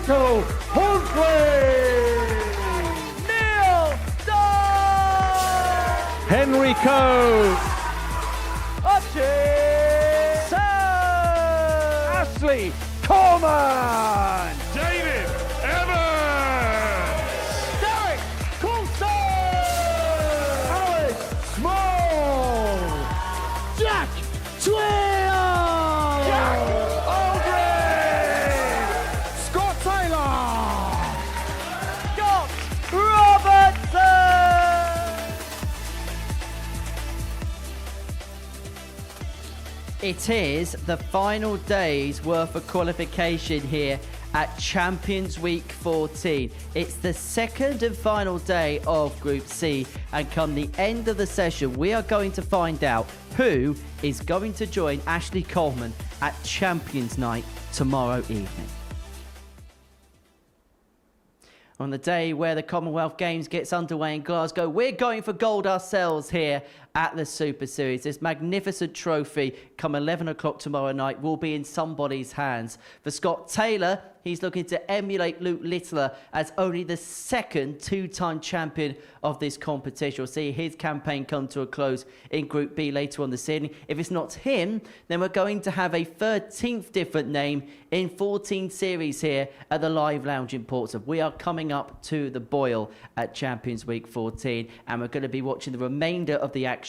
Little Huntley, Neil Duff, Henry Coates, Archie Sam, Ashley Coleman, David Evans, Derek Coulson, Alex Small, Jack Twill, Jack Aldridge, Scott Taylor, Scott Robertson. It is the final day's worth of qualification here at Champions Week 14. It's the second and final day of Group C, and come the end of the session, we are going to find out who is going to join Ashley Coleman at Champions Night tomorrow evening. On the day where the Commonwealth Games gets underway in Glasgow, we're going for gold ourselves here at the Super Series. This magnificent trophy, come 11 o'clock tomorrow night, will be in somebody's hands. For Scott Taylor, he's looking to emulate Luke Littler as only the second two-time champion of this competition. We'll see his campaign come to a close in Group B later on this evening. If it's not him, then we're going to have a 13th different name in 14 series here at the Live Lounge in Portsmouth. We are coming up to the boil at Champions Week 14, and we're going to be watching the remainder of the action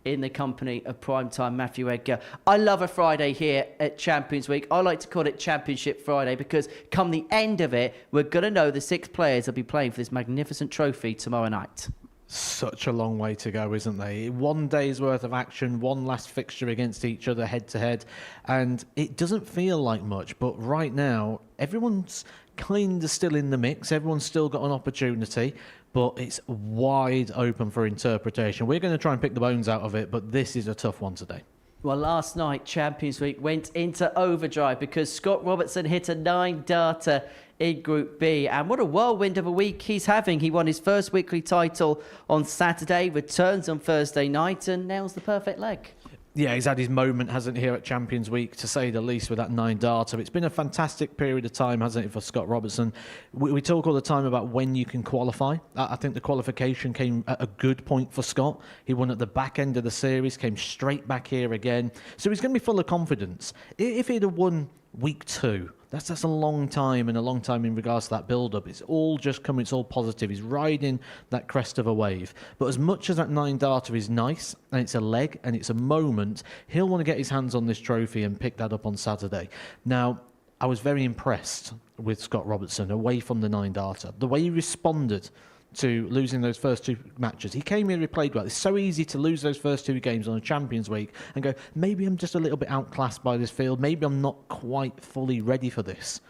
in the company of primetime Matthew Edgar. I love a Friday here at Champions Week. I like to call it Championship Friday because come the end of it, we're going to know the 6 players will be playing for this magnificent trophy tomorrow night. Such a long way to go, isn't there? 1 day's worth of action, one last fixture against each other head to head, and it doesn't feel like much, but right now everyone's kind of still in the mix. Everyone's still got an opportunity, but it's wide open for interpretation. We're going to try and pick the bones out of it, but this is a tough one today. Well, last night, Champions Week went into overdrive because Scott Robertson hit a 9-darter in Group B. And what a whirlwind of a week he's having. He won his first weekly title on Saturday, returns on Thursday night, and nails the perfect leg. Yeah, he's had his moment, hasn't he, here at Champions Week, to say the least, with that 9-darter. It's been a fantastic period of time, hasn't it, for Scott Robertson? We talk all the time about when you can qualify. I think the qualification came at a good point for Scott. He won at the back end of the series, came straight back here again. So he's going to be full of confidence. If he'd have won week 2, that's a long time, and a long time in regards to that build-up. It's all just coming, it's all positive. He's riding that crest of a wave. But as much as that 9-darter is nice, and it's a leg, and it's a moment, he'll want to get his hands on this trophy and pick that up on Saturday. Now, I was very impressed with Scott Robertson away from the 9-darter. The way he responded to losing those first 2 matches. He came here, he played well. It's so easy to lose those first 2 games on a Champions Week and go, maybe I'm just a little bit outclassed by this field. Maybe I'm not quite fully ready for this.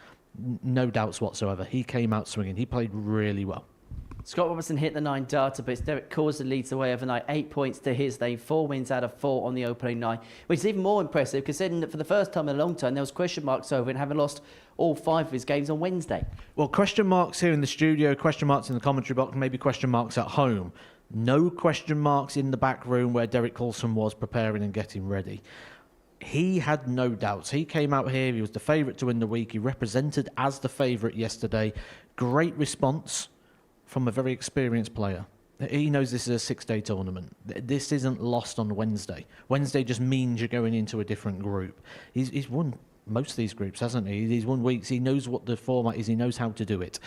No doubts whatsoever. He came out swinging. He played really well. Scott Robertson hit the 9-darter, but it's Derek Coulson leads the way overnight. 8 points to his name, 4 wins out of 4 on the opening night, which is even more impressive considering that for the first time in a long time there was question marks over him, having lost all 5 of his games on Wednesday. Well, question marks here in the studio, question marks in the commentary box, maybe question marks at home. No question marks in the back room where Derek Coulson was preparing and getting ready. He had no doubts. He came out here, he was the favourite to win the week. He represented as the favourite yesterday. Great response from a very experienced player. He knows this is a 6-day tournament. This isn't lost on Wednesday. Wednesday just means you're going into a different group. He's won most of these groups, hasn't he? He's won weeks. He knows what the format is. He knows how to do it.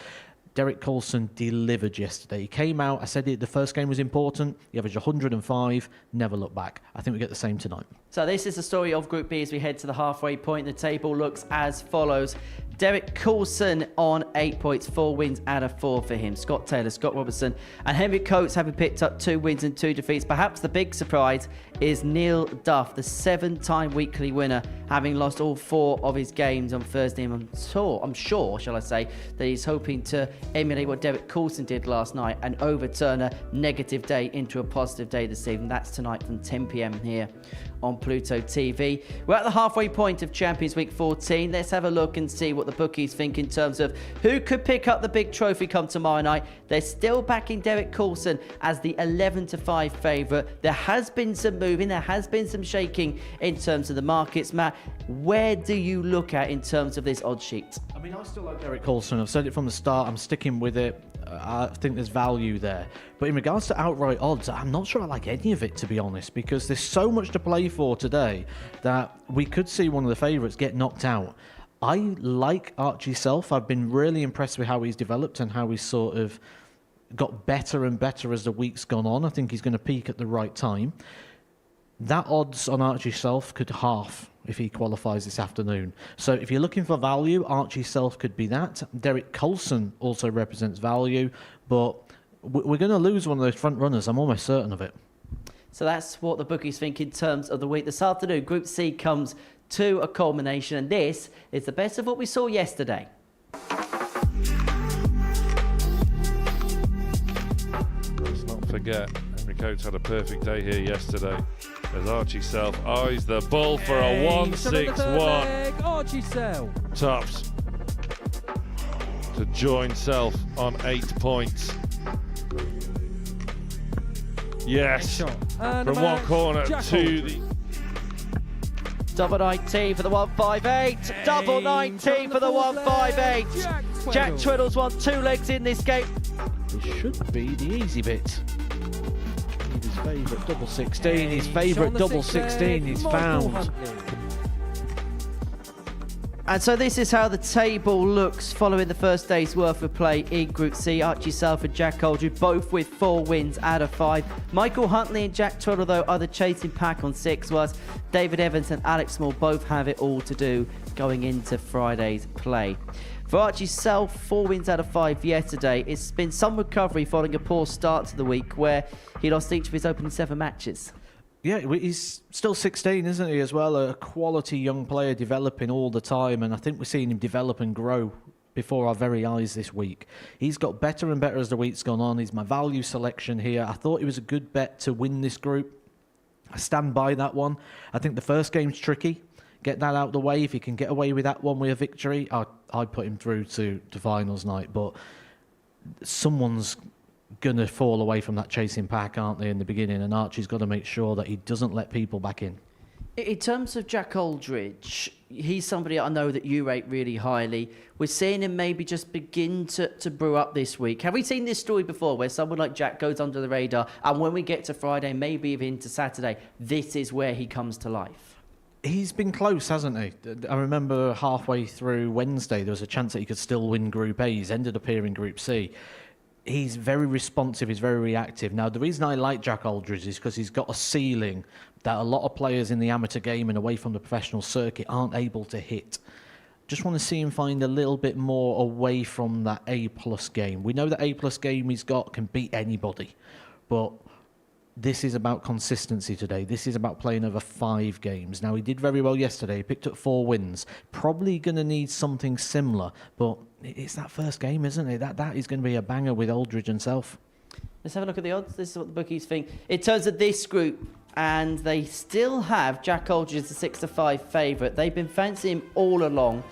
Derek Coulson delivered yesterday. He came out, I said the first game was important. He averaged 105, never looked back. I think we get the same tonight. So this is the story of Group B as we head to the halfway point. The table looks as follows. Derek Coulson on 8 points, 4 wins out of 4 for him. Scott Taylor, Scott Robertson and Henry Coates having picked up 2 wins and 2 defeats. Perhaps the big surprise is Neil Duff, the 7-time weekly winner, having lost all 4 of his games on Thursday. I'm sure, shall I say, that he's hoping to emulate what Derek Coulson did last night and overturn a negative day into a positive day this evening. That's tonight from 10 p.m. here on Pluto TV. We're at the halfway point of Champions Week 14. Let's have a look and see what the bookies think in terms of who could pick up the big trophy come tomorrow night. They're still backing Derek Coulson as the 11-5 favourite. There has been some moving, there has been some shaking in terms of the markets. Matt, where do you look at in terms of this odd sheet? I mean, I still like Derek Coulson. I've said it from the start. I'm sticking with it. I think there's value there. But in regards to outright odds, I'm not sure I like any of it, to be honest, because there's so much to play for today that we could see one of the favourites get knocked out. I like Archie Self. I've been really impressed with how he's developed and how he's sort of got better and better as the week's gone on. I think he's going to peak at the right time. That odds on Archie Self could half if he qualifies this afternoon. So if you're looking for value, Archie Self could be that. Derek Coulson also represents value, but we're going to lose one of those front runners. I'm almost certain of it. So that's what the bookies think in terms of the week. This afternoon, Group C comes to a culmination, and this is the best of what we saw yesterday. Let's not forget, Henry Coates had a perfect day here yesterday. As Archie Self eyes the bull for a 1-6-1. Archie Self. Tops to join Self on 8 points. Yes, from one corner to the... Double 19 for the 158. Double 19 for the 158. Jack Twiddle's won 2 legs in this game. It should be the easy bit. His favourite double 16, his favourite double 16 is found. And so this is how the table looks following the first day's worth of play in Group C. Archie Self and Jack Aldridge both with 4 wins out of 5. Michael Huntley and Jack Twiddle, though, are the chasing pack on 6, whilst David Evans and Alex Small both have it all to do going into Friday's play. For Archie Self, 4 wins out of 5 yesterday. It's been some recovery following a poor start to the week where he lost each of his opening 7 matches. Yeah, he's still 16, isn't he, as well? A quality young player developing all the time, and I think we're seeing him develop and grow before our very eyes this week. He's got better and better as the week's gone on. He's my value selection here. I thought it was a good bet to win this group. I stand by that one. I think the first game's tricky. Get that out of the way. If he can get away with that one with a victory, I'd put him through to finals night. But someone's going to fall away from that chasing pack, aren't they, in the beginning? And Archie's got to make sure that he doesn't let people back in. In terms of Jack Aldridge, he's somebody I know that you rate really highly. We're seeing him maybe just begin to brew up this week. Have we seen this story before where someone like Jack goes under the radar and when we get to Friday, maybe even into Saturday, this is where he comes to life? He's been close, hasn't he? I remember halfway through Wednesday, there was a chance that he could still win Group A. He's ended up here in Group C. He's very responsive, he's very reactive. Now, the reason I like Jack Aldridge is because he's got a ceiling that a lot of players in the amateur game and away from the professional circuit aren't able to hit. Just want to see him find a little bit more away from that A-plus game. We know that A-plus game he's got can beat anybody, but this is about consistency today. This is about playing over 5 games. Now, he did very well yesterday. He picked up 4 wins. Probably going to need something similar, but it's that first game, isn't it? That is going to be a banger with Aldridge and Self. Let's have a look at the odds. This is what the bookies think. In terms of this group, and they still have Jack Aldridge as a 6-5 favourite. They've been fancying him all along.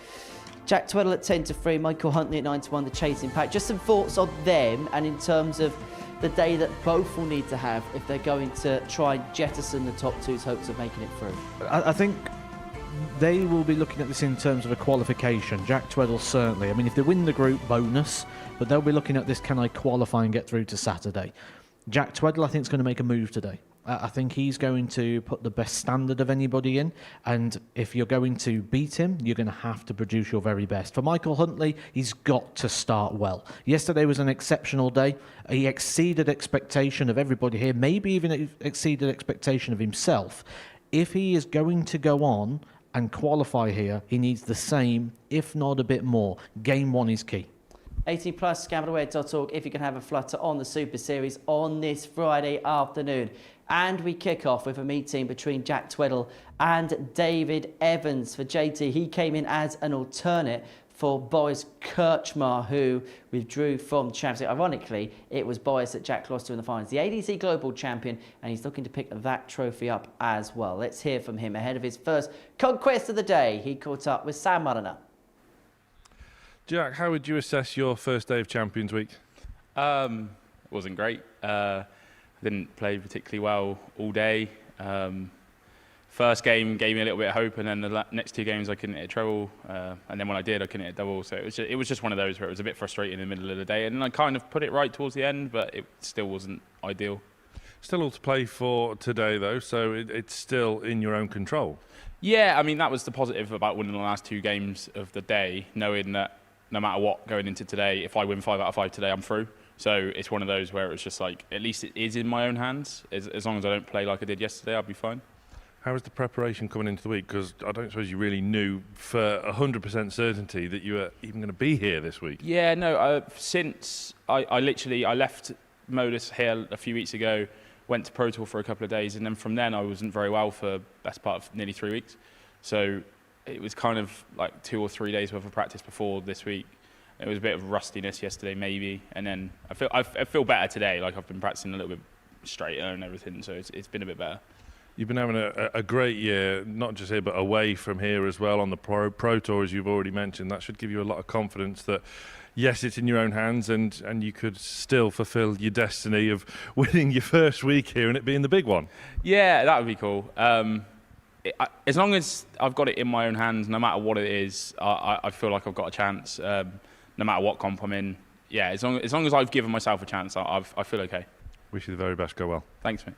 Jack Twiddle at 10-3, Michael Huntley at 9-1, the chasing pack. Just some thoughts on them, and in terms of the day that both will need to have if they're going to try and jettison the top two's hopes of making it through. I think they will be looking at this in terms of a qualification. Jack Twiddle certainly. I mean, if they win the group, bonus, but they'll be looking at this, can I qualify and get through to Saturday? Jack Twiddle, I think, is going to make a move today. I think he's going to put the best standard of anybody in, and if you're going to beat him, you're going to have to produce your very best. For Michael Huntley, he's got to start well. Yesterday was an exceptional day. He exceeded expectation of everybody here, maybe even exceeded expectation of himself. If he is going to go on and qualify here, he needs the same, if not a bit more. Game 1 is key. 18 plus, gambleware.org if you can have a flutter on the Super Series on this Friday afternoon. And we kick off with a meeting between Jack Twiddle and David Evans. For JT, he came in as an alternate for Boris Kirchmar, who withdrew from the Champions League. Ironically, it was Boris that Jack lost to in the finals, the ADC Global Champion, and he's looking to pick that trophy up as well. Let's hear from him ahead of his first conquest of the day. He caught up with Sam Mulliner. Jack, how would you assess your first day of Champions Week? It wasn't great. Didn't play particularly well all day. First game gave me a little bit of hope, and then the next two games I couldn't hit a treble, and then when I did, I couldn't hit a double. So it was just one of those where it was a bit frustrating in the middle of the day, and I kind of put it right towards the end, but it still wasn't ideal. Still all to play for today, though, so it's still in your own control. Yeah, I mean, that was the positive about winning the last two games of the day, knowing that no matter what going into today, if I win 5 out of 5 today, I'm through. So it's one of those where it's just like, at least it is in my own hands. As long as I don't play like I did yesterday, I'll be fine. How was the preparation coming into the week? Because I don't suppose you really knew for 100% certainty that you were even going to be here this week. Yeah, no, since I left Modus here a few weeks ago, went to Pro Tour for a couple of days, and then from then I wasn't very well for the best part of nearly 3 weeks. So it was kind of like 2 or 3 days worth of practice before this week. It was a bit of rustiness yesterday, maybe, and then I feel better today. Like I've been practicing a little bit straighter and everything, so it's been a bit better. You've been having a great year, not just here but away from here as well on the Pro Tour, as you've already mentioned. That should give you a lot of confidence that, yes, it's in your own hands, and you could still fulfil your destiny of winning your first week here and it being the big one. Yeah, that would be cool. As long as I've got it in my own hands, no matter what it is, I feel like I've got a chance. No matter what comp I'm in, yeah. As long as I've given myself a chance, I feel okay. Wish you the very best. Go well. Thanks, mate.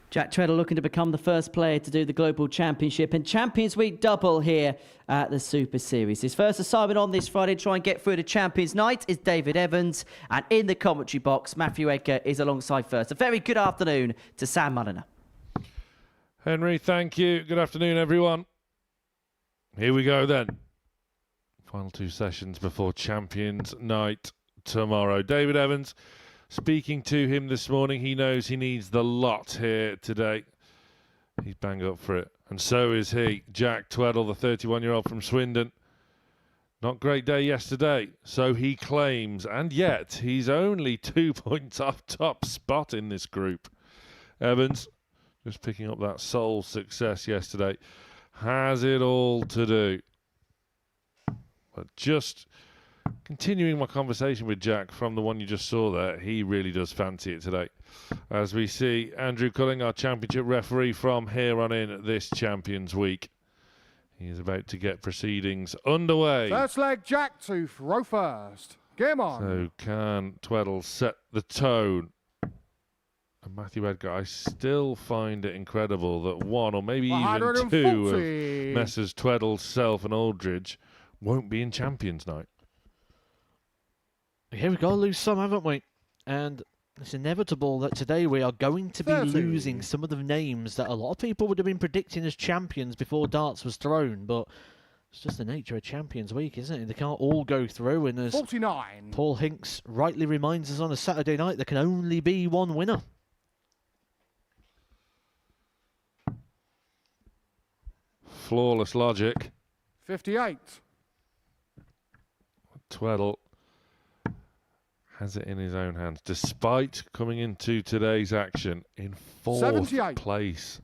Jack Treadle looking to become the first player to do the Global Championship and Champions Week double here at the Super Series. His first assignment on this Friday to try and get through to Champions Night is David Evans, and in the commentary box, Matthew Edgar is alongside first. A very good afternoon to Sam Mulliner. Henry, thank you. Good afternoon, everyone. Here we go then. Final 2 sessions before Champions Night tomorrow. David Evans, speaking to him this morning, he knows he needs the lot here today. He's bang up for it. And so is he. Jack Tweddle, the 31-year-old from Swindon. Not great day yesterday, so he claims. And yet, he's only 2 points off top spot in this group. Evans, just picking up that sole success yesterday, has it all to do. But just continuing my conversation with Jack from the one you just saw there, he really does fancy it today. As we see Andrew Culling, our championship referee from here on in this Champions Week. He is about to get proceedings underway. First leg, Jack to throw first. Game on. So can Tweddle set the tone? And Matthew Edgar, I still find it incredible that one or maybe even two of Messrs Tweddle, Self and Aldridge won't be in Champions Night. Here we go, lose some, haven't we? And it's inevitable that today we are going to be losing some of the names that a lot of people would have been predicting as champions before darts was thrown, but it's just the nature of Champions Week, isn't it? They can't all go through, and as 49. Paul Hinks rightly reminds us on a Saturday night, there can only be one winner. Flawless logic. 58. Tweddle has it in his own hands, despite coming into today's action in 4th place.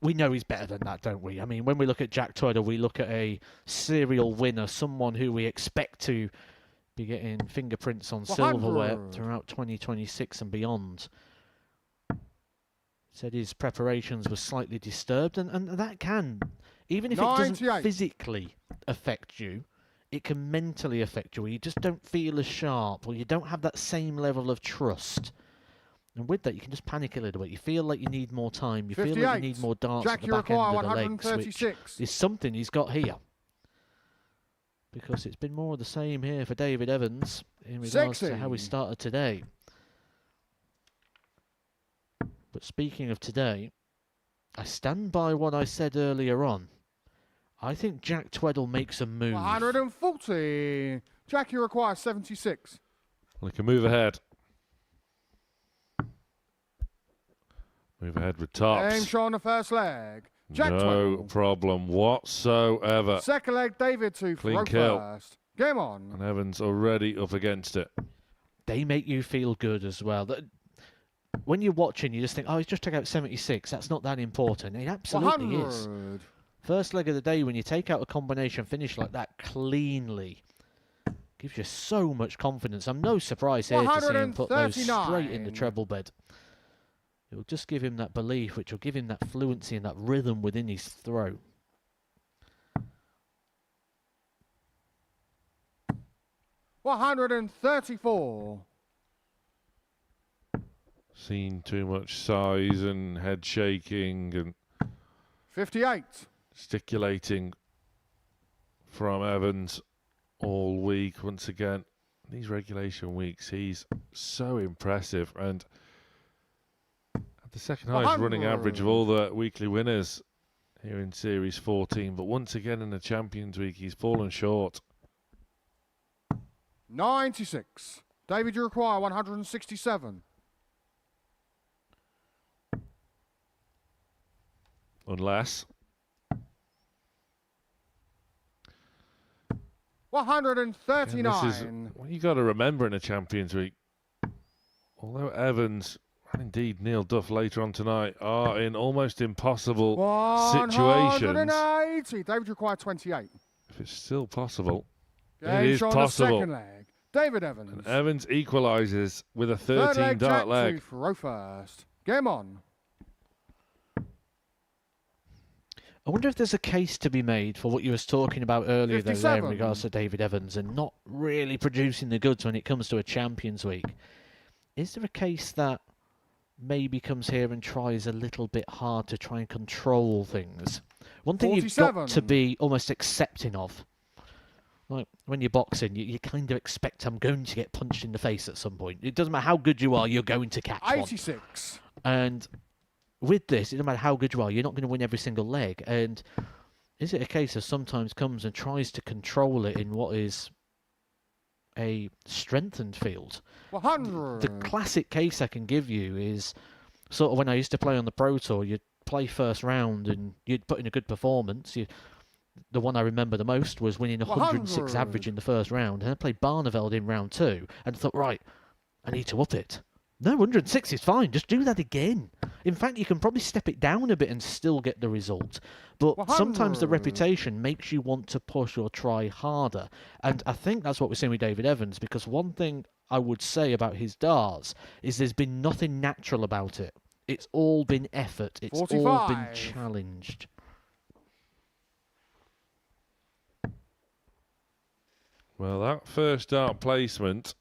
We know he's better than that, don't we? I mean, when we look at Jack Tweddle, we look at a serial winner, someone who we expect to be getting fingerprints on silverware throughout 2026 and beyond. Said his preparations were slightly disturbed, and that can, even if it doesn't physically affect you, it can mentally affect you, where you just don't feel as sharp, or you don't have that same level of trust. And with that, you can just panic a little bit. You feel like you need more time. You feel like you need more darts at the back end of the legs, which is something he's got here. Because it's been more of the same here for David Evans in regards to how we started today. But speaking of today, I stand by what I said earlier on. I think Jack Tweddle makes a move. 140. Jack, you require 76. Well, he can move ahead. Move ahead with tops. Game show on the first leg. Jack No 12. problem whatsoever. Second leg, David to Clean throw kill. first. Game on. And Evans already up against it. They make you feel good as well. When you're watching, you just think, oh, he's just took out 76. That's not that important. It absolutely is. 100. First leg of the day, when you take out a combination finish like that cleanly, gives you so much confidence. I'm no surprise here to see him put those straight in the 139. treble bed. It will just give him that belief, which will give him that fluency and that rhythm within his throw. $134. Seen too much size and head shaking and 58. gesticulating from Evans all week. Once again, these regulation weeks, he's so impressive. And at the second highest running average of all the weekly winners here in Series 14. But once again in the Champions Week, he's fallen short. 96. David, you require 167. Unless 139. this is what you got to remember in a Champions Week. Although Evans and indeed Neil Duff later on tonight are in almost impossible situations, 180. David, you require 28. if it's still possible, Game it is shot on the possible. second leg. David Evans. And Evans equalises with a Third 13 leg, dart Jack leg. to throw first. Game on. I wonder if there's a case to be made for what you was talking about earlier there in 57. regards to David Evans and not really producing the goods when it comes to a Champions Week. Is there a case that maybe comes here and tries a little bit hard to try and control things? One thing you've got 47. to be almost accepting of, like when you're boxing, you kind of expect I'm going to get punched in the face at some point. It doesn't matter how good you are, you're going to catch one. 86. And with this, it doesn't matter how good you are, you're not going to win every single leg. And is it a case of sometimes comes and tries to control it in what is a strengthened field? 100. The classic case I can give you is sort of when I used to play on the Pro Tour, you'd play first round and you'd put in a good performance. The one I remember the most was winning 106 100. average in the first round. And I played Barneveld in round 2 and thought, right, I need to up it. No, 106 is fine. Just do that again. In fact, you can probably step it down a bit and still get the result. But sometimes the 100. reputation makes you want to push or try harder. And I think that's what we're seeing with David Evans, because one thing I would say about his darts is there's been nothing natural about it. It's all been effort. It's all been 45. challenged. Well, that first dart placement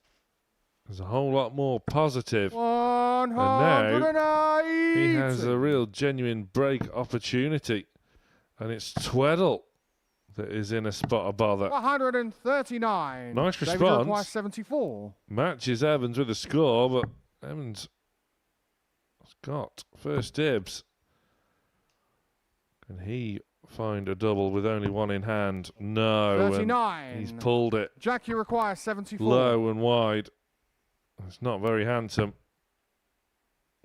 is a whole lot more positive. 180. He has a real genuine break opportunity. And it's Tweddle that is in a spot of bother. 139. Nice David response. requires 74. Matches Evans with a score, but Evans has got first dibs. Can he find a double with only one in hand? No. and 39. He's pulled it Jack, you require 74. low and wide. It's not very handsome.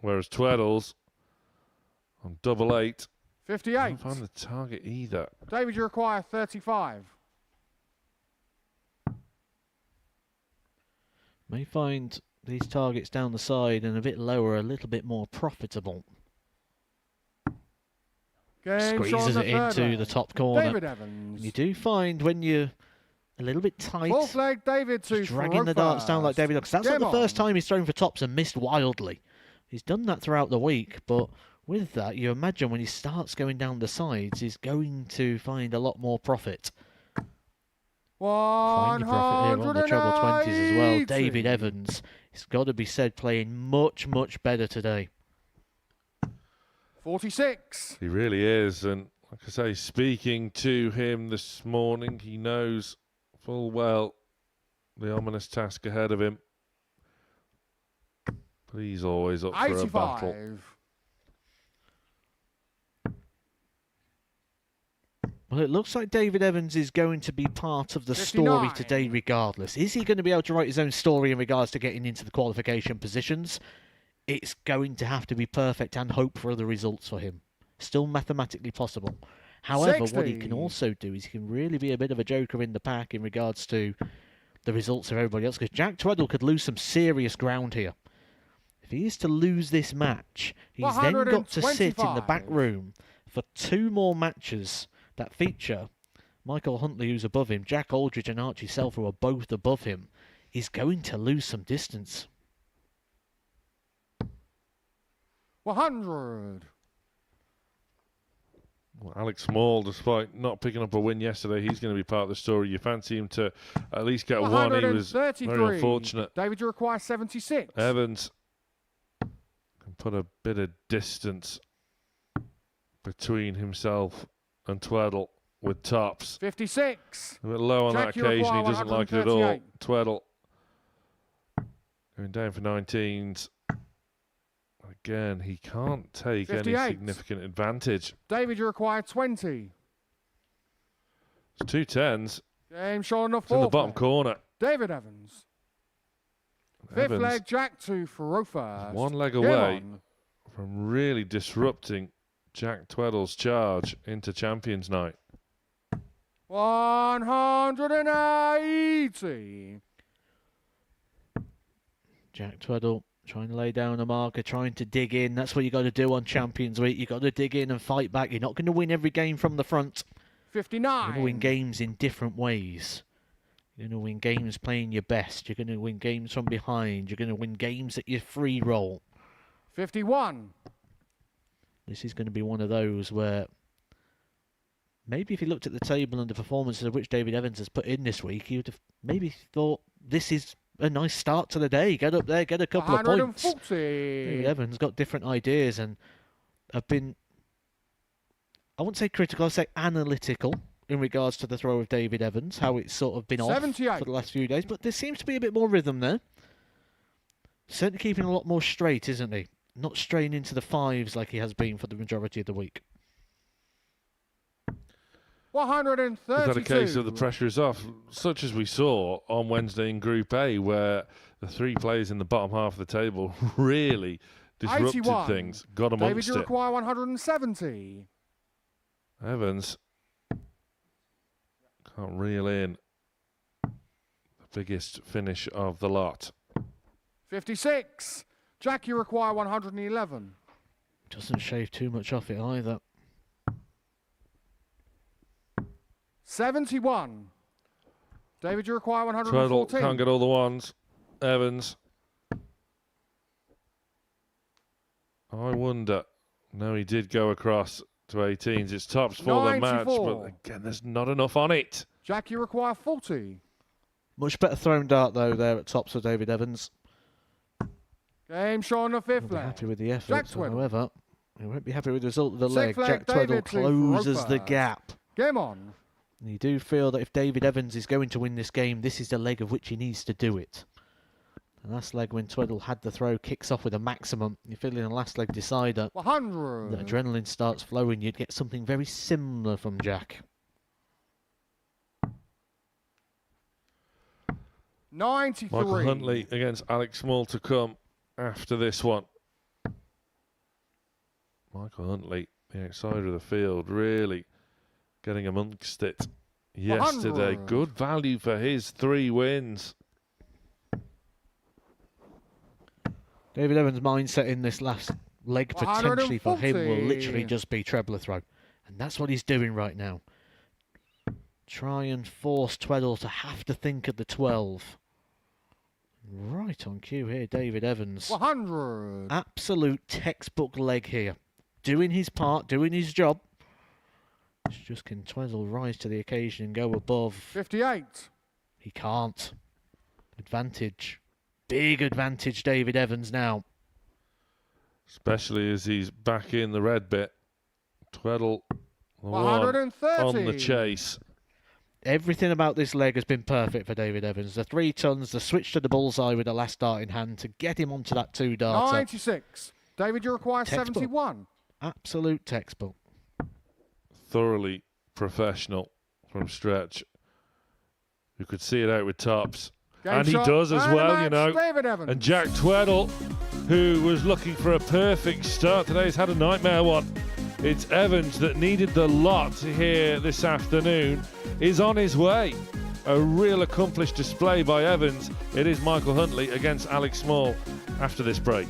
Whereas Tweddle's on double 8. 58. Can't find the target either. David, you require 35. May find these targets down the side and a bit lower a little bit more profitable. Game shot on Squeezes the it third into leg. the top corner. David Evans. You do find when you're a little bit tight, Fourth leg, David to just dragging the darts down like David Douglas. That's not Game the first on. time he's thrown for tops and missed wildly. He's done that throughout the week, but with that, you imagine when he starts going down the sides, he's going to find a lot more profit. Finding profit here on the treble 20s as well. 180. David Evans, it's got to be said, playing much, much better today. 46. He really is. And like I say, speaking to him this morning, he knows full well the ominous task ahead of him. But he's always up for a battle. 85. Well, it looks like David Evans is going to be part of the 59. story today regardless. Is he going to be able to write his own story in regards to getting into the qualification positions? It's going to have to be perfect and hope for other results for him. Still mathematically possible. However, what he 60. can also do is he can really be a bit of a joker in the pack in regards to the results of everybody else, because Jack Tweddle could lose some serious ground here. If he is to lose this match, he's then got to sit in the back 125. room for 2 more matches that feature Michael Huntley, who's above him, Jack Aldridge and Archie Self, who are both above him. He's going to lose some distance. 100. Well, Alex Small, despite not picking up a win yesterday, he's going to be part of the story. You fancy him to at least get one. He was very 133. unfortunate. David, you require 76. Evans can put a bit of distance between himself and Tweddle with tops. 56. A bit low on Jack, that you occasion. He require doesn't like it at all. 138. Tweddle going down for 19s. Again, he can't take any 58. significant advantage. David, you require 20. It's 2 10s. Game shot on the It's in the fourth bottom leg. corner. David Evans. Fifth Evans leg, Jack 2 for row first. one leg Game away on. from really disrupting Jack Tweddle's charge into Champions Night. 180. Jack Tweddle trying to lay down a marker, trying to dig in. That's what you got to do on Champions Week. You got to dig in and fight back. You're not going to win every game from the front. 59. You're going to win games in different ways. You're going to win games playing your best. You're going to win games from behind. You're going to win games at your free roll. 51. This is going to be one of those where maybe if you looked at the table and the performances of which David Evans has put in this week, you'd have maybe thought this is a nice start to the day. Get up there, get a couple of points. 140. David Evans got different ideas and have been, I wouldn't say critical, I'd say analytical in regards to the throw of David Evans, how it's sort of been off 78. for the last few days. But there seems to be a bit more rhythm there. Certainly keeping a lot more straight, isn't he? Not straying into the fives like he has been for the majority of the week. 132. Is that a case of the pressure is off, such as we saw on Wednesday in Group A, where the 3 players in the bottom half of the table really disrupted 81. things, got David, amongst you it. require 170. Evans can't reel in the biggest finish of the lot. 56. Jack, you require 111. Doesn't shave too much off it either. 71. David, you require Tweddle 114. can't get all the ones. Evans. I wonder. No, he did go across to 18s. It's tops for the match, 94. but again, there's not enough on it. Jack, you require 40. Much better thrown dart, though, there at tops for David Evans. Game shot on the We'll fifth be leg. happy with the Jack effort, Tweddle. however, we won't be happy with the result of the Sixth leg. leg, Jack Tweddle David, two for closes the Roper. gap. Game on. And you do feel that if David Evans is going to win this game, this is the leg of which he needs to do it. The last leg when Tweddle had the throw kicks off with a maximum. You feel in the last leg decider, 100. the adrenaline starts flowing. You'd get something very similar from Jack. 93. Michael Huntley against Alex Small to come after this one. Michael Huntley, the outsider of the field, really getting amongst it yesterday. 100. Good value for his 3 wins. David Evans' mindset in this last leg potentially for him will 140. literally just be treble throw. And that's what he's doing right now. Try and force Tweddle to have to think of the 12. Right on cue here, David Evans. 100. Absolute textbook leg here. Doing his part, doing his job. It's just can Tweddle rise to the occasion and go above? 58. He can't. Advantage. Big advantage, David Evans now. Especially as he's back in the red bit. Tweddle, the one 130. on the chase. Everything about this leg has been perfect for David Evans. The 3 tons, the switch to the bullseye with the last dart in hand to get him onto that 2 darter. 96. David, you require Textbook. 71. Absolute textbook. Thoroughly professional from stretch. You could see it out with tops. Game And he shot does as and a well, match, you know. David Evans. And Jack Tweddle, who was looking for a perfect start today, has had a nightmare one. It's Evans that needed the lot here this afternoon, is on his way. A real accomplished display by Evans. It is Michael Huntley against Alex Small after this break.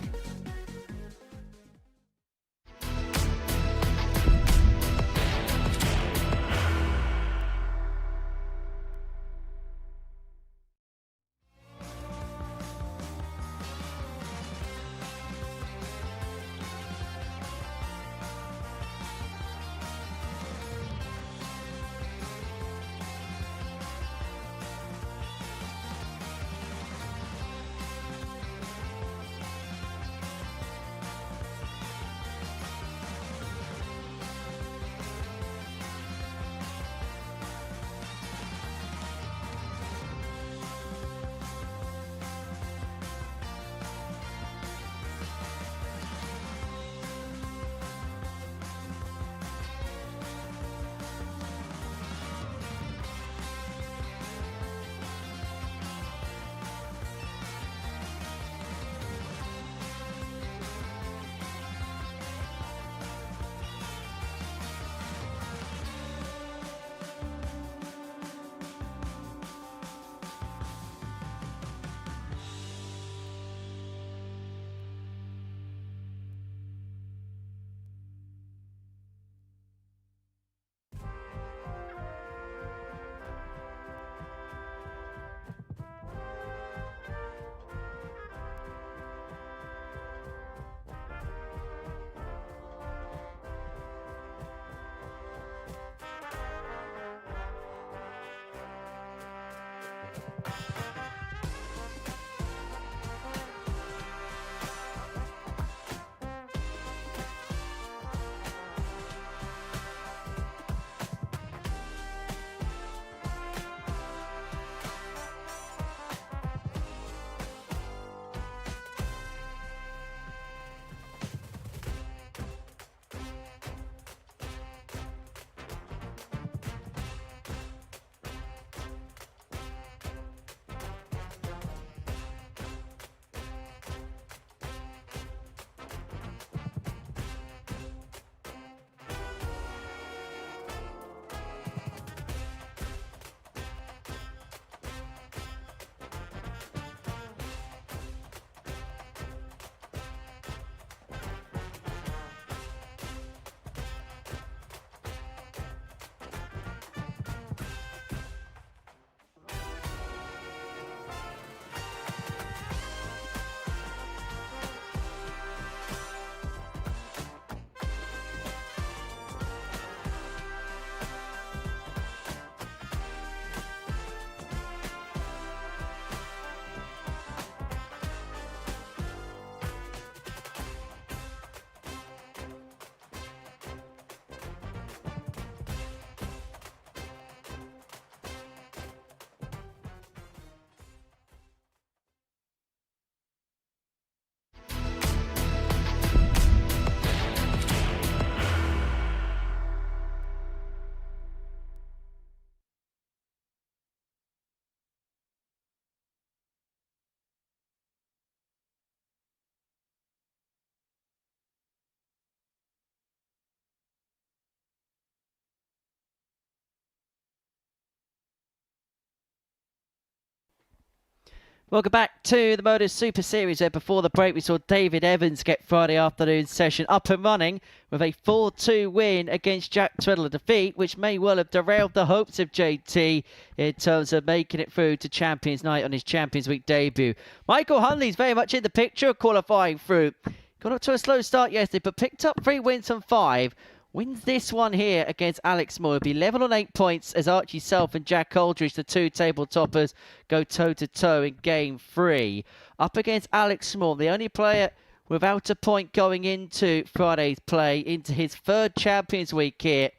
Welcome back to the Modus Super Series, where before the break we saw David Evans get Friday afternoon session up and running with a 4-2 win against Jack Tweddle, a defeat which may well have derailed the hopes of JT in terms of making it through to Champions Night on his Champions Week debut. Michael Huntley's very much in the picture, qualifying through. Got up to a slow start yesterday, but picked up 3 wins from 5. Wins this one here against Alex Moore. He'll be level on 8 points as Archie Self and Jack Aldridge, the 2 table toppers, go toe-to-toe in Game 3. Up against Alex Small, the only player without a point going into Friday's play, into his 3rd Champions Week here,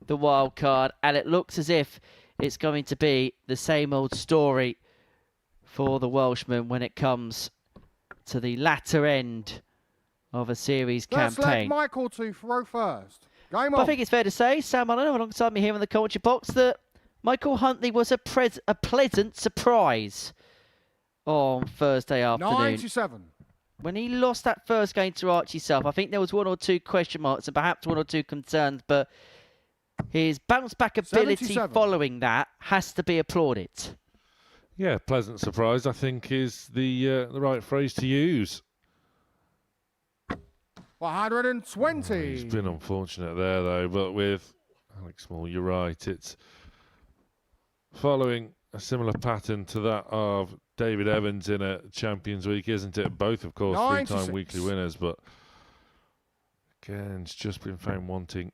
the wild card. And it looks as if it's going to be the same old story for the Welshman when it comes to the latter end of a series Let's let campaign. Michael to throw first. Game But I on. think it's fair to say, Sam Mullen, alongside me here in the commentary box, that Michael Huntley was a pleasant surprise on Thursday afternoon. 97. when he lost that first game to Archie Self, I think there was 1 or 2 question marks and perhaps 1 or 2 concerns, but his bounce back ability 77. following that has to be applauded. Yeah, pleasant surprise, I think, is the right phrase to use. 120. He's been unfortunate there, though, but with Alex Small, you're right. It's following a similar pattern to that of David Evans in a Champions Week, isn't it? Both, of course, 96. three-time weekly winners, but again, it's just been found wanting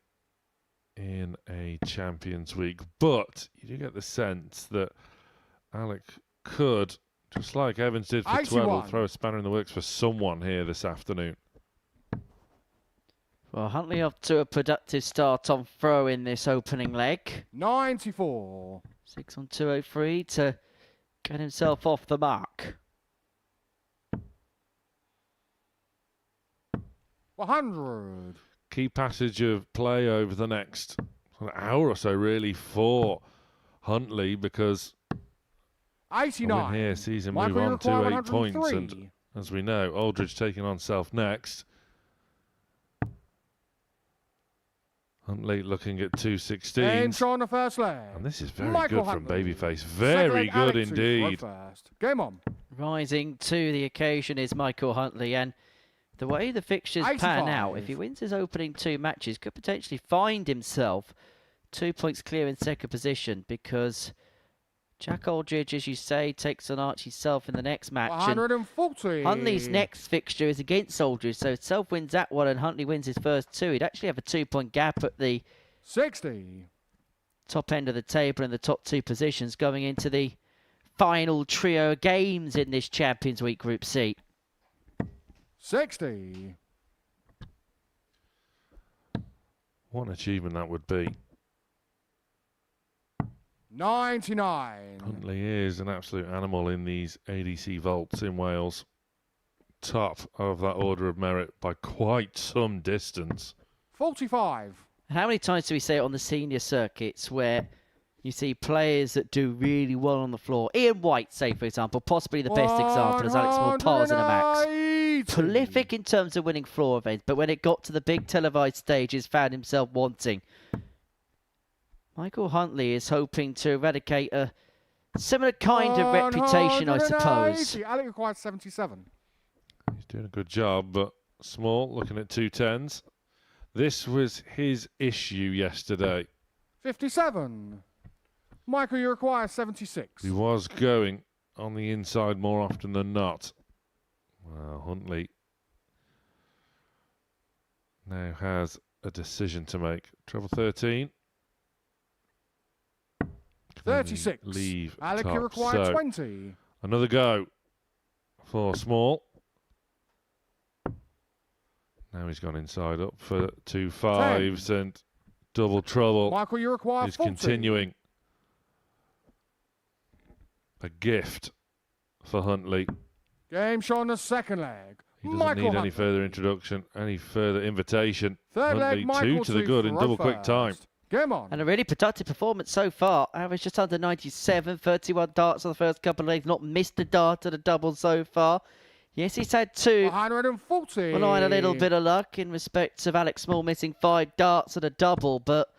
in a Champions Week. But you do get the sense that Alec could, just like Evans did for 81. Tweddle, throw a spanner in the works for someone here this afternoon. Well, Huntley off to a productive start on throw in this opening leg. 94. 6 on 203 to get himself off the mark. 100. Key passage of play over the next hour or so, really, for Huntley, because 89. win here sees him Michael, move you on require to 8 points. 103. And as we know, Aldridge taking on Self next. Huntley looking at 216. And on the first leg. And this is very Michael good from Huntley. Babyface. Second Very leg, good Alex, who throw indeed. first. Game on. Rising to the occasion is Michael Huntley, and the way the fixtures pan out, 85. if he wins his opening 2 matches, could potentially find himself 2 points clear in second position, because Jack Aldridge, as you say, takes on Archie Self in the next match. And 140. Huntley's next fixture is against Aldridge, so if Self wins that one and Huntley wins his first 2, he'd actually have a 2-point gap at the 60. top end of the table in the top 2 positions going into the final trio of games in this Champions Week Group C. 60. What an achievement that would be. 99. Huntley is an absolute animal in these ADC vaults in Wales. Top of that order of merit by quite some distance. 45. How many times do we say it on the senior circuits where you see players that do really well on the floor? Ian White, say, for example, possibly the best example as Alex Small pars in a max. 180. Prolific in terms of winning floor events, but when it got to the big televised stages, found himself wanting. Michael Huntley is hoping to eradicate a similar kind of reputation, I suppose. 180. Alex required 77. He's doing a good job, but Small looking at 210s. This was his issue yesterday. 57. Michael, you require 76. He was going on the inside more often than not. Well, Huntley now has a decision to make. Treble 13. Can only 36. Leave Alec, top. you require So, 20. another go for Small. Now he's gone inside up for 2 5s and double trouble Michael, you require is 40. continuing. A gift for Huntley. Game shot on the second leg. He doesn't Michael need any Huntley. further introduction, any further invitation. Third Huntley leg, Michael 2 to the good in throw double quick first. time. Game on. And a really productive performance so far. Average just under 97, 31 darts on the first couple of legs. Not missed a dart at a double so far. Yes, he's had 2. 140. Relying a little bit of luck in respect of Alex Small missing 5 darts at a double, but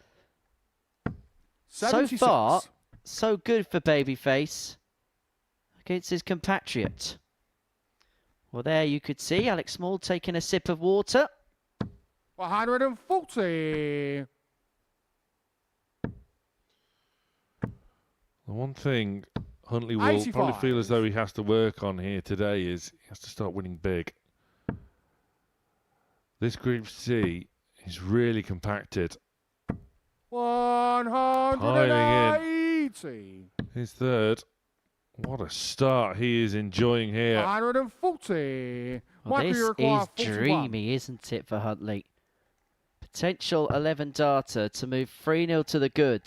76. so far, so good for Babyface against his compatriot. Well, there you could see Alex Small taking a sip of water. 140. The one thing Huntley will probably 85. feel as though he has to work on here today is he has to start winning big. This Group C is really compacted. 180. His third. What a start he is enjoying here. 140. Well, Michael, this you require is 41. dreamy, isn't it, for Huntley? Potential 11 darter to move 3-0 to the good.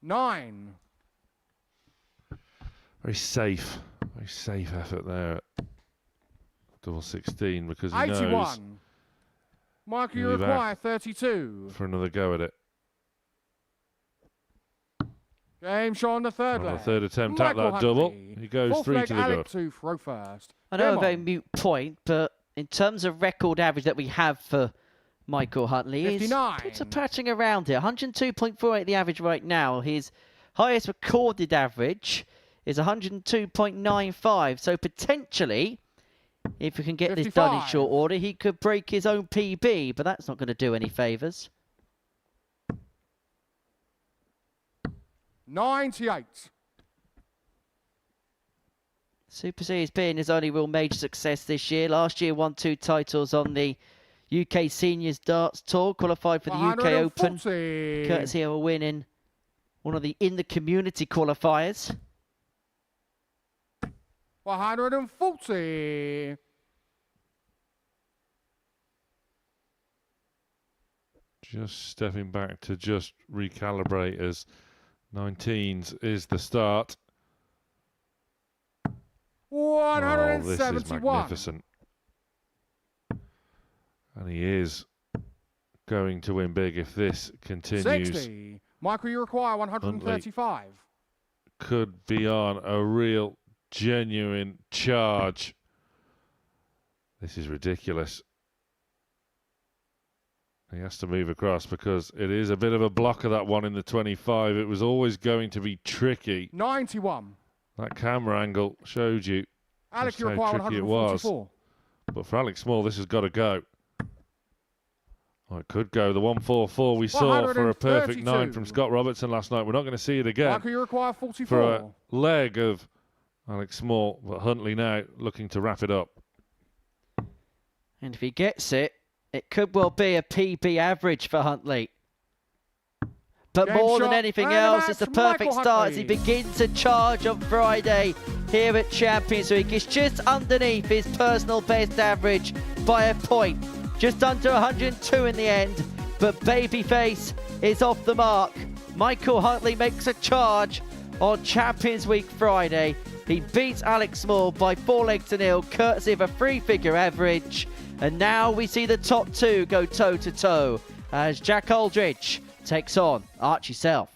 9. Very safe effort there at double 16 because he knows 81. Michael, you He'll be require back 32. for another go at it. Game shot on the third On the leg. third attempt at Michael that double. Huntley. He goes Fourth 3 leg, to the Alec good. to throw first. I know a very Demon. mute point, but in terms of record average that we have for Michael Huntley, he's 59. patching around here. 102.48 the average right now. His highest recorded average is 102.95. So potentially, if we can get this done in 55. short order, he could break his own PB, but that's not going to do any favours. 98. Super C has been his only real major success this year. Last year won 2 titles on the UK Seniors Darts Tour, qualified for the UK Open, 140. courtesy of a win in one of the community qualifiers. 140. Just stepping back to just recalibrate as 19s is the start. Oh, this is 171. magnificent. And he is going to win big if this continues. 60. Michael, you require 135. Could be on a real, genuine charge. This is ridiculous. He has to move across because it is a bit of a blocker, that one in the 25. It was always going to be tricky. 91. That camera angle showed you Alec, just you how require tricky it was. 144. But for Alex Small, this has got to go. Oh, it could go. The 144 we saw for a perfect 9 from 132. Scott Robertson last night. We're not going to see it again Michael, you require for 44. a leg of Alex Small. But Huntley now looking to wrap it up. And if he gets it, it could well be a PB average for Huntley. But Game more than shot anything and a else, match it's the from perfect Michael start as he Huntley. begins to charge on Friday here at Champions Week. It's just underneath his personal best average by a point. Just under 102 in the end, but Babyface is off the mark. Michael Huntley makes a charge on Champions Week Friday. He beats Alex Small by 4-0, courtesy of a 3-figure average. And now we see the top 2 go toe-to-toe as Jack Aldridge takes on Archie Self.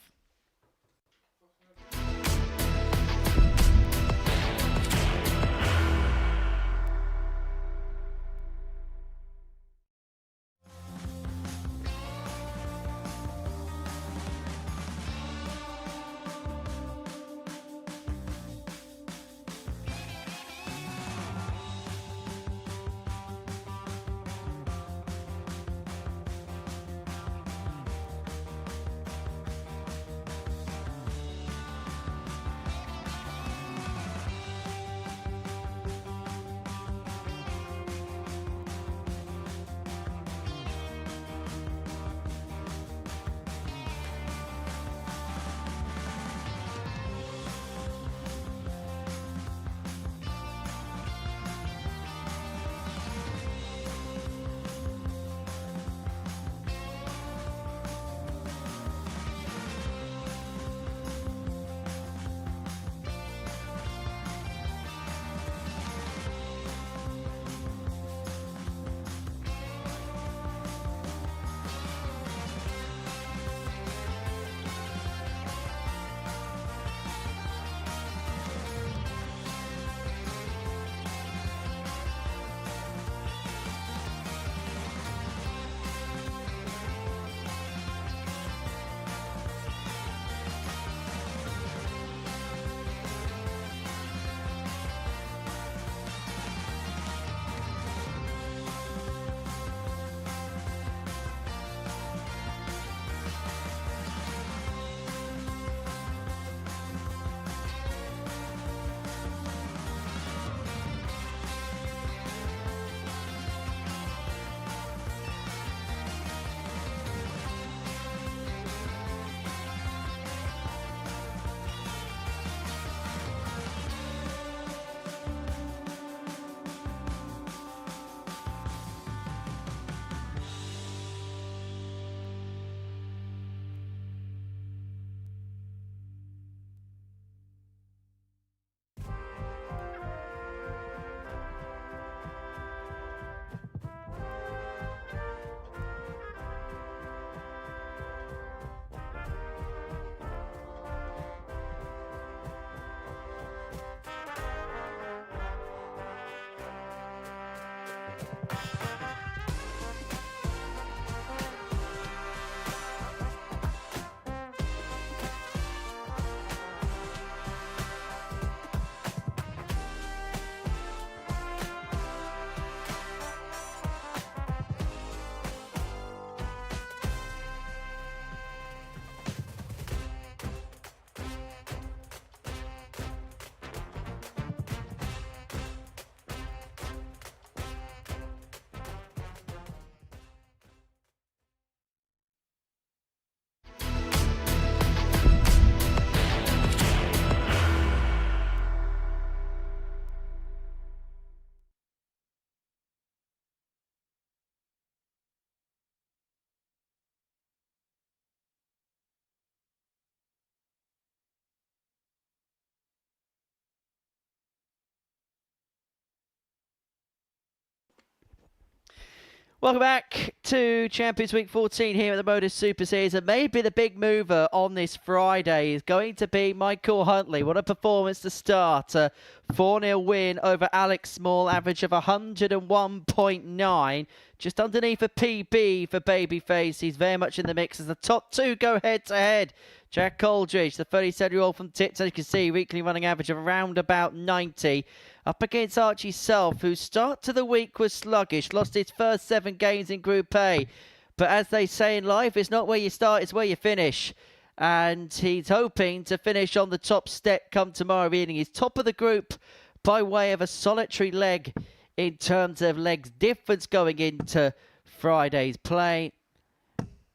Welcome back to Champions Week 14 here at the Modus Super Series. And maybe the big mover on this Friday is going to be Michael Huntley. What a performance to start. A 4-0 win over Alex Small, average of 101.9. Just underneath a PB for Babyface. He's very much in the mix as the top two go head-to-head. Jack Aldridge, the 37-year-old from Tipton, as you can see, weekly running average of around about 90. Up against Archie Self, whose start to the week was sluggish, lost his first 7 games in Group A. But as they say in life, it's not where you start, it's where you finish. And he's hoping to finish on the top step come tomorrow evening. He's top of the group by way of a solitary leg in terms of legs difference going into Friday's play.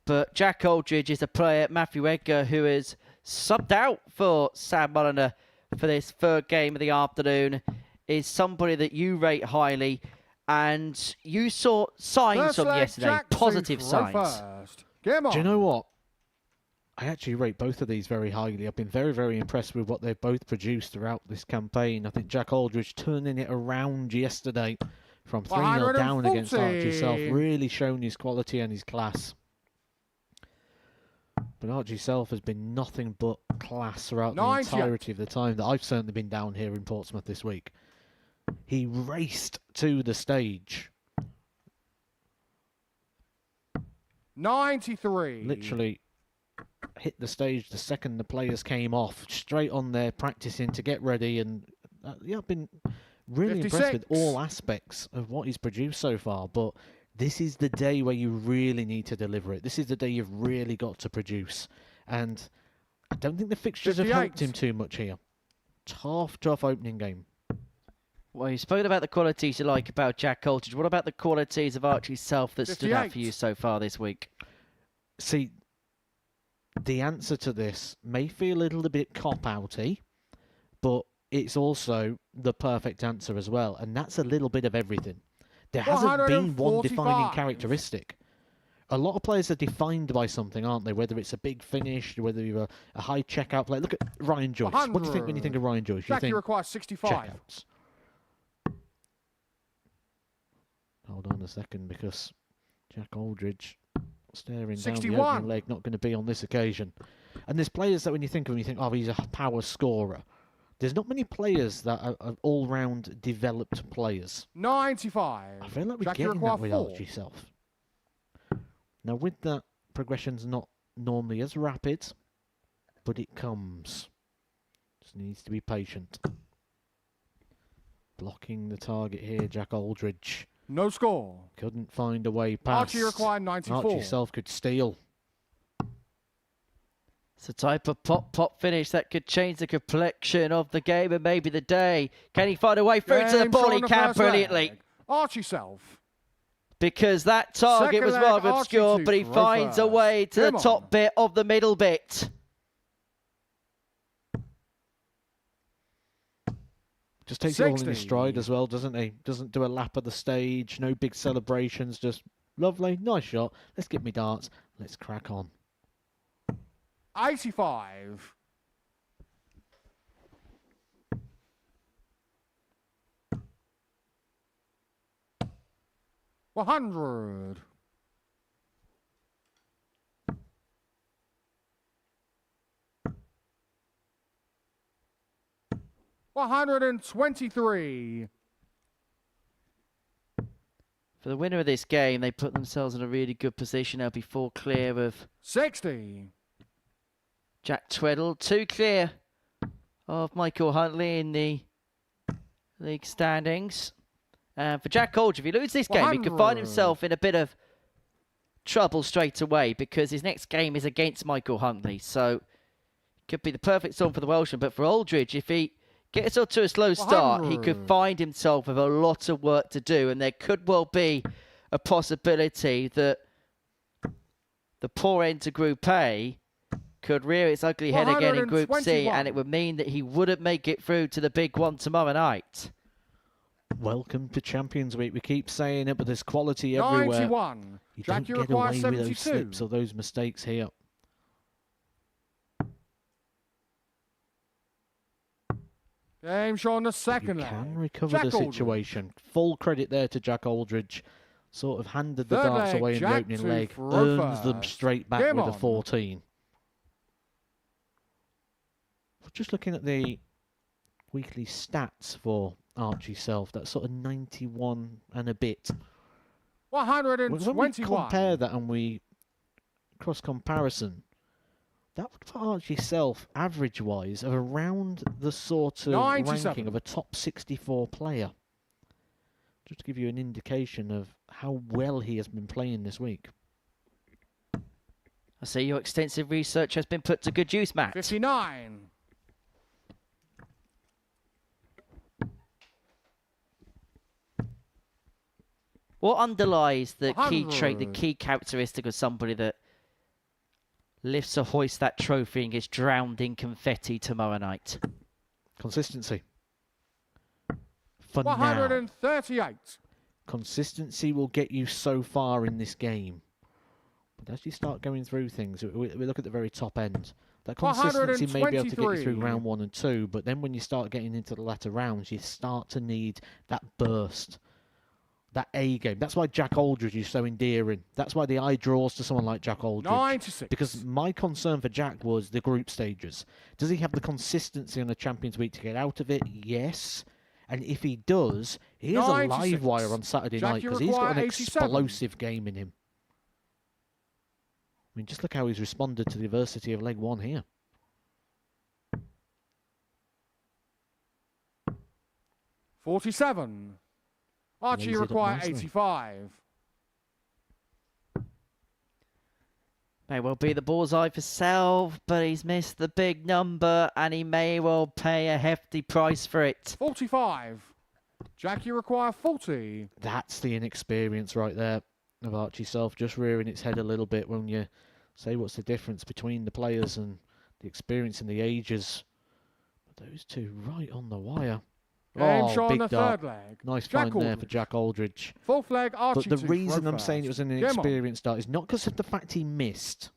But Jack Aldridge is a player, Matthew Edgar, who is subbed out for Sam Mulliner for this third game of the afternoon, is somebody that you rate highly. And you saw signs from yesterday, positive signs. Do you know what? I actually rate both of these very highly. I've been very, very impressed with what they've both produced throughout this campaign. I think Jack Aldridge turning it around yesterday from 3-0 down against Archie Self, really shown his quality and his class. But Archie Self has been nothing but class throughout the entirety of the time that I've certainly been down here in Portsmouth this week. He raced to the stage. 93. Literally hit the stage the second the players came off, straight on there practicing to get ready. And yeah, I've been really 56. impressed with all aspects of what he's produced so far. But this is the day where you really need to deliver it. This is the day you've really got to produce. And I don't think the fixtures 58. have helped him too much here. Tough opening game. Well, you spoke about the qualities you like about Jack Aldridge. What about the qualities of Archie Self that stood out for you so far this week? See, the answer to this may feel a little bit cop-outy, but it's also the perfect answer as well. And that's a little bit of everything. There hasn't been one defining characteristic. A lot of players are defined by something, aren't they? Whether it's a big finish, whether you're a high checkout player. Look at Ryan Joyce. What do you think when you think of Ryan Joyce? Jack, you think requires 65. checkouts. Hold on a second, because Jack Aldridge staring 61. down the opening leg, not going to be on this occasion. And there's players that when you think of them, you think, oh, he's a power scorer. There's not many players that are all-round developed players. 95. I feel like we're Jack, getting that with 4. Archie Self. Now, with that, progression's not normally as rapid, but it comes. Just needs to be patient. Blocking the target here, Jack Aldridge. No score. Couldn't find a way past. Archie required 94. Archie Self could steal. It's a type of pop finish that could change the complexion of the game and maybe the day. Can he find a way through to the ball? He can brilliantly. Archie Self. Because that target was rather obscure, but he finds a way to the top bit of the middle bit. Just takes it all in his stride as well, doesn't he? Doesn't do a lap of the stage, no big celebrations, just lovely, nice shot. Let's get me darts. Let's crack on. 85. $100. 123. For the winner of this game, they put themselves in a really good position. They'll be 4 clear of 60. Jack Tweddle, 2 clear of Michael Huntley in the league standings. And for Jack Aldridge, if he loses this game, he could find himself in a bit of trouble straight away because his next game is against Michael Huntley. So it could be the perfect storm for the Welshman. But for Aldridge, if he gets off to a slow start, he could find himself with a lot of work to do. And there could well be a possibility that the poor end to Group A could rear its ugly head again in Group C, and it would mean that he wouldn't make it through to the big one tomorrow night. Welcome to Champions Week. We keep saying it, but there's quality everywhere. 91. You Jack, don't get away with those slips or those mistakes here. Game shown the second You leg. can recover the situation. Full credit there to Jack Aldridge. sort of handed the Third darts leg, away in the Jack opening to leg, throw earns them first. straight back Game with a on. 14. Just looking at the weekly stats for Archie Self, that's sort of 91 and a bit. When we 121. compare that and we cross comparison, that would put Archie Self average-wise of around the sort of 97. ranking of a top 64 player. Just to give you an indication of how well he has been playing this week. I see your extensive research has been put to good use, Matt. 59. What underlies the key trait, the 100. key characteristic of somebody that lifts or hoists that trophy and gets drowned in confetti tomorrow night? Consistency. For now. 138. Consistency will get you so far in this game. But as you start going through things, we look at the very top end. That consistency may be able to get you through 123. round 1 and 2, but then when you start getting into the latter rounds, you start to need that burst. That A game. That's why Jack Aldridge is so endearing. That's why the eye draws to someone like Jack Aldridge. 96. Because my concern for Jack was the group stages. Does he have the consistency on a Champions Week to get out of it? Yes. And if he does, he is a 96. live wire on Saturday Jack, night you because he's got an require 87. explosive game in him. I mean, just look how he's responded to the adversity of leg 1 here. 47. Archie, Lays you it up require nicely. 85. May well be the bullseye for Self, but he's missed the big number and he may well pay a hefty price for it. 45. Jack, you require 40. That's the inexperience right there of Archie Self, just rearing its head a little bit when you say what's the difference between the players and the experience and the ages. But those two right on the wire. Game shot on big the dart. third leg. Nice Jack find there for Aldridge. Jack Aldridge. Fourth leg, Archie But the to reason throw I'm saying it was an first. Game on. inexperienced dart is not because of the fact he missed.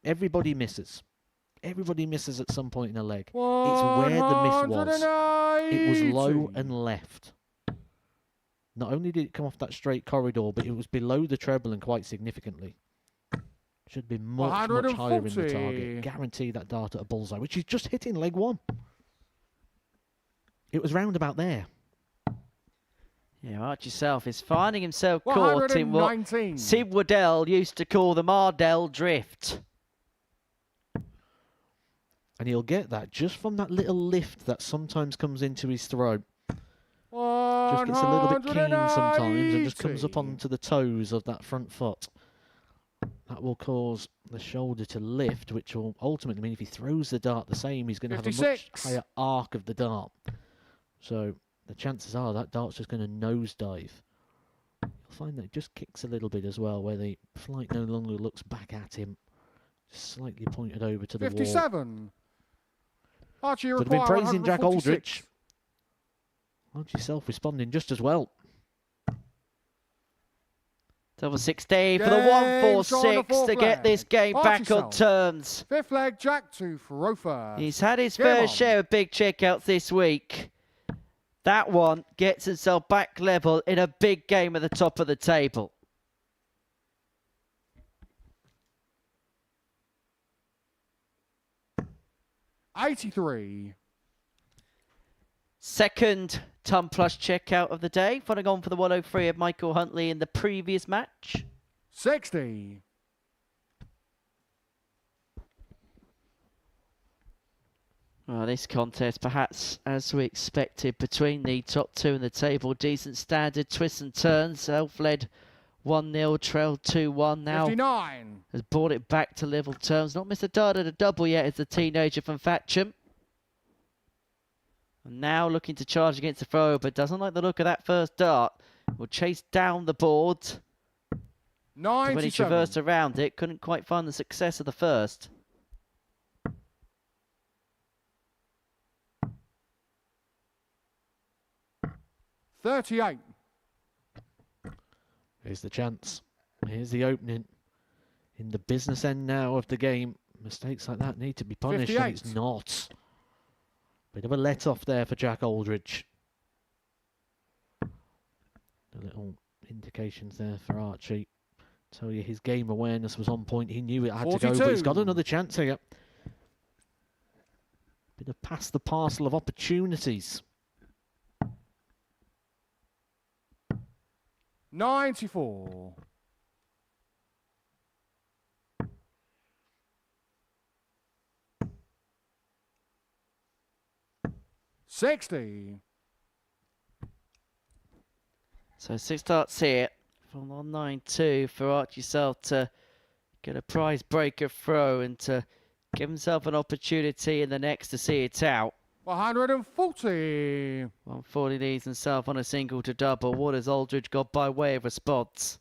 Everybody misses. Everybody misses at some point in a leg. It's where the miss was. 180. It was low and left. Not only did it come off that straight corridor, but it was below the treble and quite significantly. Should be much higher in the 140. target. Guarantee that dart at a bullseye, which he's just hit in leg 1. It was round about there. Yeah, Archie Self is finding himself caught in what 119. Sid Waddell used to call the Mardell drift. And he'll get that just from that little lift that sometimes comes into his throat. Just gets a little bit keen sometimes and just comes up 180. onto the toes of that front foot. That will cause the shoulder to lift, which will ultimately mean if he throws the dart the same, he's going to have a much 56. higher arc of the dart. So the chances are that dart's just going to nosedive. You'll find that it just kicks a little bit as well, where the flight no longer looks back at him. Just slightly pointed over to the wall. 57. Archie, you Could have been require praising Jack 146. Aldridge. Archie Self responding just as well. Double 16 for the Game shot on the 146 to fourth get leg. this game Archie back on Self. terms. Fifth leg, Jack to throw first. He's had his Game fair on. share of big checkouts this week. That one gets himself back level in a big game at the top of the table. $83. Second ton plus checkout of the day, following on for the 103 of Michael Huntley in the previous match. 60. Well, this contest, perhaps as we expected, between the top two in the table. Decent standard twists and turns. Self-led 1-0, trailed 2-1. Now 59. has brought it back to level terms. Not Mr. Dart at a double yet as the teenager from Thatcham. And now looking to charge against the throw, but doesn't like the look of that first dart. Will chase down the board. When he 97. traversed around it, couldn't quite find the success of the first. $38. Here's the chance. Here's the opening. In the business end now of the game, mistakes like that need to be punished, and it's 58. not. Bit of a let-off there for Jack Aldridge. A little indications there for Archie. Tell you his game awareness was on point. He knew it had to go, but he's got 42. another chance here. Bit of pass the parcel of opportunities. 94. $60. So 6 darts here from 192 for Archie Self to get a prize breaker throw and to give himself an opportunity in the next to see it out. 140. 140 leads himself on a single to double. What has Aldridge got by way of response?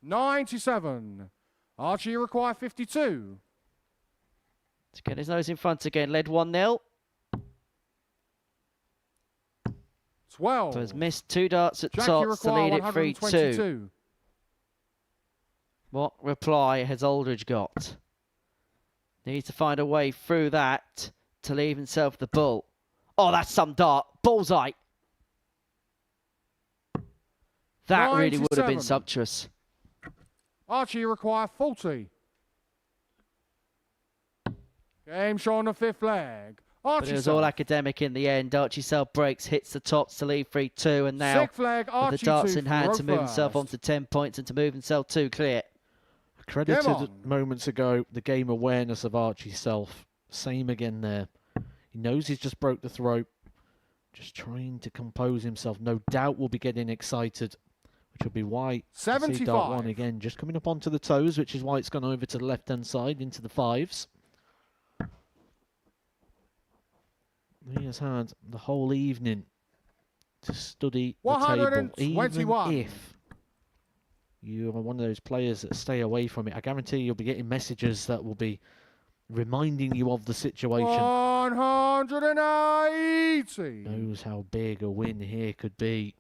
97. Archie require 52. To get his nose in front again, led 1-0. 12. So has missed 2 darts at Jackie tops to require lead it 3-2. 122. What reply has Aldridge got? Needs to find a way through that to leave himself the bull. Oh, that's some dart. Bullseye. That really would have been 97. sumptuous. Archie require 40. Game show on the 5th leg. But Archie it was Self. all academic in the end. Archie Self breaks, hits the tops to lead 3-2, and now 6th leg, with Archie the darts 2 in hand throw to move himself first. on to 10 points and to move himself 2 clear. Credited on. moments ago the game awareness of Archie Self. Same again there. He knows he's just broke the throat. Just trying to compose himself. No doubt will be getting excited, which will be why you see dart 75. 1 again. Just coming up onto the toes, which is why it's gone over to the left-hand side into the 5s. He has had the whole evening to study the table, even 121. if you are one of those players that stay away from it. I guarantee you'll be getting messages that will be reminding you of the situation. 180. Knows how big a win here could be.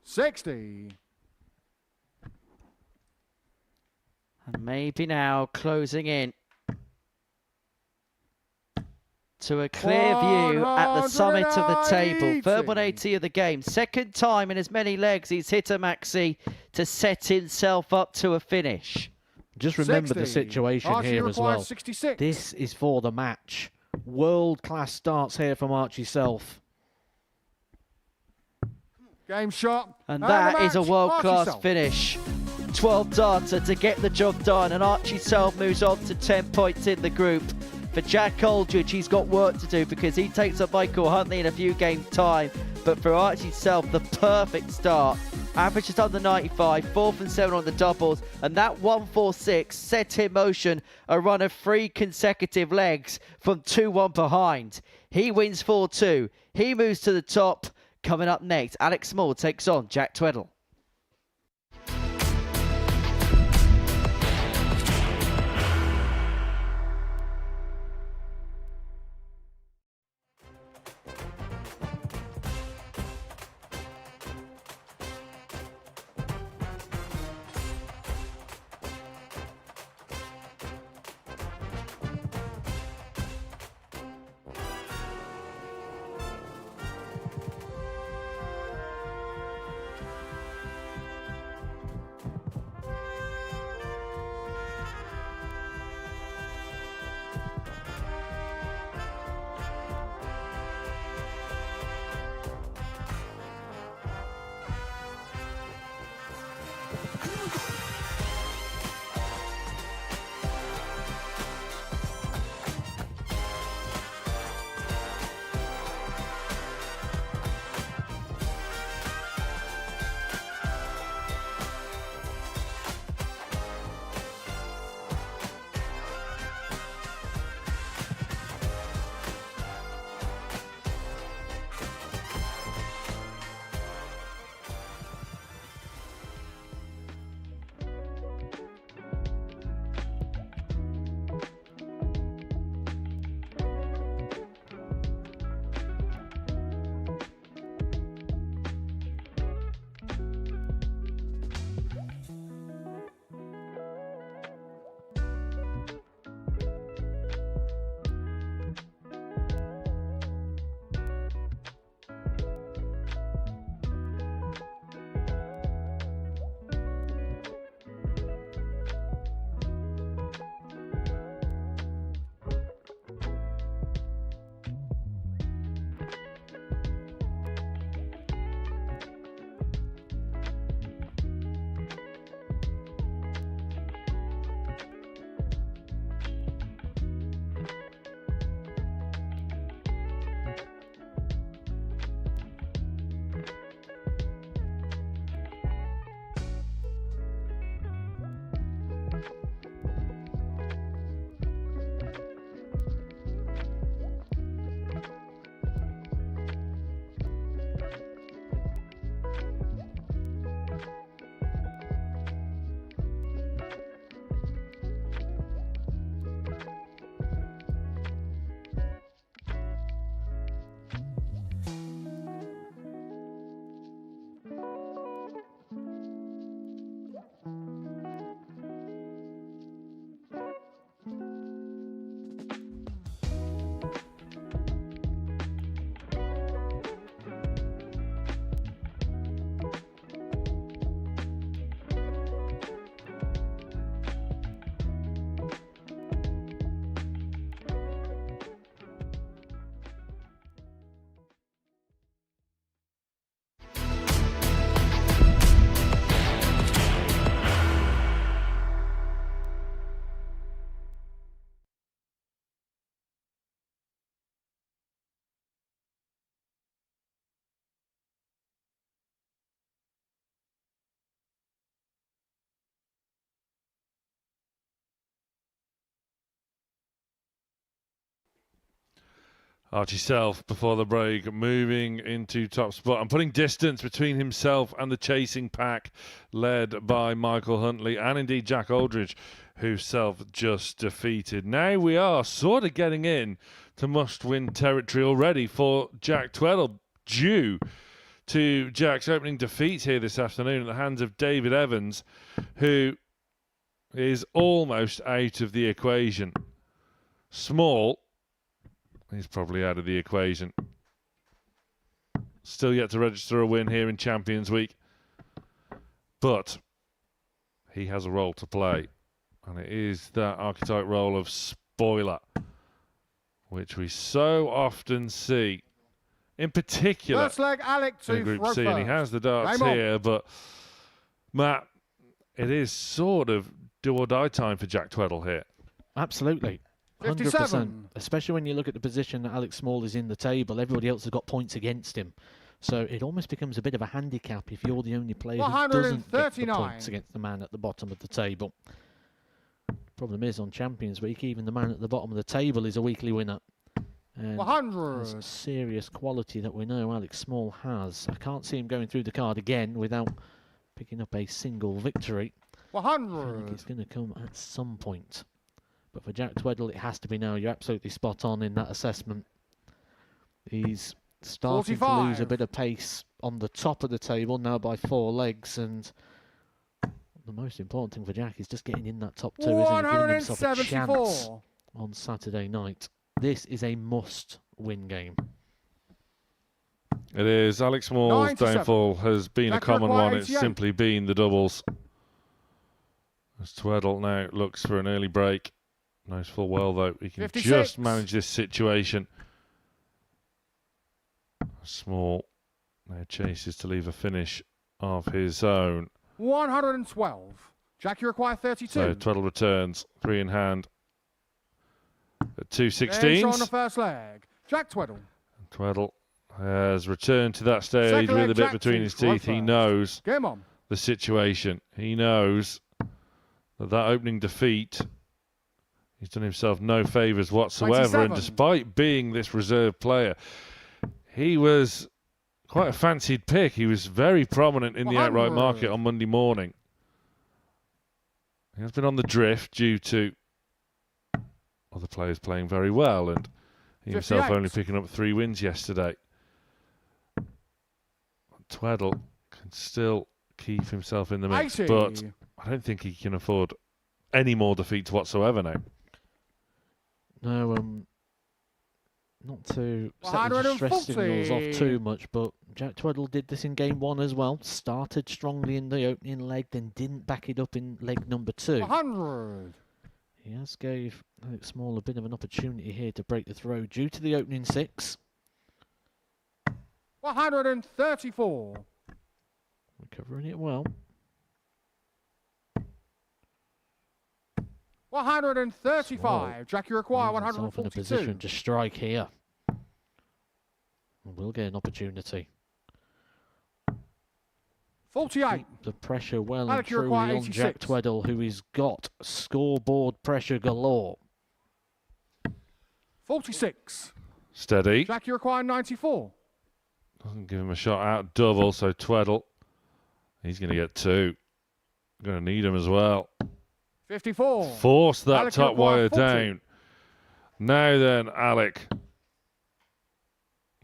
60. And maybe now closing in to a clear view at the summit of the table. Third 180 of the game. Second time in as many legs he's hit a maxi to set himself up to a finish. Just remember the 60. situation Archie here as requires well. 66. This is for the match. World-class starts here from Archie Self. Game shot. And the that is a match, world-class Archie Self. finish. 12 darter to get the job done, and Archie Self moves on to 10 points in the group. For Jack Aldridge, he's got work to do because he takes up Michael Huntley in a few games' time. But for Archie Self, the perfect start. Average just under 95, 4th and 7 on the doubles, and that 146 set in motion a run of 3 consecutive legs from 2-1 behind. He wins 4-2. He moves to the top. Coming up next, Alex Small takes on Jack Tweddle. Archie Self before the break, moving into top spot and putting distance between himself and the chasing pack, led by Michael Huntley and indeed Jack Aldridge, who Self just defeated. Now we are sort of getting in to must-win territory already for Jack Tweddle, due to Jack's opening defeat here this afternoon at the hands of David Evans, who is almost out of the equation. Small, he's probably out of the equation. Still yet to register a win here in Champions Week. But he has a role to play. And it is that archetype role of spoiler, which we so often see. In particular, First leg, Alec in to Group throw C, and he first. has the darts Game on. here, but Matt, it is sort of do or die time for Jack Tweddle here. Absolutely. 100%. 57. Especially when you look at the position that Alex Small is in the table. Everybody else has got points against him. So it almost becomes a bit of a handicap if you're the only player who doesn't get the 139. points against the man at the bottom of the table. Problem is, on Champions Week, even the man at the bottom of the table is a weekly winner. And 100. there's serious quality that we know Alex Small has. I can't see him going through the card again without picking up a single victory. I think 100. it's going to come at some point. But for Jack Tweddle, it has to be now. You're absolutely spot on in that assessment. He's starting to lose a 45. bit of pace on the top of the table now by 4 legs. And the most important thing for Jack is just getting in that top 2, isn't it? Giving himself a chance 174. on Saturday night. This is a must-win game. It is. Alex Small's 97. downfall has been a Jack common Require one. It's 88. simply been the doubles. As Tweddle now looks for an early break. Knows full well, though, he can 56. just manage this situation. Small now chases to leave a finish of his own. 112. Jack, you require 32. So Tweddle returns, 3 in hand. At 2 Game show on the 16s. first leg. Jack Tweddle. Tweddle has returned to that stage Second with leg, a bit Jack between to his throw teeth. He first. knows Game on. the situation. He knows that opening defeat, he's done himself no favours whatsoever. 27. And despite being this reserve player, he was quite a fancied pick. He was very prominent in the outright 100. market on Monday morning. He has been on the drift due to other players playing very well, and he himself 58. only picking up 3 wins yesterday. Tweddle can still keep himself in the mix, 80. but I don't think he can afford any more defeats whatsoever now. No, not to set the distress signals 140. off too much, but Jack Tweddle did this in game 1 as well. Started strongly in the opening leg, then didn't back it up in leg number 2. 100. He has gave Alex Small a bit of an opportunity here to break the throw due to the opening 6. 134. Recovering it well. 135. Jack, you require Leaving himself in a 142. position to strike here. We'll get an opportunity. 48. Keep the pressure well and Alec, you truly require on Jack 86. Tweddle, who has got scoreboard pressure galore. 46. Steady. Jack, you require 94. Doesn't give him a shot out double, so Tweddle, he's going to get 2. Going to need him as well. 54. Force that Alec, top you're quite wire 40. down. Now then, Alec.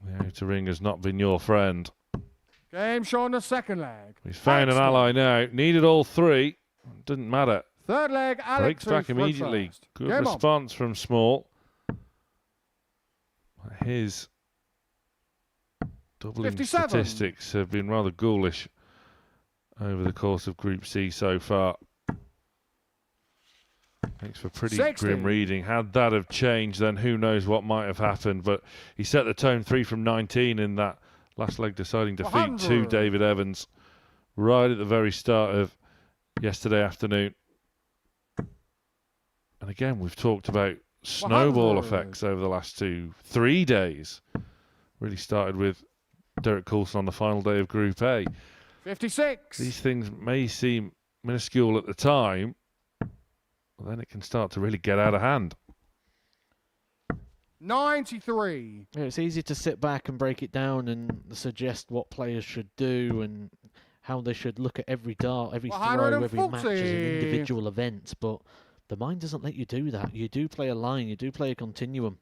The outer ring has not been your friend. Game show on the second leg. He's found an Alex ally now. Needed all 3. Didn't matter. Third leg, Alex Breaks to back throw immediately. first. Good Game on. response from Small. His doubling 57. statistics have been rather ghoulish over the course of Group C so far. Makes for pretty 60. grim reading. Had that have changed, then who knows what might have happened. But he set the tone 3 from 19 in that last leg deciding defeat 100. to David Evans right at the very start of yesterday afternoon. And again, we've talked about snowball 100. effects over the last 2-3 days. Really started with Derek Coulson on the final day of Group A. 56. These things may seem minuscule at the time, but then it can start to really get out of hand. 93. Yeah, it's easy to sit back and break it down and suggest what players should do and how they should look at every dart, every throw, every match as an 140. individual event. But the mind doesn't let you do that. You do play a line, you do play a continuum.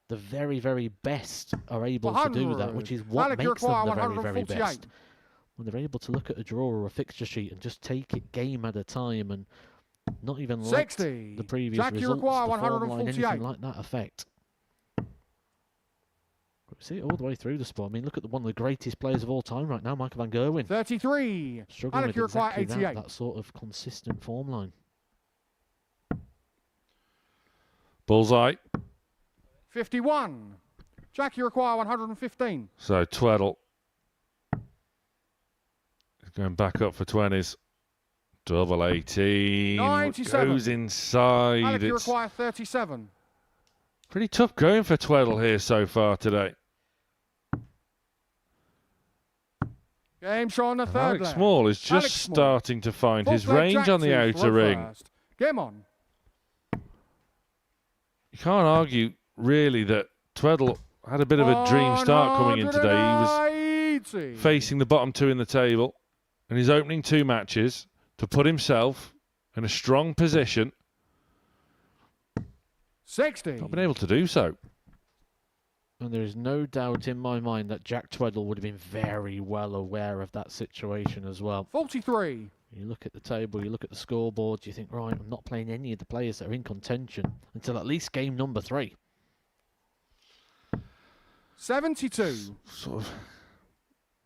The very, very best are able to do that, which is what Alec, makes them the very, very 148. best. When they're able to look at a draw or a fixture sheet and just take it game at a time and not even let 60. the previous Jack, you results, the require form line, anything 148. like that affect. We see it all the way through the sport. I mean, look at one of the greatest players of all time right now, Michael van Gerwen. 33. Struggling Alec, with you require exactly 88. that sort of consistent form line. Bullseye. 51. Jack, you require 115. So Tweddle is going back up for 20s. Double 18. 97. Goes inside. Alec, you It's require 37. pretty tough going for Tweddle here so far today. Game show on the And third Alex leg. Small is just Alex Small. starting to find Fourth his leg, range Jack on the 2 outer for ring. first. Game on. You can't argue, really, that Tweddle had a bit of a dream start coming in today. He was 180. facing the bottom two in the table in his opening two matches to put himself in a strong position. 60. Not been able to do so. And there is no doubt in my mind that Jack Tweddle would have been very well aware of that situation as well. 43. You look at the table, you look at the scoreboard, you think, right, I'm not playing any of the players that are in contention until at least game number 3. 72. Sort of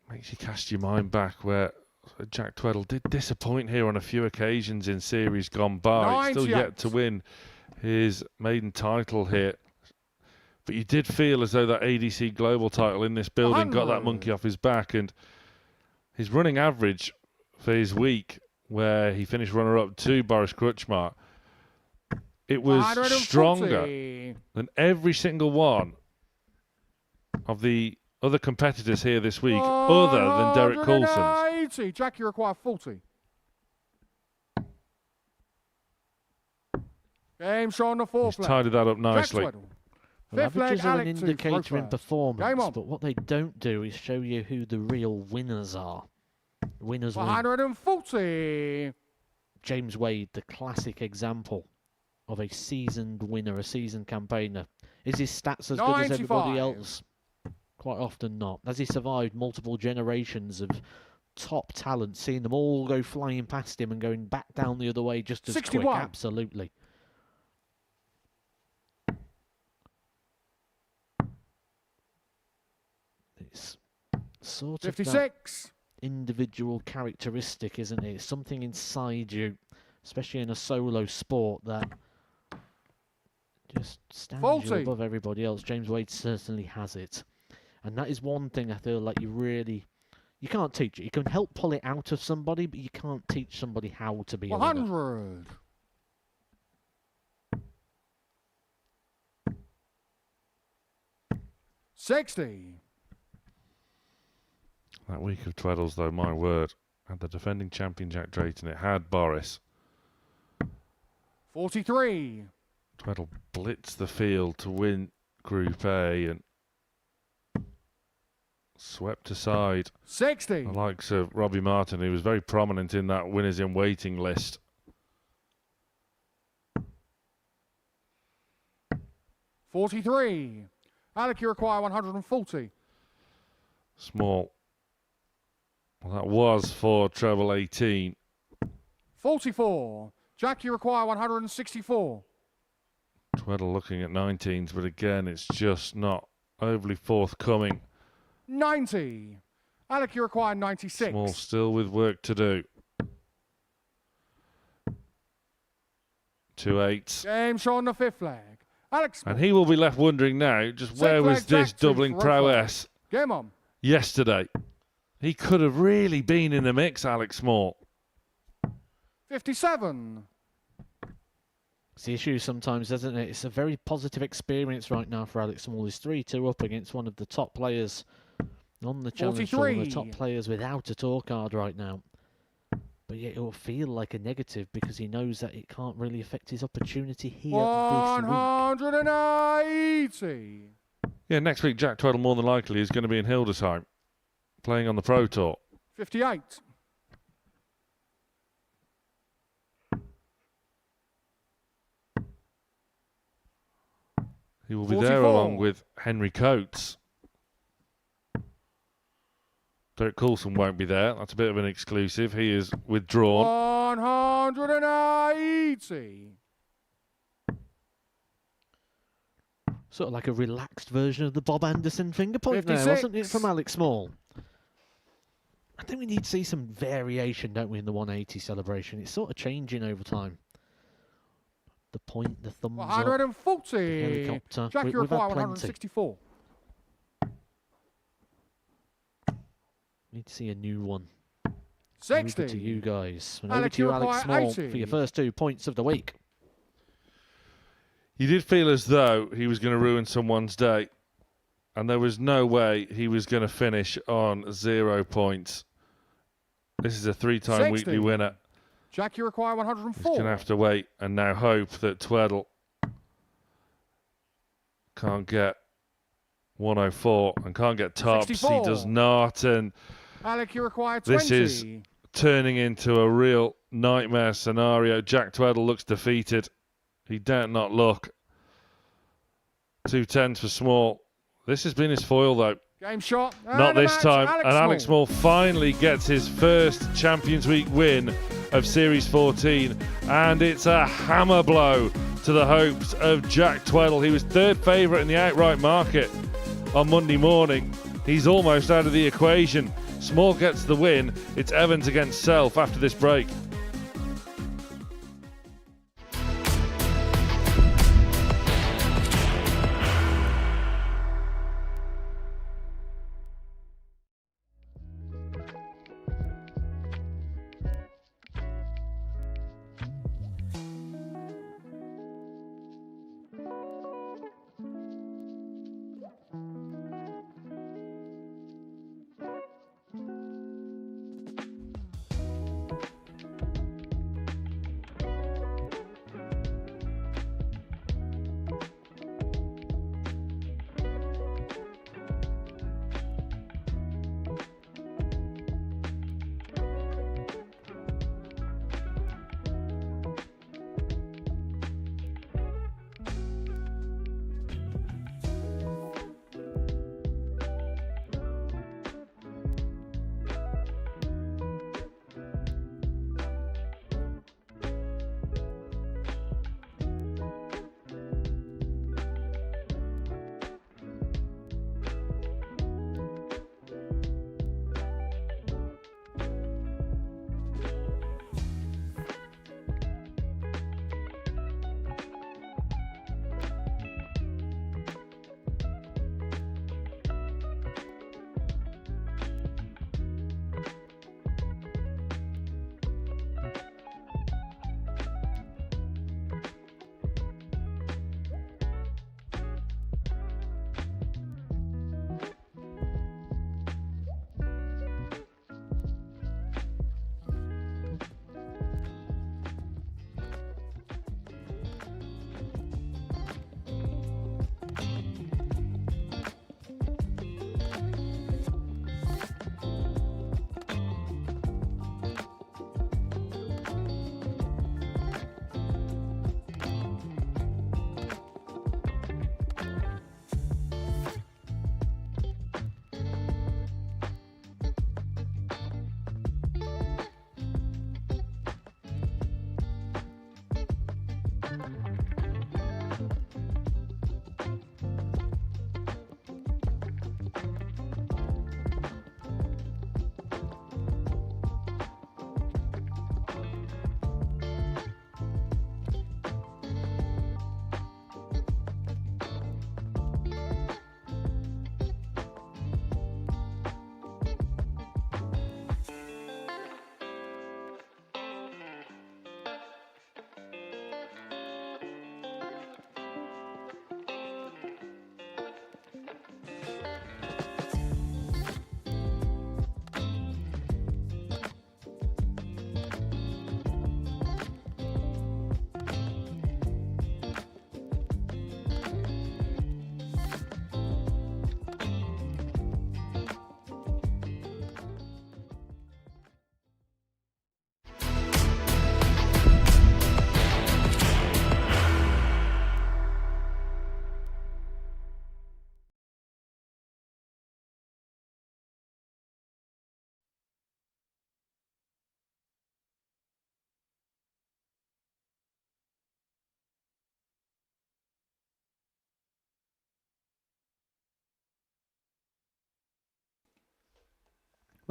makes you cast your mind back where Jack Tweddle did disappoint here on a few occasions in series gone by. Still 98. yet to win his maiden title here. But you did feel as though that ADC Global title in this building got that 100. monkey off his back. And his running average for his week, where he finished runner-up to Boris Krutschmar, it was 140. stronger than every single one of the other competitors here this week, other than Derek Coulson's. 180. Jack, you require 40. Game show on the fourth He's leg. tidied that up Jack nicely. Tweddle. Well, Fifth leg, averages are an Alec 2 for indicator in first. Game performance, on. but what they don't do is show you who the real winners are. Winners win. 140. James Wade, the classic example of a seasoned winner, a seasoned campaigner. Is his stats as good as everybody 95. else? Quite often not. Has he survived multiple generations of top talent, seeing them all go flying past him and going back down the other way just as 61. quick? Absolutely. It's sort of that 56. individual characteristic, isn't it? It's something inside you, especially in a solo sport, that just stands you 40. above everybody else. James Wade certainly has it. And that is one thing I feel like you can't teach it. You can help pull it out of somebody, but you can't teach somebody how to be a winner. 100. $60. That week of Tweddles, though, my word, had the defending champion Jack Drayton. It had Boris. 43. Tweddle blitzed the field to win Group A and swept aside 60. the likes of Robbie Martin, who was very prominent in that winners in waiting list. $43. Alec, you require 140. Small. Well, that was for treble 18. 44. Jack, you require 164. Tweddle looking at 19s, but again, it's just not overly forthcoming. 90. Alec, you require 96. Small still with work to do. 2 8s. Game show on the fifth leg. Alex. And he will be left wondering now, just Six where was leg this Jack, 2 doubling for a prowess Game on. yesterday? He could have really been in the mix, Alex Small. 57. It's the issue sometimes, isn't it? It's a very positive experience right now for Alex Small. He's 3-2 up against one of the top players on the challenge tour, one of the top 43. players without a tour card right now. but yet it will feel like a negative because he knows that it can't really affect his opportunity here this week. 180. Yeah, next week Jack Tweddle more than likely is going to be in Hildesheim, playing on the Pro Tour. 58. He will be there 44. along with Henry Coates. Derek Coulson won't be there. That's a bit of an exclusive. He is withdrawn. 180. Sort of like a relaxed version of the Bob Anderson finger point there, wasn't it, 56. from Alex Small? I think we need to see some variation, don't we, in the 180 celebration. It's sort of changing over time. The point, the thumbs up, 140. the helicopter. Jack, you We've had require plenty. 164. Need to see a new one. 60. Over to you guys. And Alec, over to you, you Alex require Small, 80. for your first 2 points of the week. You did feel as though he was going to ruin someone's day, and there was no way he was going to finish on 0 points. This is a 3-time 60. weekly winner. Jack, you require He's 104. going to have to wait and now hope that Tweddle can't get 104 and can't get tops. 64. He does not, and Alec, you require 20. this is turning into a real nightmare scenario. Jack Tweddle looks defeated. He daren't not look. 2 10s for Small. This has been his foil, though. Game shot. Not And a this match, time. And Alex Small. Small finally gets his first Champions Week win of Series 14. And it's a hammer blow to the hopes of Jack Tweddle. He was 3rd favourite in the outright market on Monday morning. He's almost out of the equation. Small gets the win. It's Evans against Self after this break.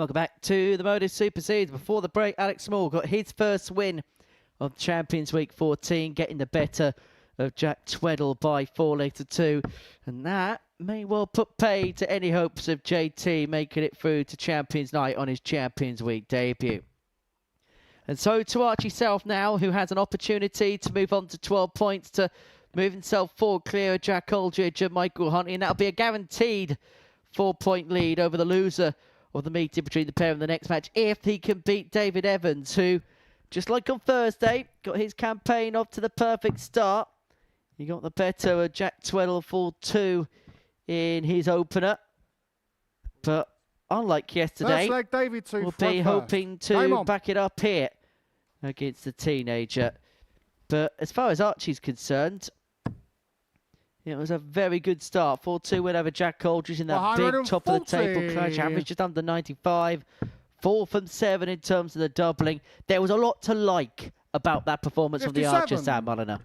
Welcome back to the Modus Super Series. Before the break, Alex Small got his first win of Champions Week 14, getting the better of Jack Tweddle by 4-2. And that may well put pay to any hopes of JT making it through to Champions Night on his Champions Week debut. And so to Archie Self now, who has an opportunity to move on to 12 points to move himself forward clear of Jack Aldridge and Michael Huntley. And that'll be a guaranteed 4-point lead over the loser of the meeting between the pair in the next match if he can beat David Evans, who, just like on Thursday, got his campaign off to the perfect start. He got the better of Jack Tweddle 4-2 in his opener. But unlike yesterday, First leg, David to we'll throw be first. hoping to back it up here against the teenager. But as far as Archie's concerned, it was a very good start. 4-2 win over Jack Aldridge in that big top of the table clash. Average just under 95. 4 from 7 in terms of the doubling. There was a lot to like about that performance from the Archer, Sam Mulliner.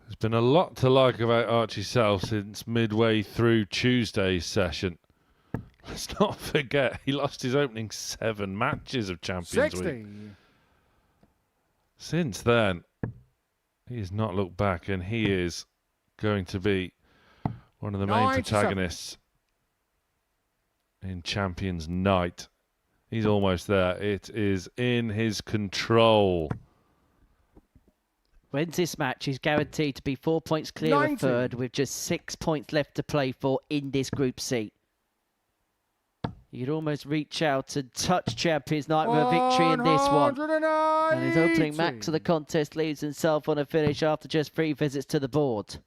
There's been a lot to like about Archie Self since midway through Tuesday's session. Let's not forget, he lost his opening 7 matches of Champions 60. Week. Since then, he has not looked back, and he is going to be one of the main 97. protagonists in Champions Night. He's almost there. It is in his control. Wins this match, he's guaranteed to be 4 points clear of third with just 6 points left to play for in this Group C. He could almost reach out and touch Champions Night with a victory in this one. And his opening max of the contest leaves himself on a finish after just 3 visits to the board.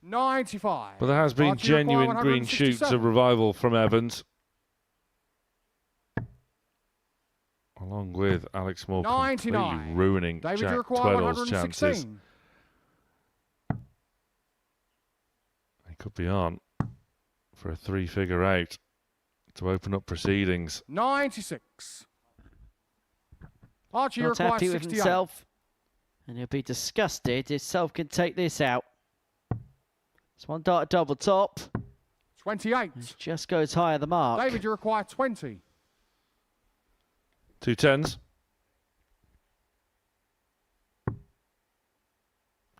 $95. But there has been Archie genuine require green shoots of 167. revival from Evans. Along with Alex Moore completely 99. ruining David, you Jack require Tweddle's chances. 116. He could be on for a 3-figure out to open up proceedings. 96. Archie Not requires happy with 68. himself. And he'll be disgusted if Self can take this out. It's one dart double top. 28. It just goes higher the mark. David, you require 20. 2 10s.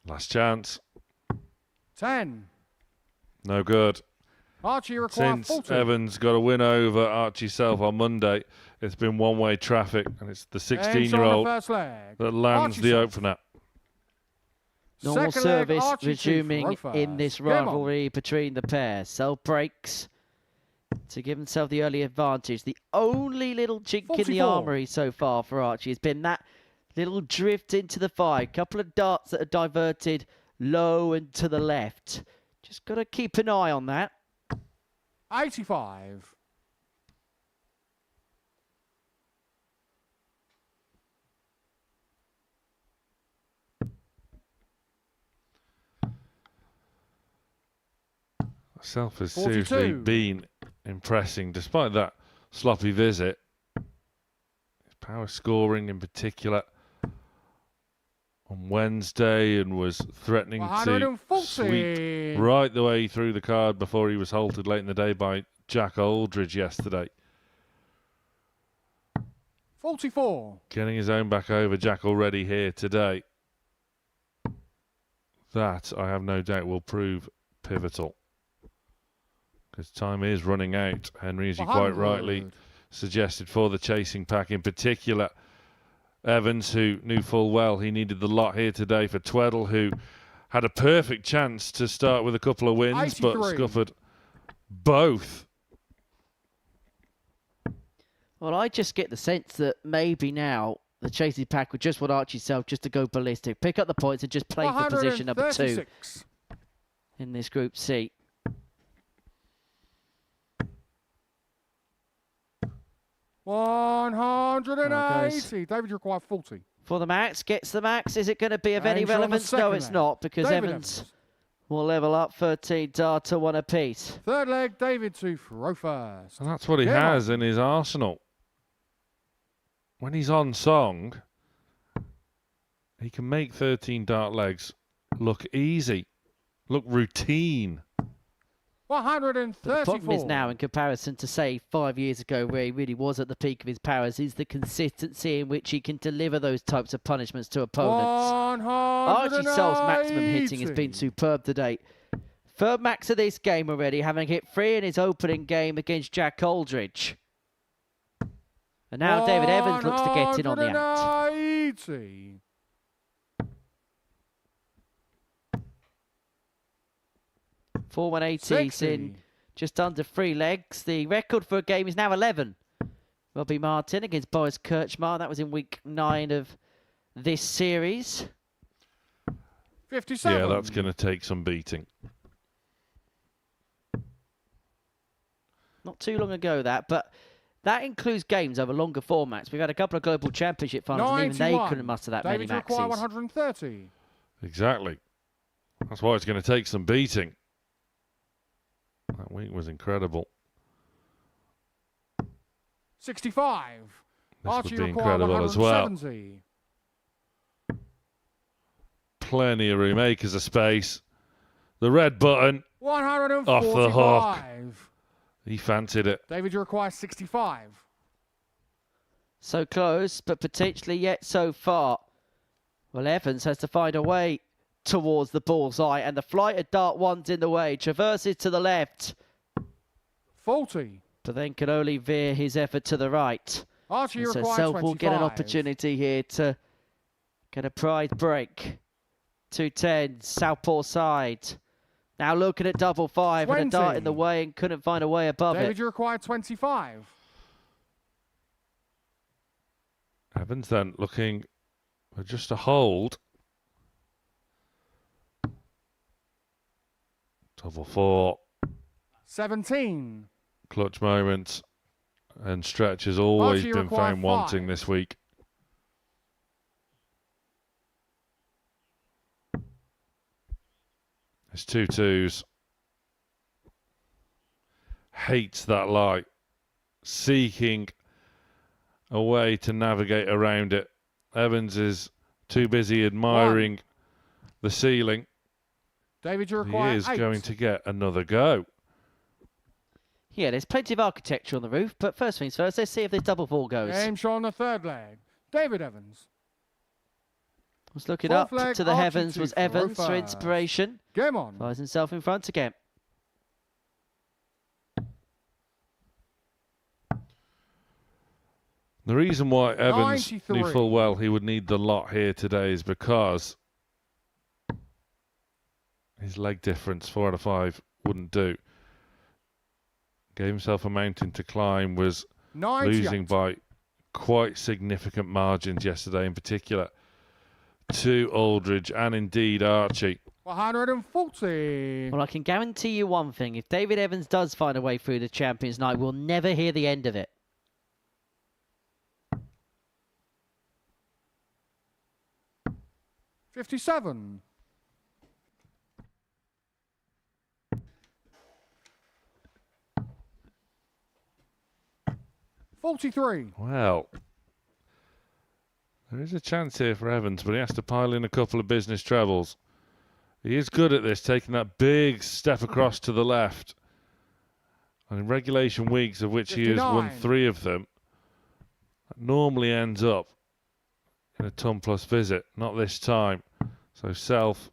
Last chance. 10. No good. Archie requires Since 40. Evans got a win over Archie Self on Monday, it's been one-way traffic, and it's the 16-year-old first leg. that lands Archie the Self. opener. Normal Second leg, service Archie resuming to in this Come on. rivalry between the pair. Self breaks to give himself the early advantage. The only little chink in the 44. armoury so far for Archie has been that little drift into the fire. Couple of darts that are diverted low and to the left. Just got to keep an eye on that. 85. Self has 42. seriously been impressing, despite that sloppy visit. His power scoring in particular on Wednesday, and was threatening to 140. sweep right the way through the card before he was halted late in the day by Jack Aldridge yesterday. 44. Getting his own back over Jack already here today. That, I have no doubt, will prove pivotal. Because time is running out, Henry, as you quite 100. rightly suggested, for the chasing pack. In particular, Evans, who knew full well he needed the lot here today for Tweddle, who had a perfect chance to start with a couple of wins, but 83. scuppered both. Well, I just get the sense that maybe now the chasing pack would just want Archie Self just to go ballistic, pick up the points and just play for position number 2 136. in this Group C. Oh, 180. goes. David, you require 40. For the max, gets the max. Is it going to be of any Danger on the relevance? No, second it's leg. not, because David Evans will level up 13 dart to 1 apiece. Third leg, David to throw first. And that's what he Come on. has in his arsenal. When he's on song, he can make 13 dart legs look easy, look routine. 134. But the problem is now, in comparison to, say, 5 years ago, where he really was at the peak of his powers, is the consistency in which he can deliver those types of punishments to opponents. Archie Searle's maximum hitting has been superb today. Third max of this game already, having hit 3 in his opening game against Jack Aldridge. And now David Evans looks to get in on the act. 180. Four 180s in just under 3 legs. The record for a game is now 11. Robbie Martin against Boris Kirchmar. That was in week 9 of this series. 57. Yeah, that's going to take some beating. Not too long ago, but that includes games over longer formats. We've had a couple of global championship finals, and even they couldn't muster that David many maxes. 130. Exactly. That's why it's going to take some beating. That week was incredible. 65. This Archie would be require incredible as well. 170. Plenty of room, acres of space. The red button. 145. Off the hook. He fancied it. David, you require 65. So close, but potentially yet so far. Well, Evans has to find a way towards the bullseye, and the flight of dart one's in the way. Traverses to the left, 40. but then can only veer his effort to the right. Archie, you And so require Self 25. will get an opportunity here to get a prize break. 210, southpaw side. Now looking at double 5, and a dart 20. in the way, and couldn't find a way above David, it. you require 25. Evans then looking for just a hold. Double 4. 17. Clutch moments. And stretch has always Archie, you been require found wanting 5. this week. It's 2 2s. Hates that light. Seeking a way to navigate around it. Evans is too busy admiring the ceiling. David, you He require is 8. going to get another go. Yeah, there's plenty of architecture on the roof, but first things first, let's see if this double 4 goes. Game shot on the third leg. David Evans. Was looking Fourth up leg, to the Archie heavens to was throw Evans for first. inspiration. Game on. Finds himself in front again. The reason why Evans 93. knew full well he would need the lot here today is because his leg difference, 4 out of 5, wouldn't do. Gave himself a mountain to climb, was 98. losing by quite significant margins yesterday, in particular to Aldridge and indeed Archie. 140. Well, I can guarantee you one thing. If David Evans does find a way through the Champions Night, we'll never hear the end of it. $57. $43. Well, there is a chance here for Evans, but he has to pile in a couple of business trebles. He is good at this, taking that big step across to the left. And in regulation weeks, of which he has won 59. 3 of them, that normally ends up in a ton plus visit. Not this time. So Self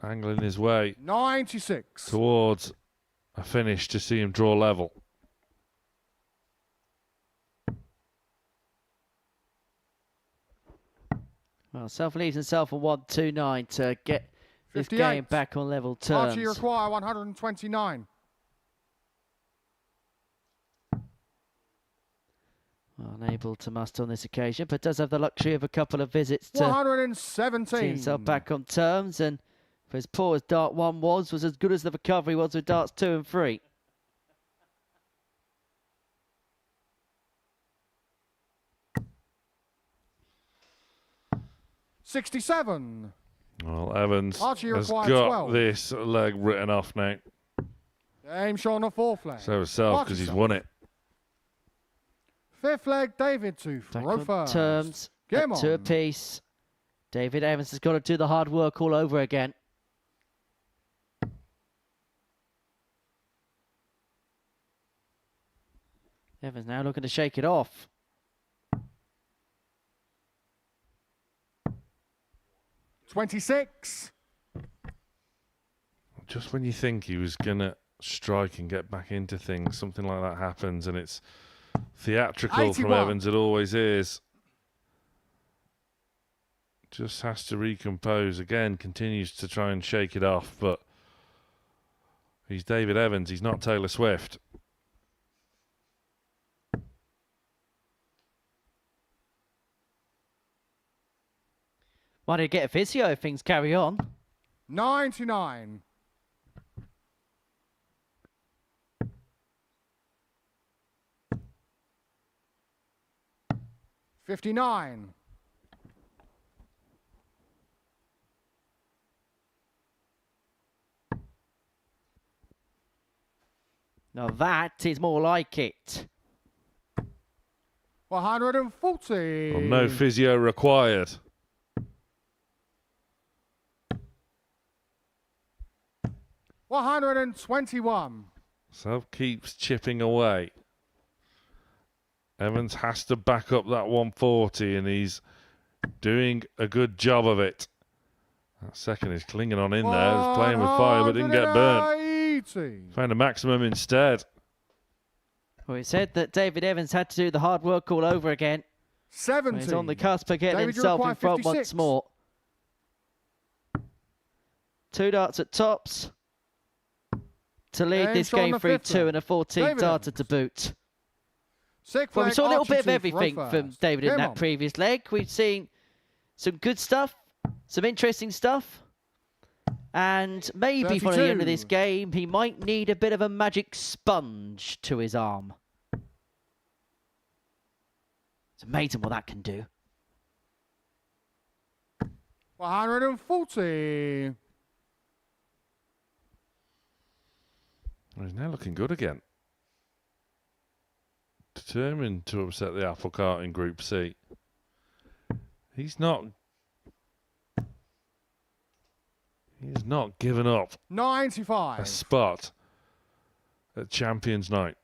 angling his way 96. towards a finish to see him draw level. Well, Self leaves himself a 1-2-9 to get this 58. game back on level terms. Archie, you require 129. Well, unable to muster on this occasion, but does have the luxury of a couple of visits to 117. see himself back on terms. And for as poor as Dart 1 was as good as the recovery was with Darts 2 and 3. $67. Well, Evans Archie has required got 12. this leg written off now. Game shot on the fourth leg. So has Self, because he's won it. Fifth leg, David to Back throw on first. terms, Game at 2 on. apiece. David Evans has got to do the hard work all over again. Evans now looking to shake it off. $26. Just when you think he was going to strike and get back into things, something like that happens, and it's theatrical from 81. Evans. It always is. Just has to recompose again, continues to try and shake it off, but he's David Evans, he's not Taylor Swift. Might he get a physio if things carry on? 99. $59. Now that is more like it. 140. Well, no physio required. $121. Self keeps chipping away. Evans has to back up that 140, and he's doing a good job of it. That second is clinging on in there. He's playing with fire, but didn't get burnt. 180. Found a maximum instead. Well, it said that David Evans had to do the hard work all over again. 70. He's on the cusp of getting David, you himself in require front 56. once more. 2 darts at tops to lead James this on game the 3-2 fifth leg. and a 14 David darter Evans. to boot. Sixth Well, we leg, saw a little Archie bit of 2 everything throw from first. David in Come that on. previous leg. We've seen some good stuff, some interesting stuff. And maybe for the end of this 32. game, he might need a bit of a magic sponge to his arm. It's amazing what that can do. 140. Well, he's now looking good again. Determined to upset the apple cart in Group C. He's not given up a 95. spot at Champions Night.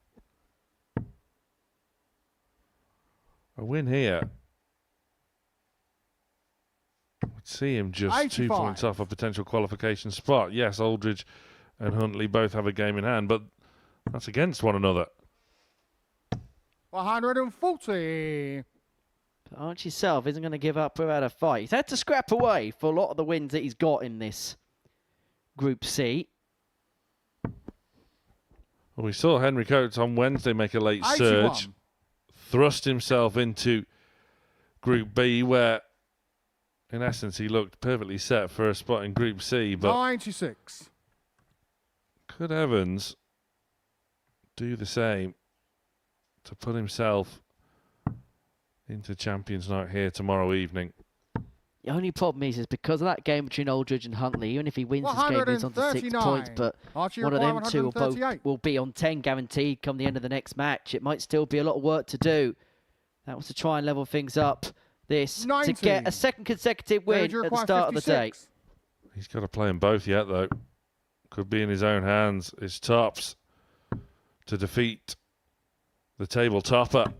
A win here would see him just 2 85. points off a potential qualification spot. Yes, Aldridge and Huntley both have a game in hand, but that's against one another. 140. But Archie Self isn't going to give up without a fight. He's had to scrap away for a lot of the wins that he's got in this Group C. Well, we saw Henry Coates on Wednesday make a late 81. surge, thrust himself into Group B, where, in essence, he looked perfectly set for a spot in Group C. But 96. could Evans do the same to put himself into Champions Night here tomorrow evening? The only problem is because of that game between Aldridge and Huntley, even if he wins this game, he's on to 6 points, 139. but Archie one of require them two will be on 10 guaranteed come the end of the next match. It might still be a lot of work to do. That was to try and level things up this 90. to get a second consecutive win David, you at the require start of the day. 56. He's got to play them both yet, though. Could be in his own hands. It's tops to defeat the table topper.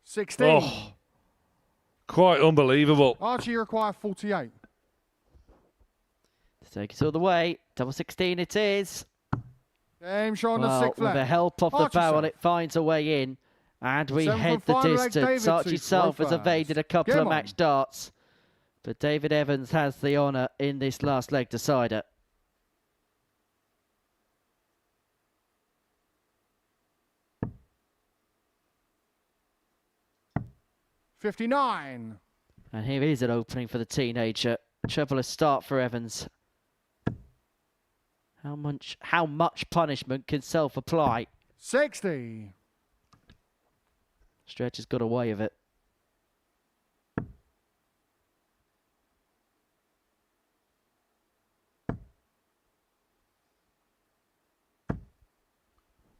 16. Oh, quite unbelievable. Archie, you require 48. To take it all the way, double 16 it is. Game show on the Well, sixth with the leg. help of the Archie barrel, Self. it finds a way in. And we 7 head from the final leg, distance. David Archie to Self throw has evaded a first. couple Game of on. match darts. But David Evans has the honour in this last leg decider. $59. And here is an opening for the teenager. Troublous start for Evans. How much punishment can Self apply? 60. Stretch has got away with it.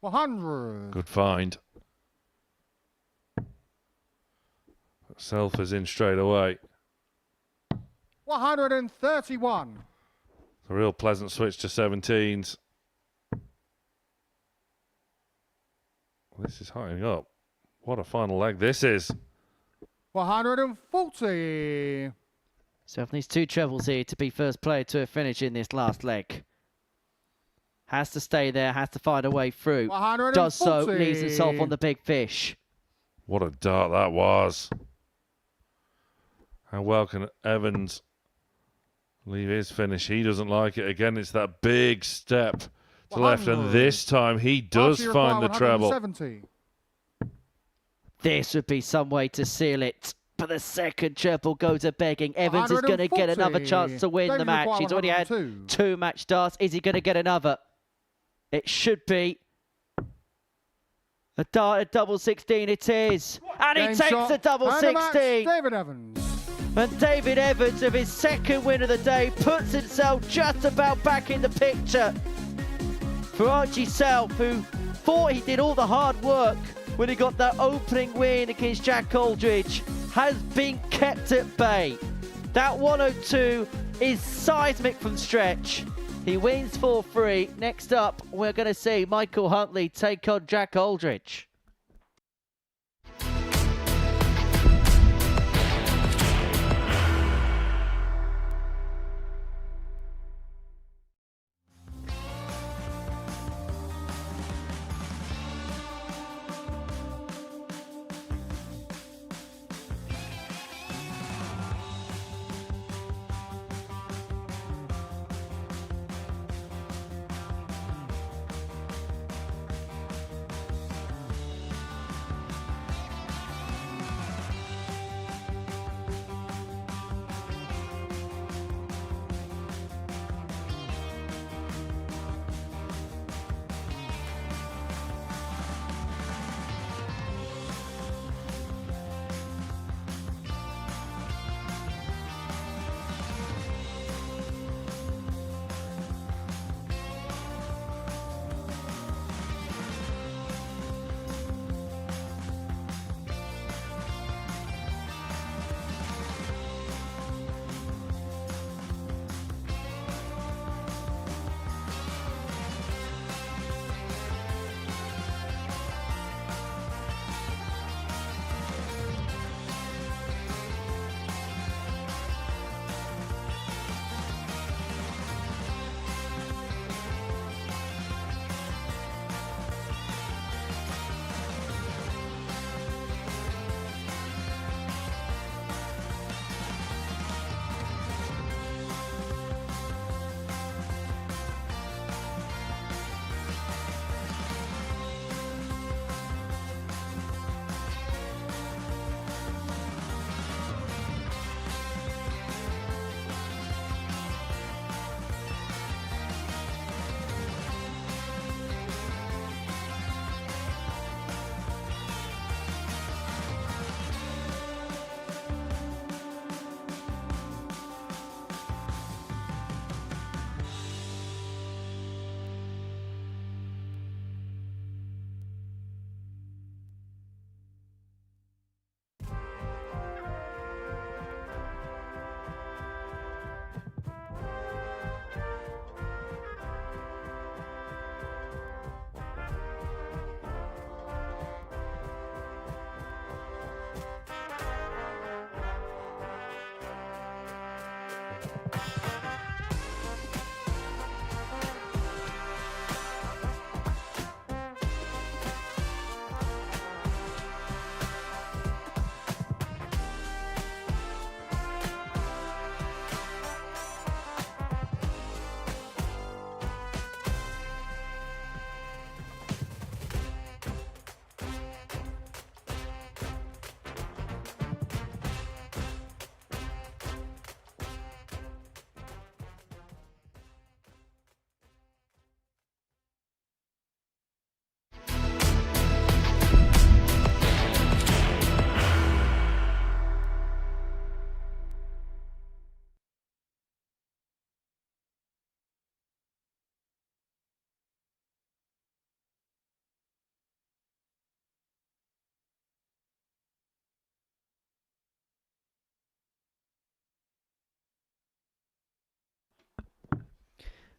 $100. Good find. Self is in straight away. $131. A real pleasant switch to 17s. This is hightening up. What a final leg this is. 140. Self needs 2 trebles here to be first player to a finish in this last leg. Has to stay there, has to find a way through. 140. Does so, leaves himself on the big fish. What a dart that was. How well can Evans leave his finish? He doesn't like it. Again, it's that big step to left, and this time he does Archie find the require treble. 170. This would be some way to seal it. But the second treble goes a begging. Evans is going to get another chance to win the David match. require He's already had 102. 2 match starts. Is he going to get another? It should be. A dart at double 16 it is. And he Game takes shot. the double And a match, 16. David Evans. And David Evans, of his second win of the day, puts himself just about back in the picture. For Archie Self, who thought he did all the hard work when he got that opening win against Jack Aldridge, has been kept at bay. That 102 is seismic from stretch. He wins 4-3. Next up, we're going to see Michael Huntley take on Jack Aldridge.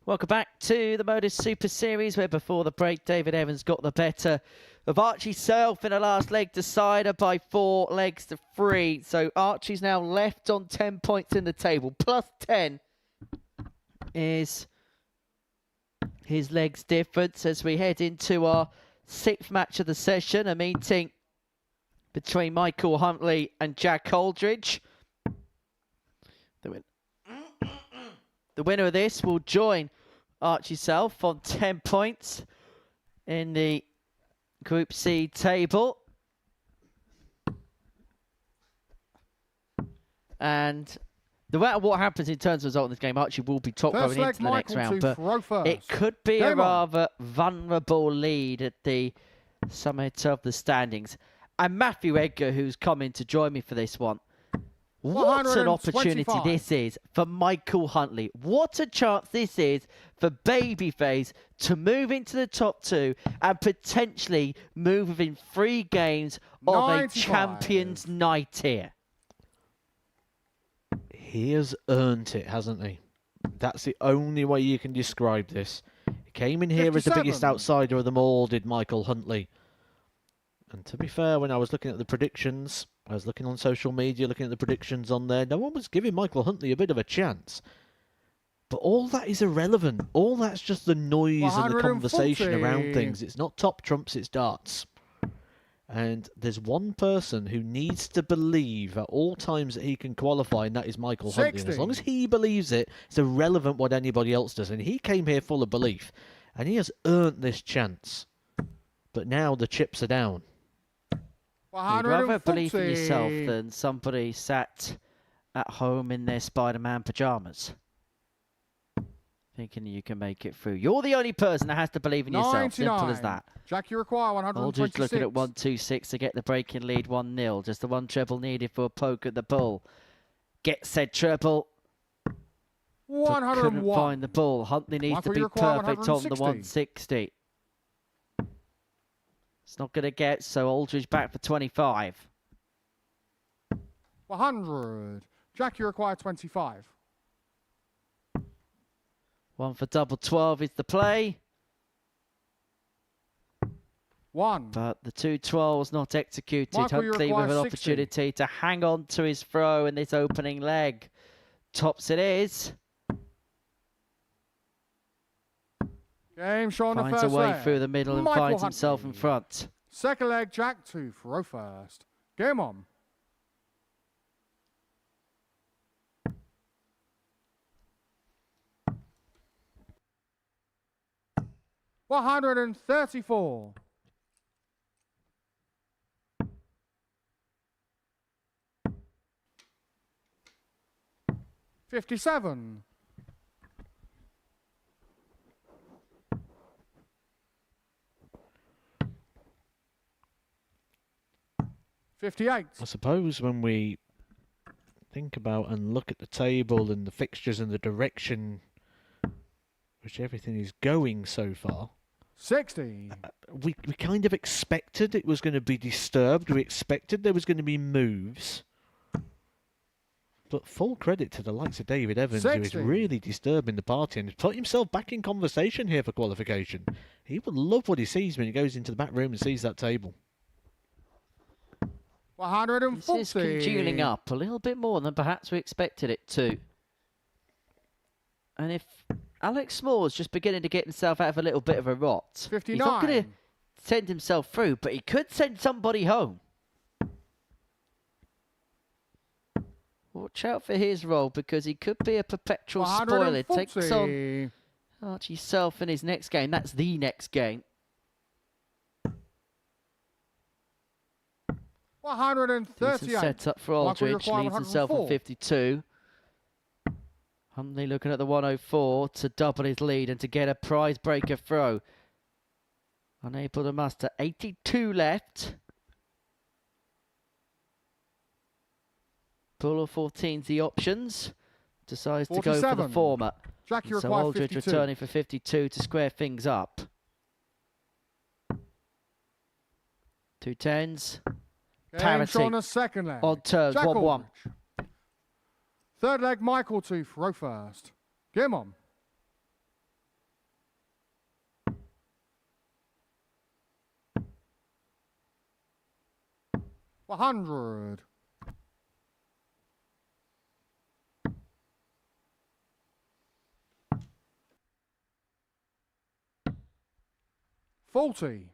Welcome back to the Modus Super Series, where before the break, David Evans got the better of Archie Self in the last leg decider by 4 legs to 3. So Archie's now left on 10 points in the table. Plus 10 is his legs difference as we head into our 6th match of the session, a meeting between Michael Huntley and Jack Aldridge. The winner of this will join Archie Self on 10 points in the Group C table. And no matter what happens in terms of result in this game, Archie will be top going into the next round. But it could be a rather vulnerable lead at the summit of the standings. And Matthew Edgar, who's come in to join me for this one. What an opportunity this is for Michael Huntley. What a chance this is for Babyface to move into the top 2 and potentially move within 3 games of a Champions Night here. He has earned it, hasn't he? That's the only way you can describe this. He came in here 57. As the biggest outsider of them all, did Michael Huntley. And to be fair, when I was looking at the predictions, I was looking on social media, looking at the predictions on there, no one was giving Michael Huntley a bit of a chance. But all that is irrelevant. All that's just the noise and the conversation around things. It's not top trumps, it's darts. And there's one person who needs to believe at all times that he can qualify, and that is Michael Huntley. And as long as he believes it, it's irrelevant what anybody else does. And he came here full of belief, and he has earned this chance. But now the chips are down. You'd rather believe in yourself than somebody sat at home in their Spider-Man pajamas, thinking you can make it through. You're the only person that has to believe in yourself. Simple as that. Jack, you require 126. Aldridge looking at 126 to get the breaking lead 1-0. Just the 1 treble needed for a poke at the bull. Get said treble. 101. Couldn't find the ball. Huntley needs to be perfect on the 160. It's not going to get, so Aldridge back for 25. 100. Jack, you require 25. 1 for double 12 is the play. 1. But the 2-12 was not executed. Michael, Huntley with an 60. opportunity to hang on to his throw in this opening leg. Tops it is. Game shown the Finds first a way leg. through the middle and Michael finds himself Huntley. in front. Second leg, Jack to throw first. Game on. $134. 57. 58. I suppose when we think about and look at the table and the fixtures and the direction which everything is going so far, 60. we kind of expected it was going to be disturbed. We expected there was going to be moves. But full credit to the likes of David Evans, 60. who is really disturbing the party and has put himself back in conversation here for qualification. He would love what he sees when he goes into the back room and sees that table. 140. This is congealing up a little bit more than perhaps we expected it to. And if Alex Small's just beginning to get himself out of a little bit of a rot, 59. he's not going to send himself through, but he could send somebody home. Watch out for his role, because he could be a perpetual spoiler. Takes on Archie Self in his next game. That's the next game. 138. Decent set up for Aldridge. Leads himself on 52. Huntley looking at the 104 to double his lead and to get a prize breaker throw. Unable to muster. 82 left. Bull or 14's the options. Decides 47. to go for the former. Jack, you So require Aldridge 52. returning for 52 to square things up. 2 10s. Parity on a second leg. on turns. Jack 1-1. Aldridge. Third leg, Michael to throw first. Game on. 100. 40.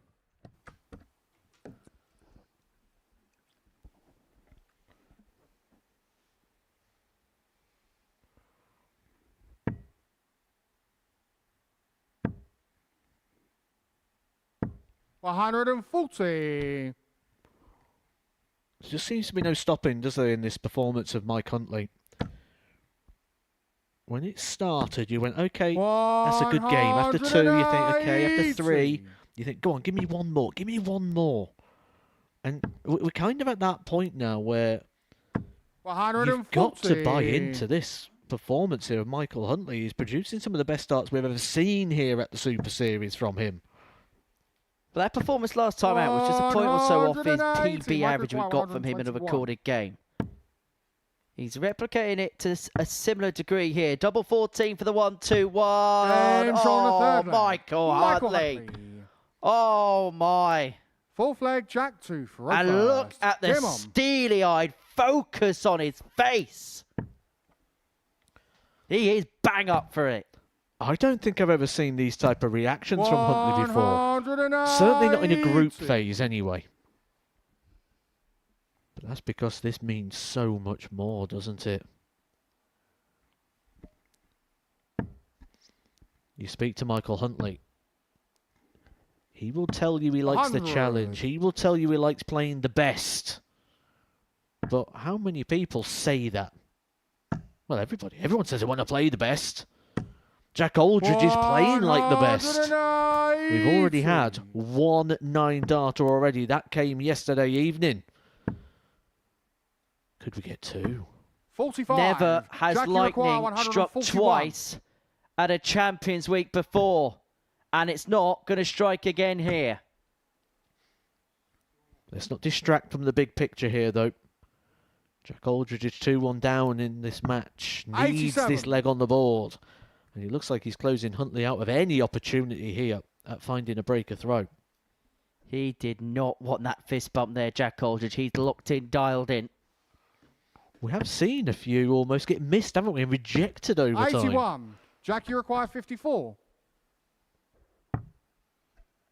140. There just seems to be no stopping, does there, in this performance of Mike Huntley? When it started, you went, okay, that's a good game. After 2, you think, okay. After 3, you think, go on, give me one more. Give me one more. And we're kind of at that point now where you've got to buy into this performance here of Michael Huntley. He's producing some of the best starts we've ever seen here at the Super Series from him. But that performance last time out was just a point or so off his PB average we got from him in a recorded game. He's replicating it to a similar degree here. Double 14 for the 1-2-1. Oh, Michael Huntley. Oh, my. Full flag Jack 2 for a And first. look at the steely-eyed focus on his face. He is bang up for it. I don't think I've ever seen these type of reactions from Huntley before. Certainly not in a group phase anyway. But that's because this means so much more, doesn't it? You speak to Michael Huntley. He will tell you he likes the challenge. He will tell you he likes playing the best. But how many people say that? Well, everybody. Everyone says they want to play the best. Jack Aldridge is playing like the best. We've already had 1 9-darter already. That came yesterday evening. Could we get 2? 45. Never has Jackie lightning struck twice at a Champions Week before. And it's not going to strike again here. Let's not distract from the big picture here, though. Jack Aldridge is 2-1 down in this match. Needs 87. this leg on the board. And he looks like he's closing Huntley out of any opportunity here at finding a breaker throw. He did not want that fist bump there, Jack Aldridge. He's locked in, dialed in. We have seen a few almost get missed, haven't we? And rejected over time. 81. Jackie requires 54.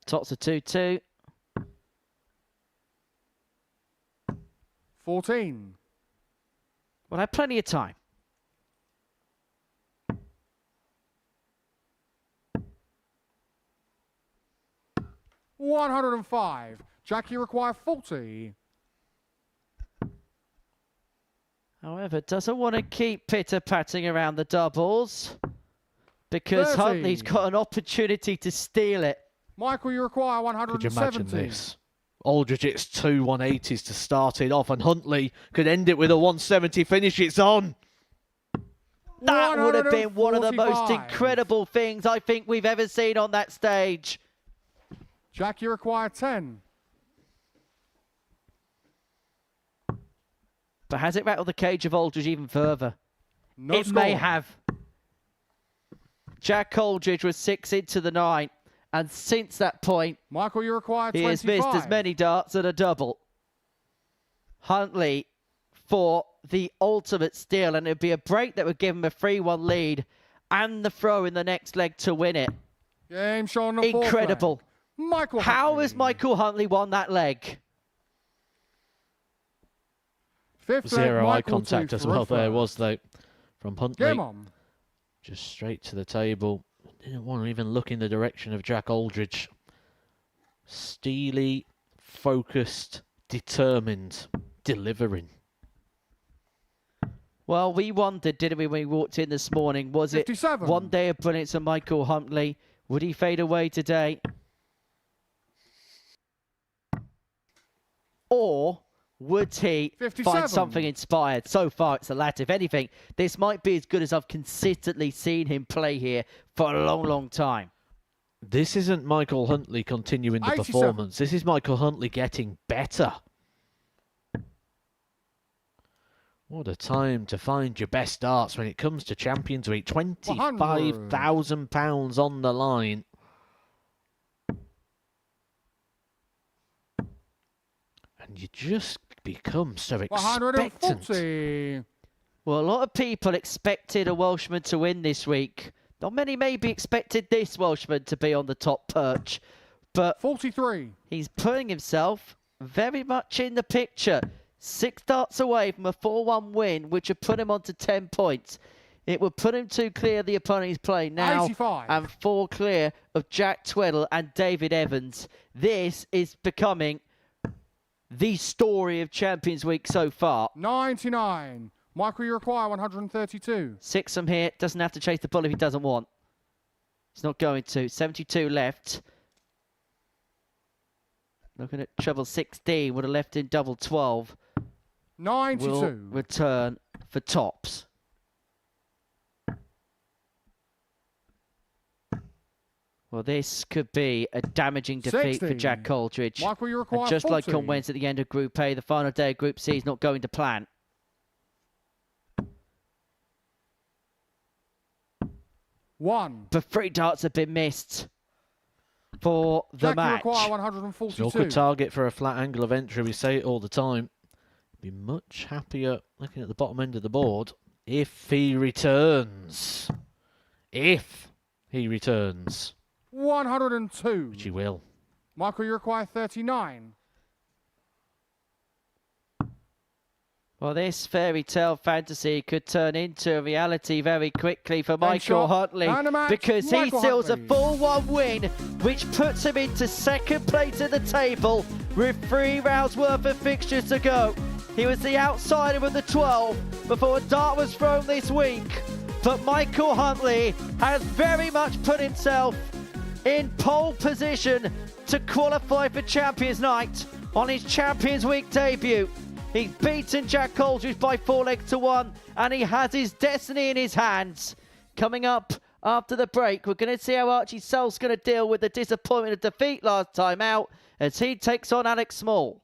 Tots a 2-2. 14. Well, I have plenty of time. $105. Jackie requires 40. However, doesn't want to keep pitter-patting around the doubles because 30. Huntley's got an opportunity to steal it. Michael, you require Could you 170. imagine this? Aldridge hits 2 180s to start it off, and Huntley could end it with a 170 finish. It's on. That would have been one of the most 145. incredible things I think we've ever seen on that stage. Jackie requires 10. But has it rattled the cage of Aldridge even further? No It score. may have. Jack Aldridge was 6 into the 9. And since that point, Michael, you require 25. he has missed as many darts at a double. Huntley for the ultimate steal, and it would be a break that would give him a 3-1 lead and the throw in the next leg to win it. Game shown on the fourth Incredible. leg. Michael How Huntley. has Michael Huntley won that leg? Fifth leg, 0 eye Michael contact 2 as for a well there first. was, though, from Huntley. Game on. Just straight to the table. Didn't want to even look in the direction of Jack Aldridge. Steely, focused, determined, delivering. Well, we wondered, didn't we, when we walked in this morning, was 57. it one day of brilliance of Michael Huntley? Would he fade away today? Or would he 57. find something inspired? So far, it's the latter. If anything, this might be as good as I've consistently seen him play here for a long, long time. This isn't Michael Huntley continuing the 87. performance. This is Michael Huntley getting better. What a time to find your best darts when it comes to Champions Week. £25,000 on the line. And you just become so expectant? 140. Well, a lot of people expected a Welshman to win this week. Not many maybe expected this Welshman to be on the top perch. But 43. he's putting himself very much in the picture. 6 darts away from a 4-1 win, which would put him on to 10 points. It would put him 2 clear of the opponent he's playing now 85. and 4 clear of Jack Tweddle and David Evans. This is becoming the story of Champions Week so far. 99. Michael, you require 132. 6 from here. Doesn't have to chase the ball if he doesn't want. He's not going to. 72 left. Looking at treble 16. Would have left in double 12. 92. Will return for tops. Well, this could be a damaging defeat 60. for Jack Coldridge. Michael, you require And just 40. like on Wednesday at the end of Group A, the final day of Group C is not going to plan. One. But 3 darts have been missed for the Jack, match. you require It's 142. an awkward target for a flat angle of entry. We say it all the time. Be much happier looking at the bottom end of the board if he returns. If he returns, 102. which he will. Michael, you require 39. Well, this fairy tale fantasy could turn into a reality very quickly for Michael shot. Huntley And a match, because he Michael seals Huntley. a 4-1 win, which puts him into second place at the table with 3 rounds worth of fixtures to go. He was the outsider of the 12 before a dart was thrown this week. But Michael Huntley has very much put himself in pole position to qualify for Champions Night on his Champions Week debut. He's beaten Jack Coldridge by 4 legs to 1, and he has his destiny in his hands. Coming up after the break, we're going to see how Archie Self's going to deal with the disappointment of defeat last time out as he takes on Alex Small.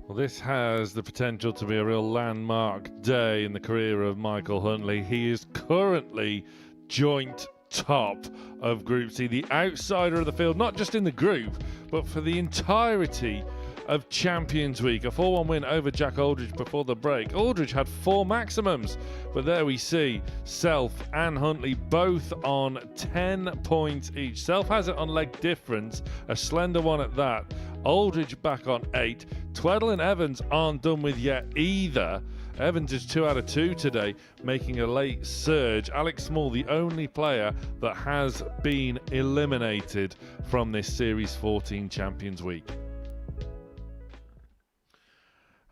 Well, this has the potential to be a real landmark day in the career of Michael Huntley. He is currently joint top of Group C, the outsider of the field, not just in the group, but for the entirety of Champions Week. A 4-1 win over Jack Aldridge before the break. Aldridge had 4 maximums, but there we see Self and Huntley both on 10 points each. Self has it on leg difference, a slender one at that. Aldridge back on 8. Tweddle and Evans aren't done with yet either. Evans is 2 out of 2 today, making a late surge. Alex Small, the only player that has been eliminated from this Series 14 Champions Week.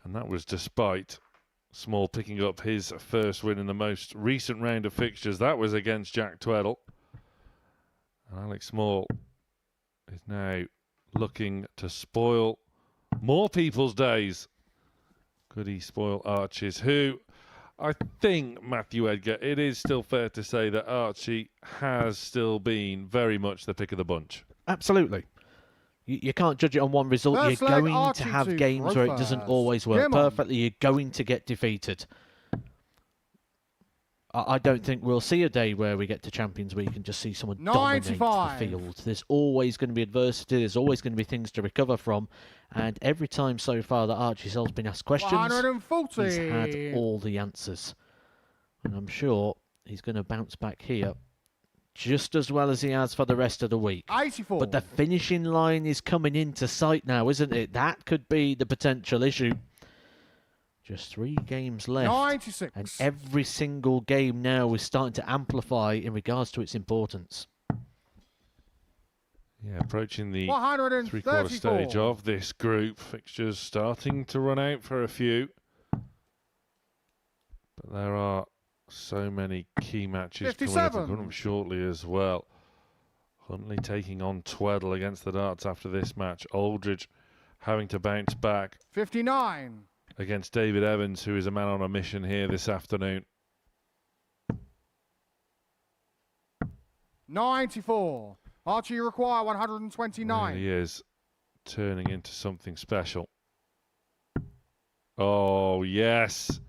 And that was despite Small picking up his first win in the most recent round of fixtures. That was against Jack Tweddle. And Alex Small is now looking to spoil more people's days. Could he spoil Archie's? Who, I think, Matthew Edgar, it is still fair to say that Archie has still been very much the pick of the bunch. Absolutely. You can't judge it on one result. First You're leg, going Archie to have to games throw where it doesn't first. always work Game on. perfectly. You're going to get defeated. I don't think we'll see a day where we get to Champions Week and just see someone dominate the 95. field. There's always going to be adversity. There's always going to be things to recover from. And every time so far that Archie Self's been asked questions, 140. he's had all the answers. And I'm sure he's going to bounce back here just as well as he has for the rest of the week. 84. But the finishing line is coming into sight now, isn't it? That could be the potential issue. Just 3 games left. 96. And every single game now is starting to amplify in regards to its importance. Yeah, approaching the 134. three-quarter stage of this group. Fixtures starting to run out for a few. But there are so many key matches coming up 57. shortly as well. Huntley taking on Tweddle against the darts after this match. Aldridge having to bounce back 59. against David Evans, who is a man on a mission here this afternoon. 94. Archie require 129. He is turning into something special. Oh, yes.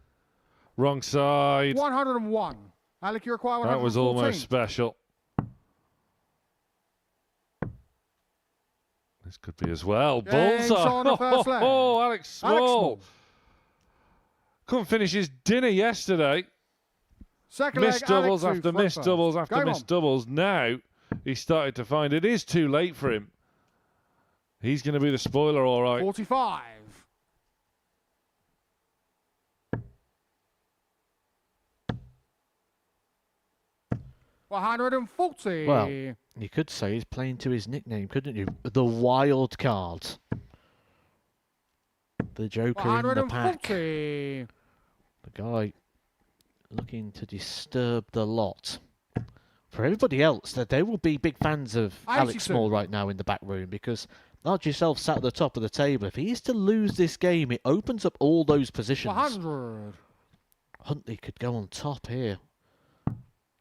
Wrong side. 101. Alec, you require 114. That was almost special. This could be as well. James Bullseye. on the first leg. Oh, Alex Small. Alex Small. Couldn't finish his dinner yesterday. Second Missed leg, doubles Alex after to missed first. doubles after Game missed on. doubles. Now he started to find it is too late for him. He's going to be the spoiler, all right. 45. $140. Well, you could say he's playing to his nickname, couldn't you? The wild card. The Joker in the pack. 140. The guy looking to disturb the lot. For everybody else, that they will be big fans of Alex 82. Small right now in the back room, because Archie Self sat at the top of the table. If he is to lose this game, it opens up all those positions. 100. Huntley could go on top here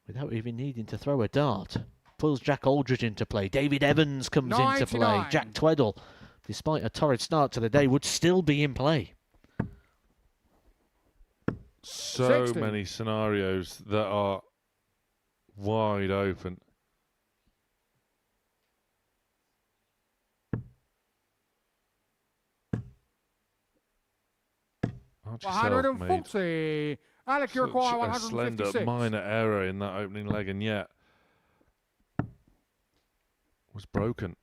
without even needing to throw a dart. Pulls Jack Aldridge into play. David Evans comes into play. 99. Jack Tweddle, despite a torrid start to the day, would still be in play. So 60. many scenarios that are wide open. Archie Self made 140. Alec, you require such a slender 156. minor error in that opening leg, and yet was broken.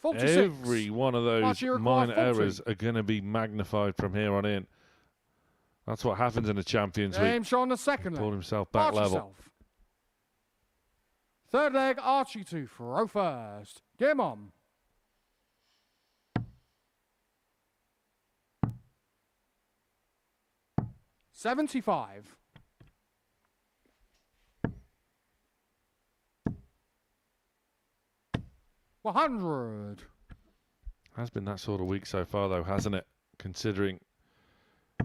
46. Every one of those Archie require minor 40. errors are going to be magnified from here on in. That's what happens in a Champions Week. James on the second Pulled leg. himself back Archie level. Self. Third leg, Archie to throw first. Game on. $75. $100. Has been that sort of week so far, though, hasn't it? Considering, I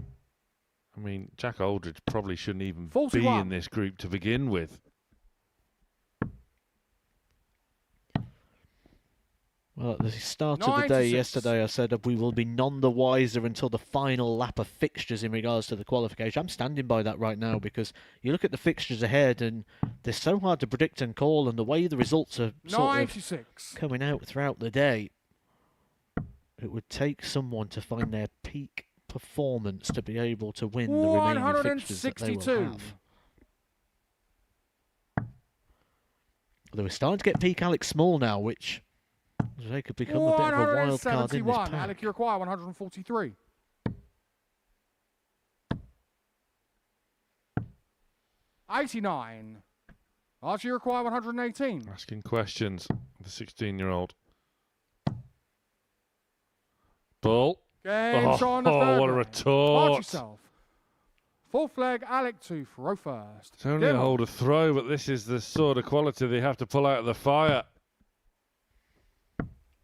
mean, Jack Aldridge probably shouldn't even be 41. in this group to begin with. Well, at the start of the day 96. yesterday, I said we will be none the wiser until the final lap of fixtures in regards to the qualification. I'm standing by that right now because you look at the fixtures ahead and they're so hard to predict and call, and the way the results are sort 96. of coming out throughout the day, it would take someone to find their peak performance to be able to win the remaining fixtures that they will 162. have. Although we're starting to get peak Alex Small now, which they could become a bit of a wild card in this 171. pack. Alec, you require 143. $89. Archie, you require 118. Asking questions. The 16-year-old. Ball. Game shot on the Oh, third what a leg. retort. Arch yourself. Fourth leg, Alec to throw first. It's only Game a on. hold of throw, but this is the sort of quality they have to pull out of the fire.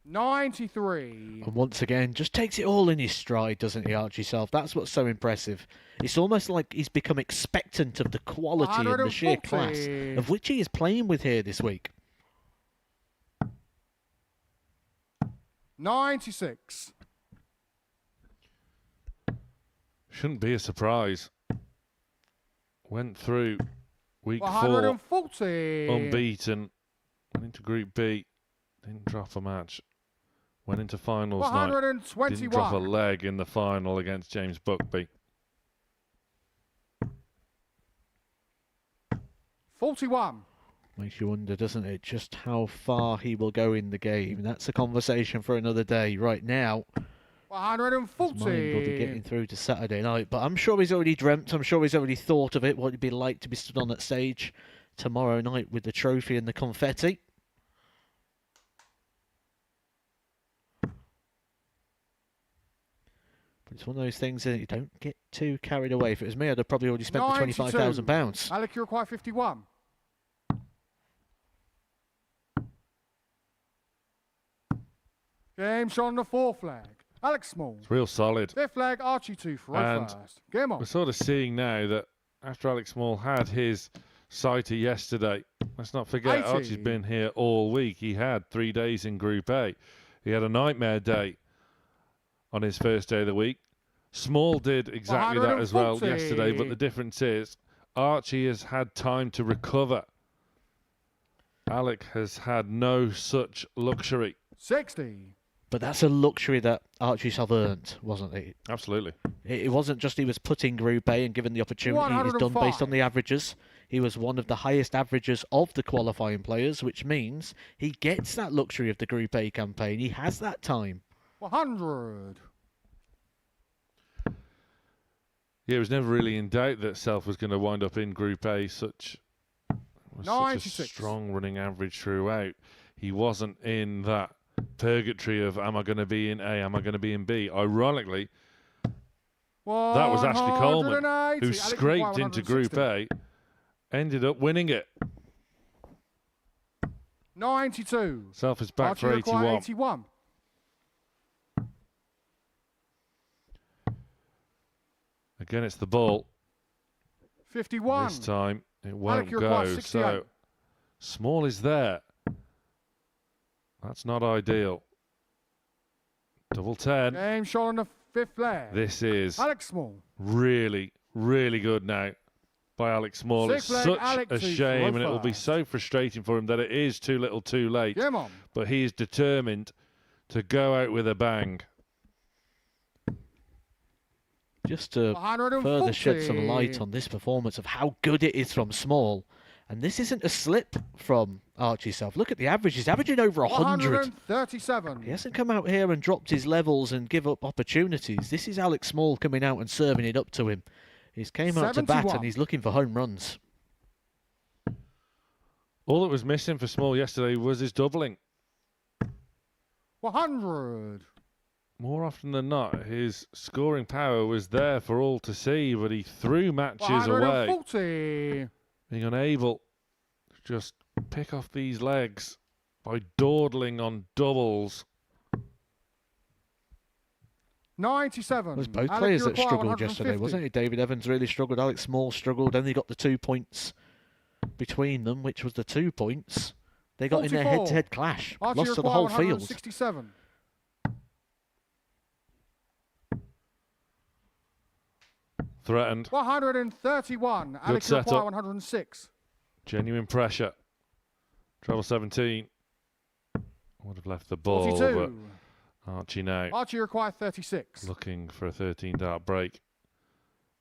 93. And once again, just takes it all in his stride, doesn't he, Archie Self? That's what's so impressive. It's almost like he's become expectant of the quality and the sheer class 140. of which he is playing with here this week. 96. Shouldn't be a surprise. Went through week 4 140. unbeaten. Went into Group B. Didn't drop a match. Went into finals night. Didn't drop a 121. leg in the final against James Buckby. 41. Makes you wonder, doesn't it, just how far he will go in the game. That's a conversation for another day. Right now, his mind will be getting 140. through to Saturday night, but I'm sure he's already dreamt, I'm sure he's already thought of it, what it'd be like to be stood on that stage tomorrow night with the trophy and the confetti. But it's one of those things that you don't get too carried away. If it was me, I'd have probably already spent the 92. £25,000. Alec, you require 51. Game shot on the fourth leg. Alex Small. It's real solid. Fifth leg, Archie to throw And first. Game on. We're sort of seeing now that after Alex Small had his sighter yesterday, let's not forget 80. Archie's been here all week. He had 3 days in Group A. He had a nightmare day on his first day of the week. Small did exactly that as well 140. yesterday, but the difference is Archie has had time to recover. Alec has had no such luxury. 60. But that's a luxury that Archie's have earned, wasn't it? Absolutely. It wasn't just he was put in Group A and given the opportunity. It was done based on 105. the averages. He was one of the highest averages of the qualifying players, which means he gets that luxury of the Group A campaign. He has that time. 100. Yeah, it was never really in doubt that Self was going to wind up in Group A. Such a 96. strong running average throughout. He wasn't in that purgatory of am I going to be in A, am I going to be in B. Ironically, that was Ashley Coleman, 180. who Alec, you scraped require into Group 160. A, ended up winning it. 92. Self is back Archie for require 81. 81. Again, it's the ball. 51. This time, it won't you require go. 68. So, Small is there. That's not ideal. Double 10. Game shot on the fifth leg. This is Alex Small. really, really good now by Alex Small. It's Sixth leg, such Alex a to shame, throw and it will be first. so frustrating for him that it is too little too late. Game on. But he is determined to go out with a bang. Just to 140. further shed some light on this performance of how good it is from Small. And this isn't a slip from Archie Self. Look at the average. He's averaging over 100. 137. He hasn't come out here and dropped his levels and give up opportunities. This is Alex Small coming out and serving it up to him. He's came out to bat 71. and he's looking for home runs. All that was missing for Small yesterday was his doubling. 100. More often than not, his scoring power was there for all to see, but he threw matches away, 140. being unable to just pick off these legs by dawdling on doubles. 97. It was both Alec, players you that require struggled yesterday, 150. wasn't it? David Evans really struggled. Alex Small struggled. Then they got the 2 points between them, which was the 2 points. They got in their 44. head-to-head clash. Archie Lost to the require whole field. 167. Threatened. 131. Alex setup. require 106. Genuine pressure. Treble 17. Would have left the ball, 42. but Archie now Archie require 36. looking for a 13-dart break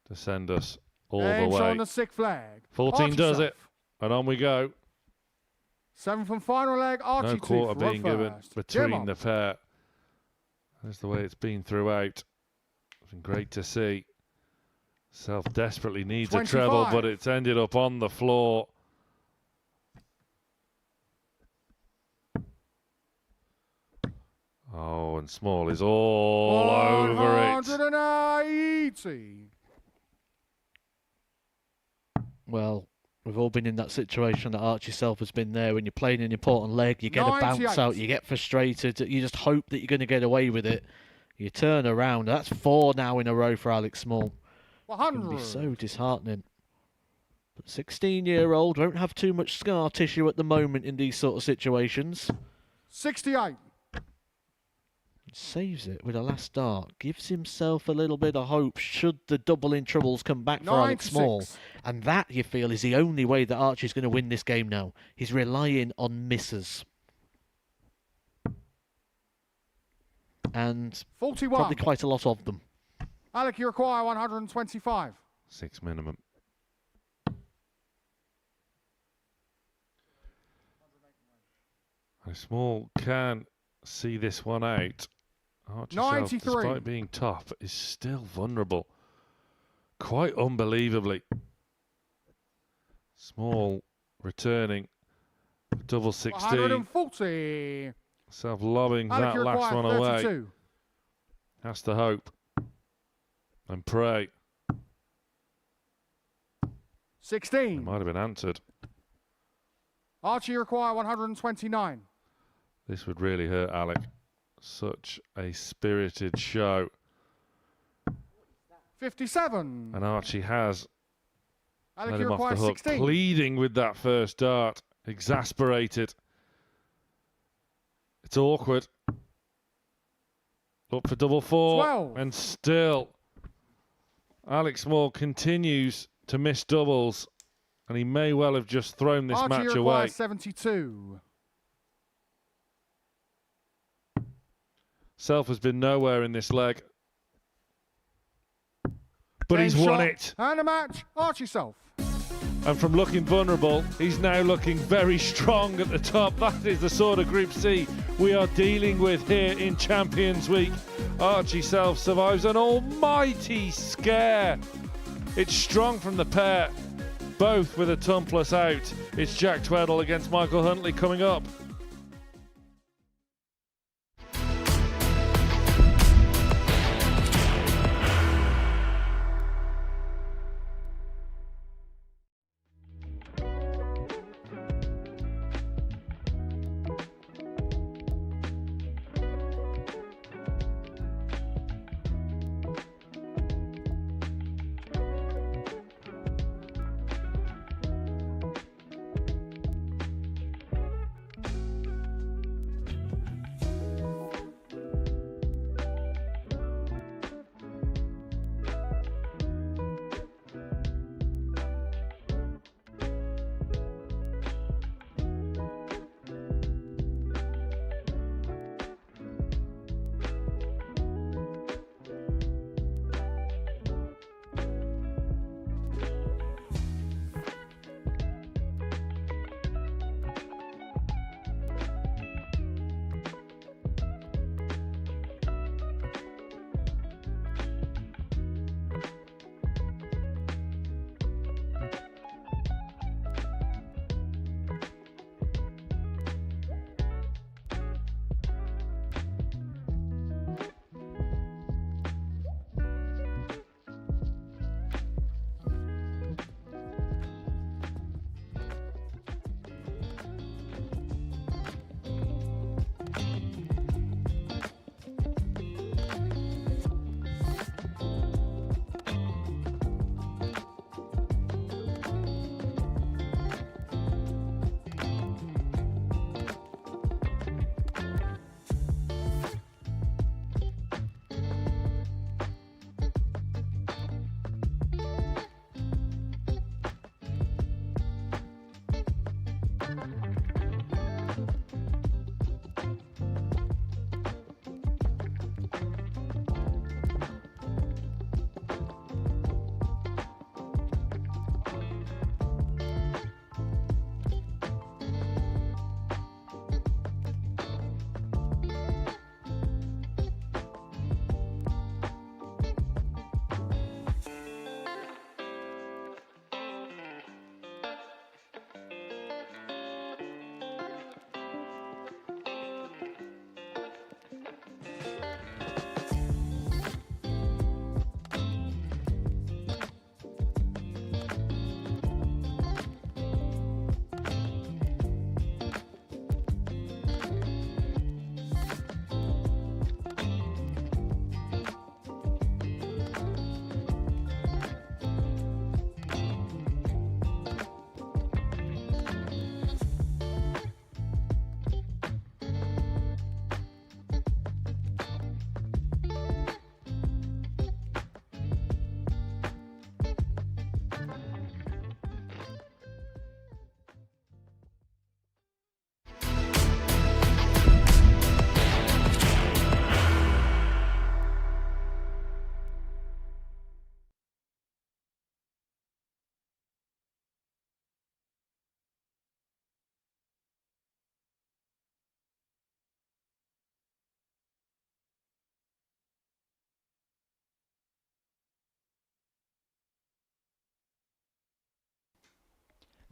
to send us all Aim the way. showing the sick flag. 14 Archie does self. it, and on we go. 7 from final leg. Archie No 2 quarter for being given first. between Jim the on. pair. That's the way it's been throughout. It's been great to see. Self desperately needs 25. a treble, but it's ended up on the floor. Oh, and Small is all over it. 180. Well, we've all been in that situation that Archie Self has been there. When you're playing an important leg, you get a bounce 98. out, you get frustrated, you just hope that you're going to get away with it. You turn around. That's 4 now in a row for Alex Small. It can 100. be so disheartening. But 16-year-old won't have too much scar tissue at the moment in these sort of situations. 68. Saves it with a last dart. Gives himself a little bit of hope should the double in troubles come back for Alex 96. Small. And that, you feel, is the only way that Archie's going to win this game now. He's relying on misses. And 41. probably quite a lot of them. Alec, you require 125. 6 minimum. And Small can see this one out. Archie Self, 93. despite being top, is still vulnerable. Quite unbelievably. Small returning. Double 16. 140. Self lobbing Alec, that you last require one away. 32. Has to hope and pray. 16. It might have been answered. Archie require 129. This would really hurt Alec. Such a spirited show. 57. And Archie has Alec, let you him off the require hook, 16. pleading with that first dart. Exasperated. It's awkward. Up for double 4. 12. And still, Alex Small continues to miss doubles. And he may well have just thrown this Archie match require away. 72. Self has been nowhere in this leg. But he's Game won shot. it. And a match. Archie Self. And from looking vulnerable, he's now looking very strong at the top. That is the sort of Group C we are dealing with here in Champions Week. Archie Self survives an almighty scare. It's strong from the pair, both with a ton plus out. It's Jack Tweddle against Michael Huntley coming up.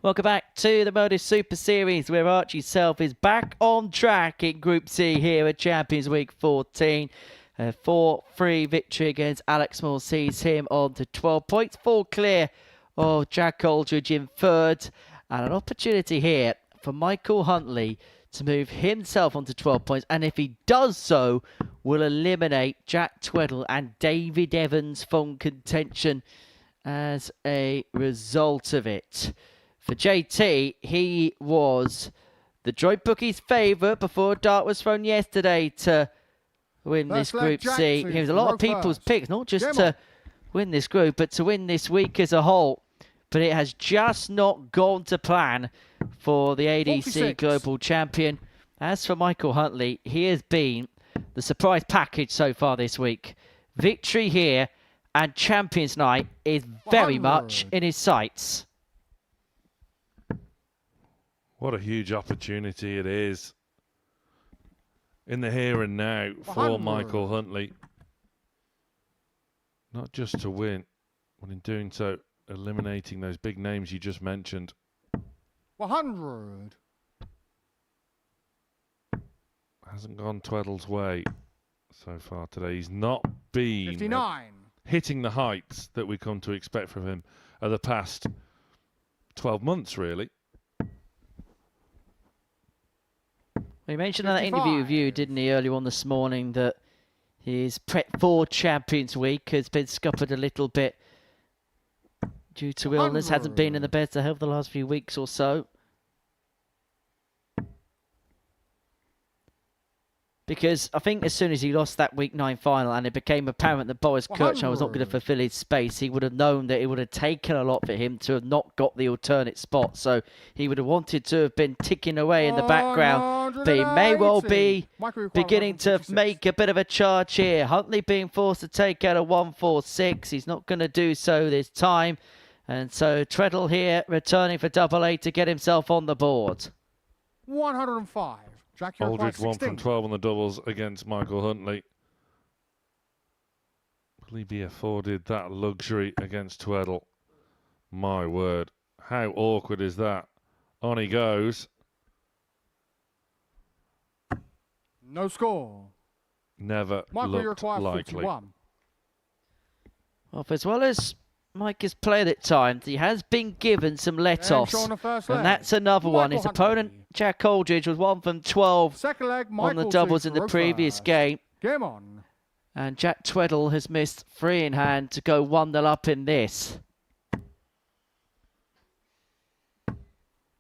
Welcome back to the Modus Super Series, where Archie Self is back on track in Group C here at Champions Week 14. A 4-3 victory against Alex Moore sees him on to 12 points. 4 clear of Jack Aldridge in third. And an opportunity here for Michael Huntley to move himself onto 12 points. And if he does so, will eliminate Jack Tweddle and David Evans from contention as a result of it. For JT, he was the joint bookie's favourite before a dart was thrown yesterday to win this Group C. He was a lot of people's picks, not just to win this group, but to win this week as a whole. But it has just not gone to plan for the ADC 46. Global Champion. As for Michael Huntley, he has been the surprise package so far this week. Victory here and Champions Night is very 100. much in his sights. What a huge opportunity it is in the here and now for 100. Michael Huntley. Not just to win, but in doing so, eliminating those big names you just mentioned. 100. Hasn't gone Tweddle's way so far today. He's not been 59. hitting the heights that we come to expect from him of the past 12 months, really. He mentioned in that interview with you, 55. didn't he, earlier on this morning, that his prep for Champions Week has been scuppered a little bit due to illness. Hasn't been in the best of health the last few weeks or so. Because I think as soon as he lost that Week 9 final and it became apparent that Boris Kirchner was not going to 100. fulfill his space, he would have known that it would have taken a lot for him to have not got the alternate spot. So he would have wanted to have been ticking away in the background. But he may well be beginning to make a bit of a charge here. Huntley being forced to take out a 1-4-6. He's not going to do so this time. And so Tweddle here returning for double A to get himself on the board. 105. Jack, you require Aldridge 1 from 16. 12 on the doubles against Michael Huntley. Will he be afforded that luxury against Tweddle? My word. How awkward is that? On he goes. No score. Never Michael, you looked require likely. 41. Well, as well as Mike has played at times, he has been given some let-offs. on the first And leg. that's another one. His Michael opponent, Huntley. Jack Aldridge, was 1 from 12 Second leg, on Michael the doubles to in the throw previous first. game. Game on. And Jack Tweddle has missed 3 in hand to go 1-0 up in this.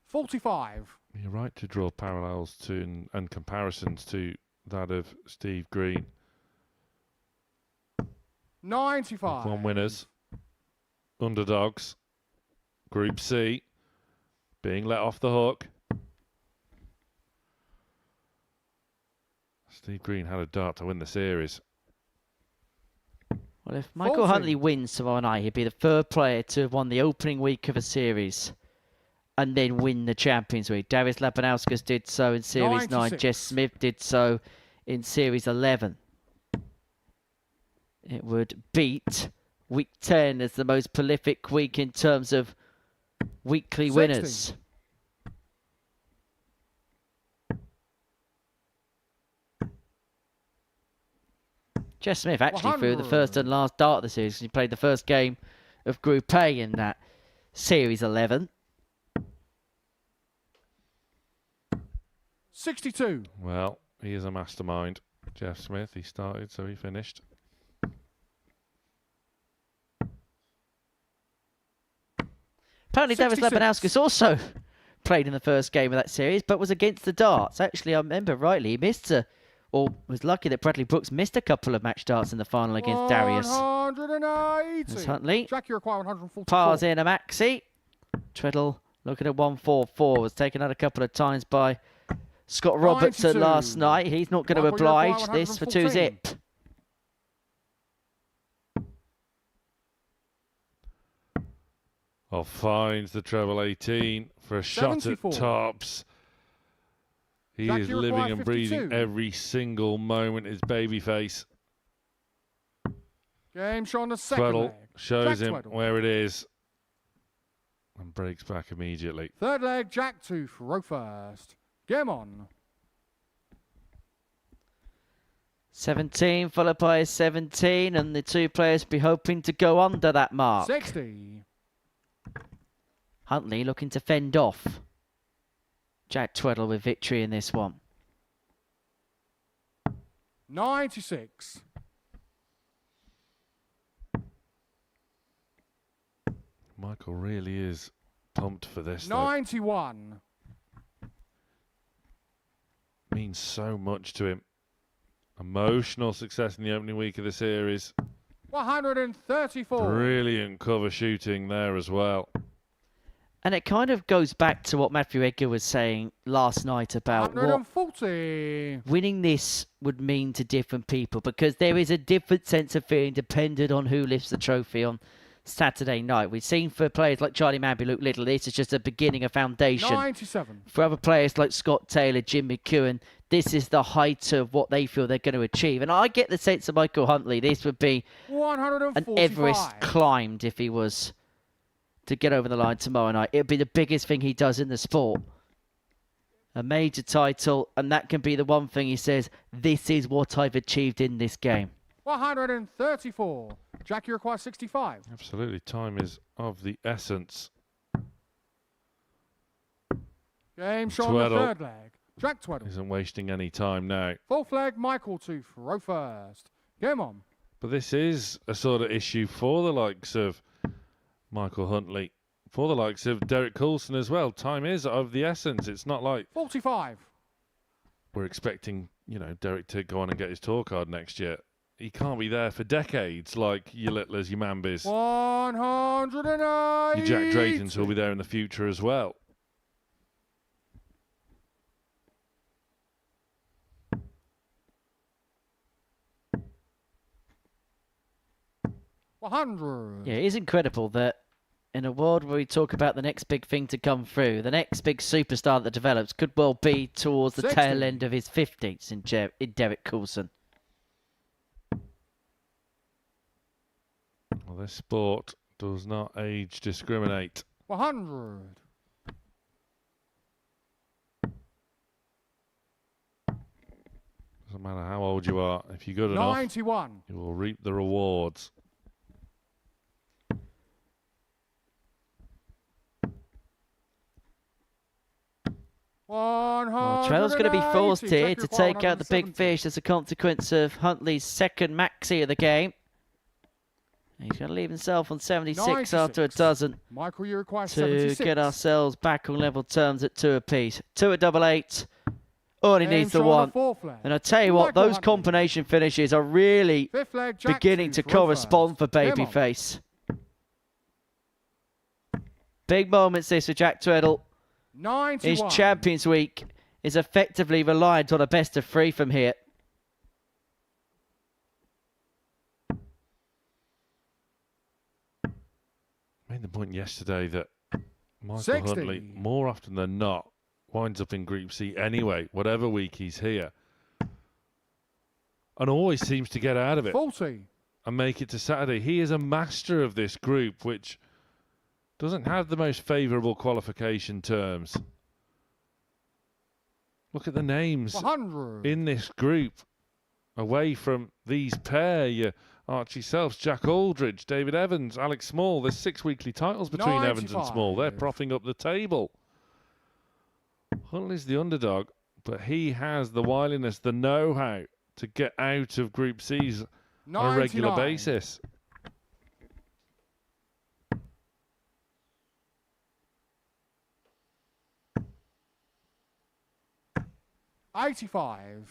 45. You're right to draw parallels to and comparisons to that of Steve Green. 95. One winners, underdogs, Group C, being let off the hook. Steve Green had a dart to win the series. Well, if Michael 40. Huntley wins tomorrow night, he'd be the third player to have won the opening week of a series and then win the Champions Week. Darius Labanauskas did so in Series 9. 96. Jess Smith did so in Series 11. It would beat Week 10 as the most prolific week in terms of weekly 60. winners. Jess Smith actually threw the first and last dart of the series. He played the first game of Group A in that Series 11. 62. Well, he is a mastermind. Jeff Smith, he started, so he finished. Apparently, Darius 66. Labanauskas also played in the first game of that series, but was against the darts. Actually, I remember rightly, he missed or was lucky that Bradley Brooks missed a couple of match darts in the final against Darius. 180. As Huntley Jack, you require 144. pars in a maxi. Tweddle looking at 144, was taken out a couple of times by Scott Robertson 92. last night. He's not going to Michael, you require oblige this for 2 114. zip. Oh, finds the treble 18 for a shot 74. at tops. He Jack, is you living require and breathing 52. every single moment his baby face. Game show on the second Tweddle leg. shows Jack him Tweddle. where it is. and breaks back immediately. Third leg, Jack to throw first. Game on. 17 followed by a 17, and the two players be hoping to go under that mark. 60. Huntley looking to fend off Jack Tweddle with victory in this one. 96. Michael really is pumped for this. Though. 91. Means so much to him. Emotional success in the opening week of the series. 134. Brilliant cover shooting there as well. And it kind of goes back to what Matthew Edgar was saying last night about what 140. winning this would mean to different people, because there is a different sense of feeling dependent on who lifts the trophy on Saturday night. We've seen for players like Charlie Manby, Luke Little, this is just a beginning, a foundation. 97. For other players like Scott Taylor, Jim McEwen, this is the height of what they feel they're going to achieve. And I get the sense of Michael Huntley, this would be 145. an Everest climbed if he was to get over the line tomorrow night. It would be the biggest thing he does in the sport. A major title, and that can be the one thing he says, this is what I've achieved in this game. 134. Jack, you require 65. Absolutely. Time is of the essence. Game shot on the Tweddle third leg. Jack Tweddle. Isn't wasting any time now. Fourth leg, Michael to throw first. Game on. But this is a sort of issue for the likes of Michael Huntley, for the likes of Derek Coulson as well. Time is of the essence. It's not like 45. we're expecting, you know, Derek to go on and get his tour card next year. He can't be there for decades like your Littlers, your Mambis, 108. your Jack Draytons will be there in the future as well. $100. Yeah, it is incredible that in a world where we talk about the next big thing to come through, the next big superstar that develops could well be towards the 60. tail end of his 50s in Derek Coulson. Well, this sport does not age discriminate. 100. Doesn't matter how old you are. If you're good enough, 91. you will reap the rewards. Well, Trell's going to be forced here to take out the big fish as a consequence of Huntley's second maxi of the game. He's going to leave himself on 76 after a 96. dozen Michael, you require to 76. get ourselves back on level terms at 2 apiece. 2 at 88. All he needs the one. And I tell you what, those combination finishes are really beginning to correspond for Babyface. Big moments this for Jack Tweddle. 91. His Champions Week is effectively reliant on a best of 3 from here. Made the point yesterday that Michael 60. Huntley, more often than not, winds up in Group C anyway, whatever week he's here. And always seems to get out of it 40. and make it to Saturday. He is a master of this group, which doesn't have the most favourable qualification terms. Look at the names 100. in this group. Away from these pair, your Archie Selfs, Jack Aldridge, David Evans, Alex Small. There's 6 weekly titles between Evans and Small. They're 95. propping up the table. Huntley's the underdog, but he has the wiliness, the know-how to get out of Group C's on a regular 99. basis. $85.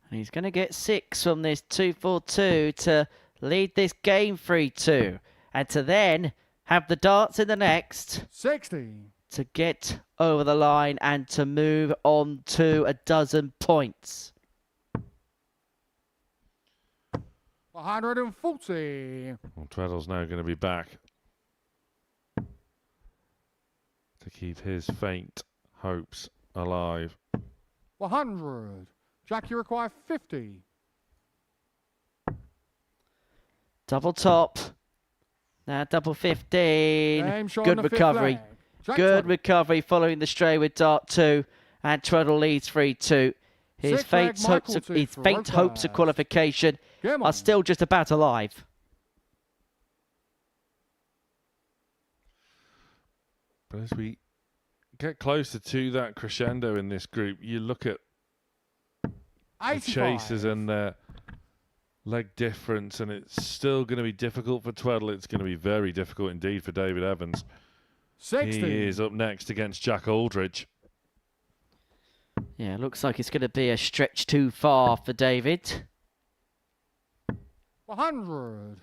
And he's going to get 6 from this 2-4-2 to lead this game 3-2. And to then have the darts in the next 60. to get over the line and to move on to a dozen points. 140. Well, Tweddle's now going to be back to keep his faint hopes alive. 100. Jack, you require 50. Double top. Now double 15. Game shot on Good the fifth recovery. leg. Jack Good Tweddle. recovery following the stray with dart 2. And Tweddle leads 3-2. His Sixth leg, Michael to his faint hopes of first. qualification Game are on. still just about alive. But as we get closer to that crescendo in this group, you look at the 85. chasers and their leg difference, and it's still going to be difficult for Tweddle. It's going to be very difficult indeed for David Evans. 60. He is up next against Jack Aldridge. Yeah, looks like it's going to be a stretch too far for David. 100.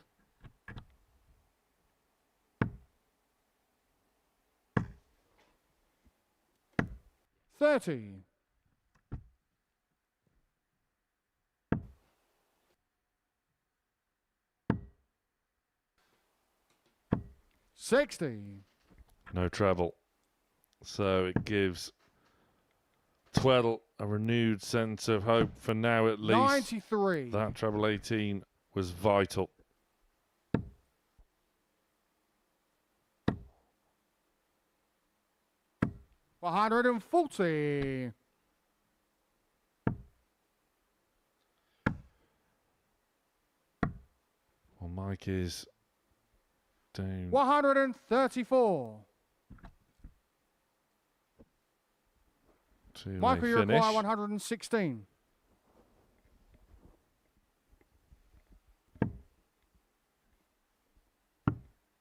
$30. $60. No treble. So it gives Tweddle a renewed sense of hope for now at least. 93. That treble 18 was vital. $140. Well, Mike is down. 134. To Michael, a you finish. require 116.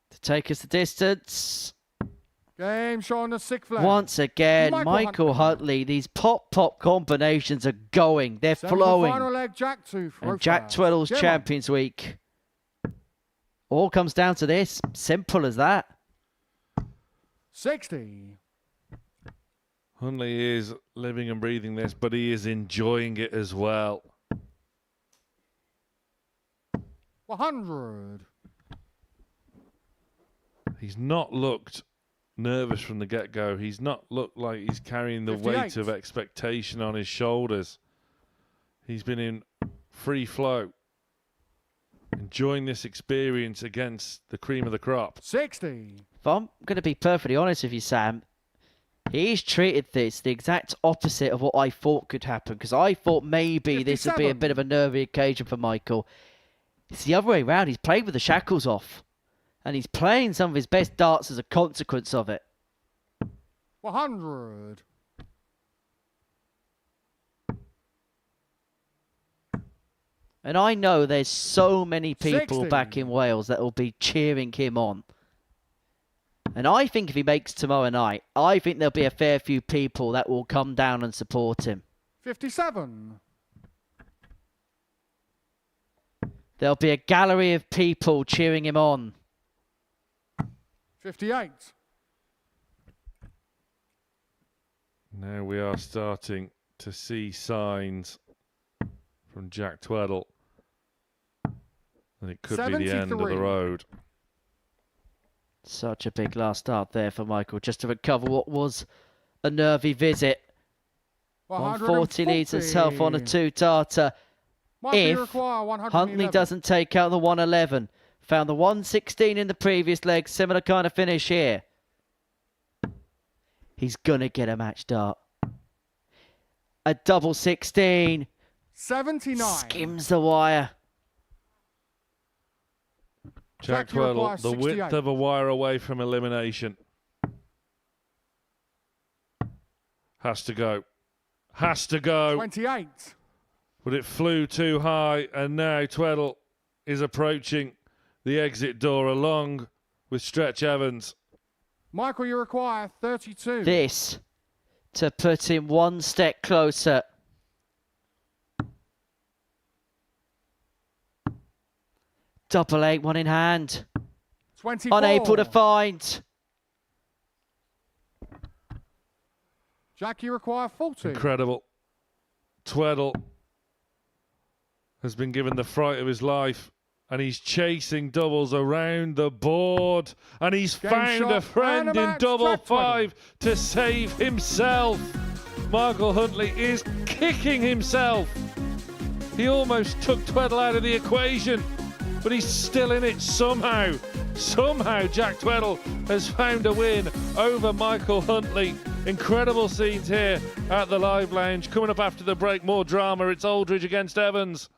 To take us the distance. Game shot on the sixth leg. Once again, Michael Michael Huntley. These pop combinations are going. They're Final flowing. leg, Jack to throw And Jack first. Tweddle's Game on. Champions Week. All comes down to this. Simple as that. 60. Huntley is living and breathing this, but he is enjoying it as well. 100. He's not looked nervous from the get-go. He's not looked like he's carrying the weight 58. of expectation on his shoulders. He's been in free flow, enjoying this experience against the cream of the crop. 60. If I'm going to be perfectly honest with you, Sam, he's treated this the exact opposite of what I thought could happen, because I thought maybe this would be a 57. bit of a nervy occasion for Michael. It's the other way around. He's played with the shackles off, and he's playing some of his best darts as a consequence of it. 100. And I know there's so many people 60. back in Wales that will be cheering him on. And I think if he makes tomorrow night, I think there'll be a fair few people that will come down and support him. 57. There'll be a gallery of people cheering him on. 58. Now we are starting to see signs from Jack Tweddle that it could be the end of the 73. road. Such a big last start there for Michael, just to recover what was a nervy visit. 140 leads himself on a 2-darter. Michael, you If require 111. Huntley doesn't take out the 111. Found the 116 in the previous leg. Similar kind of finish here. He's going to get a match dart. A double 16. 79. Skims the wire. Jack Jack, you require Tweddle, the width 68. of a wire away from elimination. Has to go. Has to go. 28. But it flew too high, and now Tweddle is approaching the exit door along with Stretch Evans. Michael, you require 32. This to put him one step closer. Double 8, one in hand. 24. Unable to find. Jack, you require 40. Incredible. Tweddle has been given the fright of his life, and he's chasing doubles around the board, and he's Game found shot a friend and a in match, double Jack Tweddle. 5 to save himself. Michael Huntley is kicking himself. He almost took Tweddle out of the equation, but he's still in it somehow. Somehow Jack Tweddle has found a win over Michael Huntley. Incredible scenes here at the Live Lounge. Coming up after the break, more drama. It's Aldridge against Evans.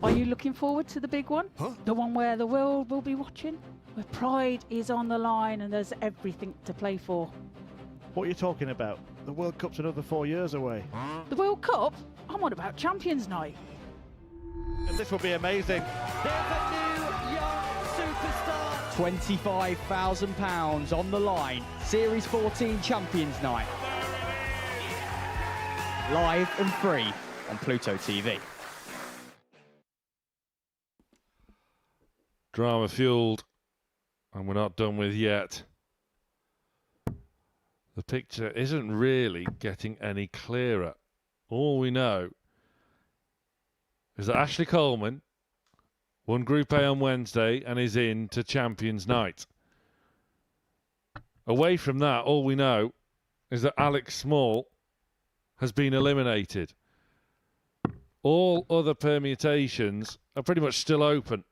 Are you looking forward to the big one? The one where the world will be watching? Where pride is on the line and there's everything to play for. What are you talking about? The World Cup's another 4 years away. The World Cup? I'm on about Champions Night. And this will be amazing. There's a new young superstar. £25,000 on the line. Series 14 Champions Night. Live and free on Pluto TV. Drama fueled, and we're not done with yet. The picture isn't really getting any clearer. All we know is that Ashley Coleman won Group A on Wednesday and is in to Champions Night. Away from that, all we know is that Alex Small has been eliminated. All other permutations are pretty much still open.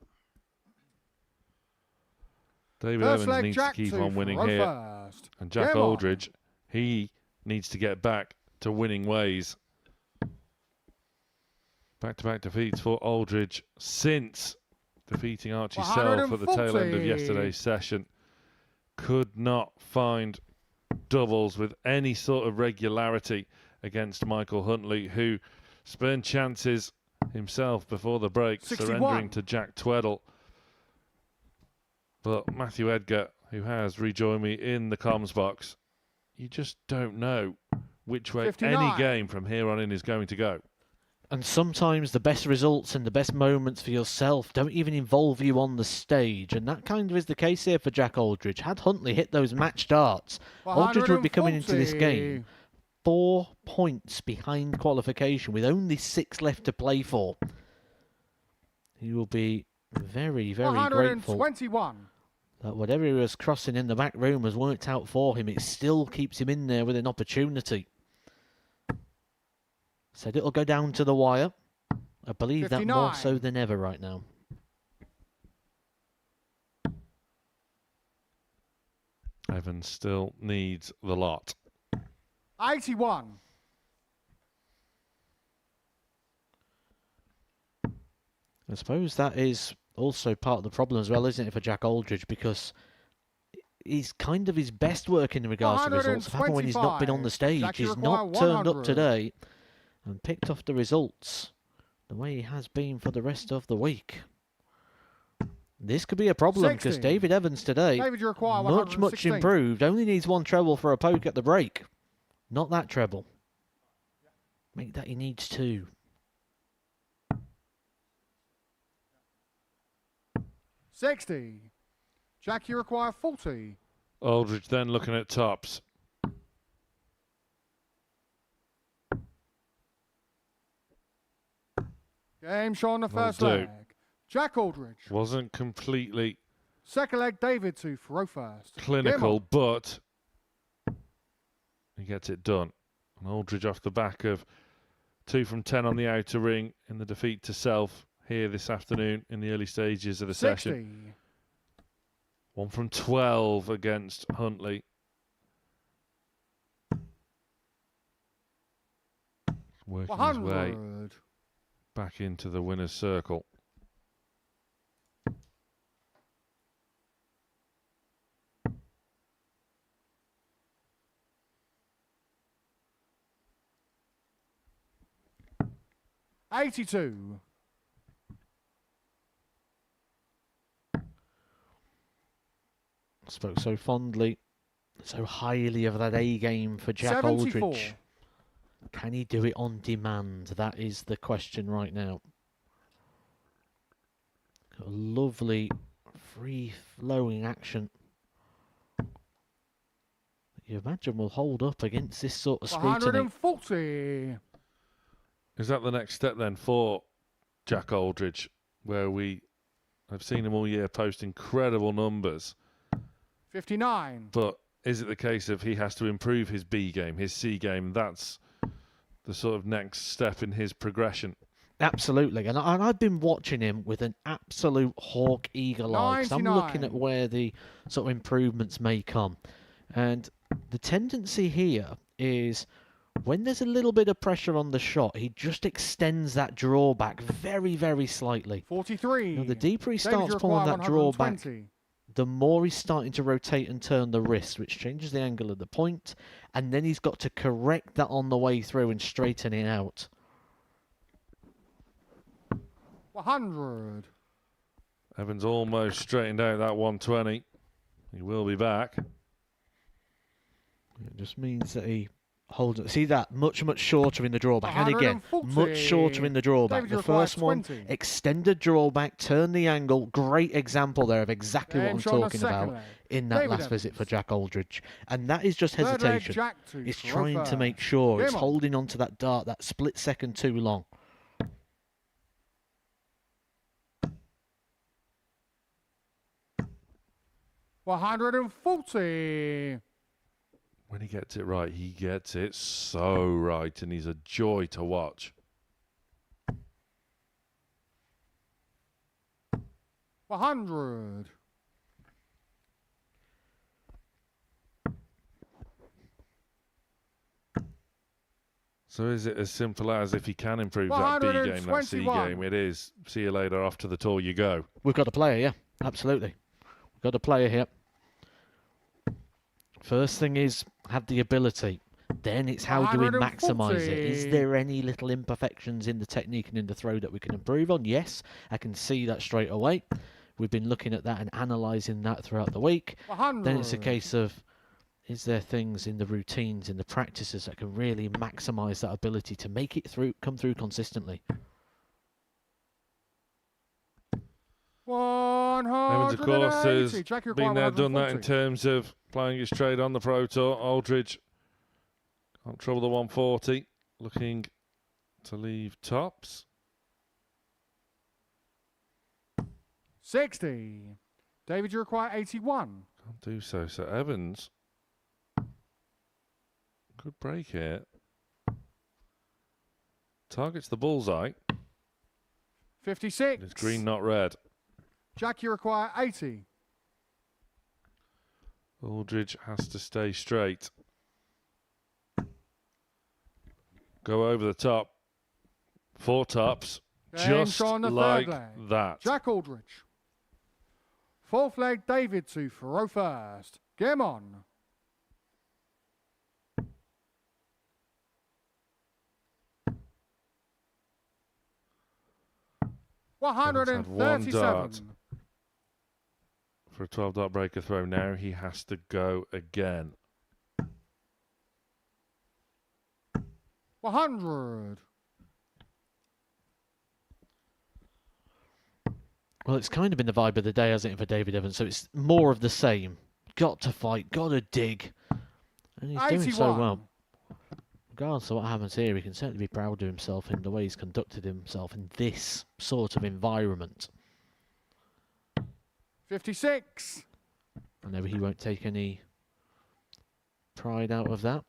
David First Evans leg, needs Jack to keep two on winning for here. first. And Jack Game on. Aldridge, he needs to get back to winning ways. Back-to-back defeats for Aldridge since defeating Archie Self at the tail end of 140. yesterday's session. Could not find doubles with any sort of regularity against Michael Huntley, who spurned chances himself before the break, 61. surrendering to Jack Tweddle. But Matthew Edgar, who has rejoined me in the comms box, you just don't know which way 59. any game from here on in is going to go. And sometimes the best results and the best moments for yourself don't even involve you on the stage. And that kind of is the case here for Jack Aldridge. Had Huntley hit those match darts, Aldridge would be coming into this game 4 points behind qualification with only 6 left to play for. He will be very, very grateful 121. that whatever he was crossing in the back room has worked out for him. It still keeps him in there with an opportunity. Said it'll go down to the wire. I believe 59. that more so than ever right now. Evans still needs the lot. 81. I suppose that is also part of the problem as well, isn't it, for Jack Aldridge? Because he's kind of his best work in regards to results have happened when he's not been on the stage. Jackie He's require not turned up 100. today and picked off the results the way he has been for the rest of the week. This could be a problem because 60. David Evans today, David, you require much 116. improved. Only needs 1 treble for a poke at the break. Not that treble. Make that he needs 2. $60. Jack, you require 40. Aldridge then looking at tops. Game show on the Will first do. leg. Jack Aldridge. Wasn't completely Second leg, David to throw first. clinical, but he gets it done. And Aldridge off the back of 2 from 10 on the outer ring in the defeat to Self here this afternoon in the early stages of the 60. session. 1 from 12 against Huntley. Working his way 100. back into the winner's circle. $82. Spoke so fondly, so highly of that A game for Jack 74. Aldridge. Can he do it on demand? That is the question right now. A lovely, free-flowing action that you imagine will hold up against this sort of scrutiny. 140. Is that the next step then for Jack Aldridge, where we have seen him all year post incredible numbers? 59. But is it the case of he has to improve his B game, his C game? That's the sort of next step in his progression. Absolutely, and I've been watching him with an absolute hawk eagle eye. 'Cause I'm looking 99. at where the sort of improvements may come, and the tendency here is when there's a little bit of pressure on the shot, he just extends that drawback very, very slightly. 43. Now, the deeper he David, starts you pulling require that drawback, 120. the more he's starting to rotate and turn the wrist, which changes the angle of the point, and then he's got to correct that on the way through and straighten it out. 100. Evans almost straightened out that 120. He will be back. It just means that he holds it. See that? Much shorter in the drawback. And again, 140. much shorter in the drawback. David, you The require first one, 20. extended drawback, turn the angle. Great example there of exactly what Game I'm show on the talking second about leg. in that David last visit for Evans. Jack Aldridge. And that is just Third leg, hesitation. Jack to It's throw trying to first. make sure it's Game on. holding on to that dart that split second too long. $140. When he gets it right, he gets it so right, and he's a joy to watch. $100. So is it as simple as if he can improve that B game, that C 121. game, it is. See you later, off to the tour you go. We've got a player, yeah, absolutely. We've got a player here. First thing is, have the ability. Then it's how do we maximise it? Is 140. there any little imperfections in the technique and in the throw that we can improve on? Yes, I can see that straight away. We've been looking at that and analysing that throughout the week. 100. Then it's a case of, is there things in the routines, in the practices that can really maximise that ability to make it come through consistently? 180. Evans, of course, has Jack, you been require there, done that in 140. terms of playing it straight on the Pro Tour. Aldridge can't trouble the 140. Looking to leave tops. 60. David, you require 81. Can't do so. So Evans, good break here. Targets the bullseye. 56. It's green, not red. Jack, you require 80. Aldridge has to stay straight. Go over the top. 4 tops. Game Just on the like third leg. that. Jack Aldridge. Fourth leg, David to throw first. Game on. Evans had 1 dart 137. for a 12-dart breaker throw. Now he has to go again. 100. Well, it's kind of been the vibe of the day, hasn't it, for David Evans? So it's more of the same. Got to fight, got to dig. And he's doing so 81. well. Regardless of what happens here, he can certainly be proud of himself in the way he's conducted himself in this sort of environment. 56. I know he won't take any pride out of that.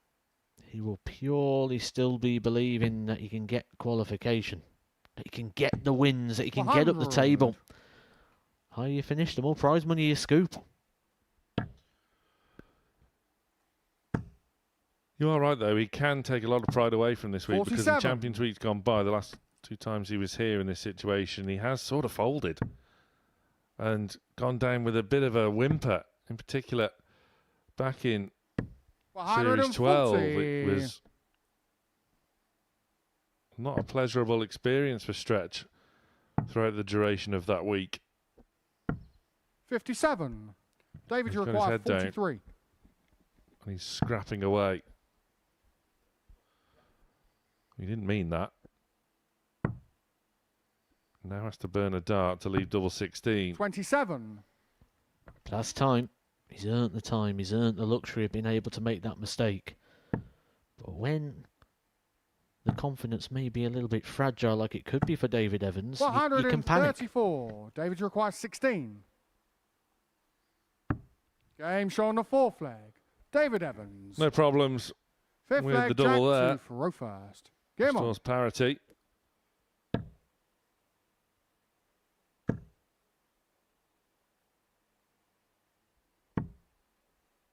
He will purely still be believing that he can get qualification, that he can get the wins, that he can get up the 100. table. Higher you finish, the more prize money you scoop. You are right, though. He can take a lot of pride away from this week because in 47. Champions Week's gone by, the last 2 times he was here in this situation, he has sort of folded and gone down with a bit of a whimper. In particular, back in Series 12, it 140. was not a pleasurable experience for Stretch throughout the duration of that week. 57. David, He's you got his require head down. 43. And he's scrapping away. He didn't mean that. Now has to burn a dart to leave double 16. 27. But that's time. He's earned the time. He's earned the luxury of being able to make that mistake. But when the confidence may be a little bit fragile, like it could be for David Evans, you can panic. 134. David, you require 16. Game show on the fourth leg. David Evans. No problems. Fifth we had leg, the double Jack there. to throw first. Game on. Restores parity.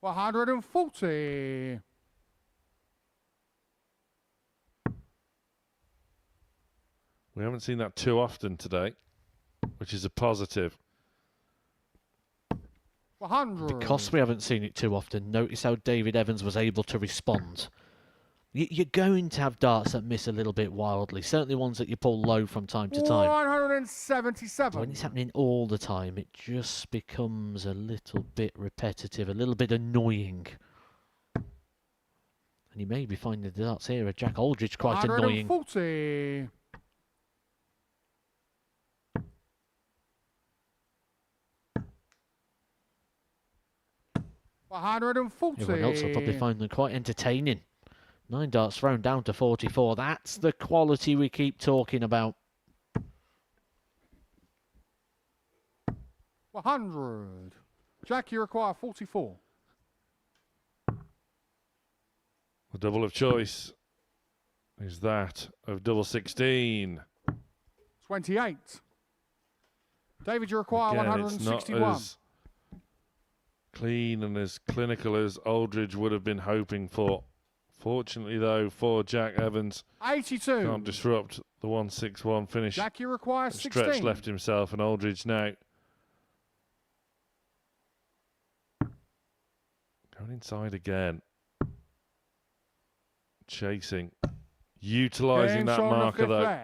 One 140. We haven't seen that too often today, which is a positive. 100. Because we haven't seen it too often, notice how David Evans was able to respond. You're going to have darts that miss a little bit wildly, certainly ones that you pull low from time to time. 177. When it's happening all the time, it just becomes a little bit repetitive, a little bit annoying. And you may be finding the darts here at Jack Aldridge quite annoying. 140. Everyone else will probably find them quite entertaining. 9 darts thrown down to 44. That's the quality we keep talking about. 100. Jack, you require 44. The double of choice is that of double 16. 28. David, you require Again, it's not 161. as clean and as clinical as Aldridge would have been hoping for Fortunately, though, for Jack Evans, 82. can't disrupt the 161 finish. Jack, you require Stretch 16. left himself, and Aldridge now going inside again. Chasing. Utilising Game that shot on the marker, fifth though. leg.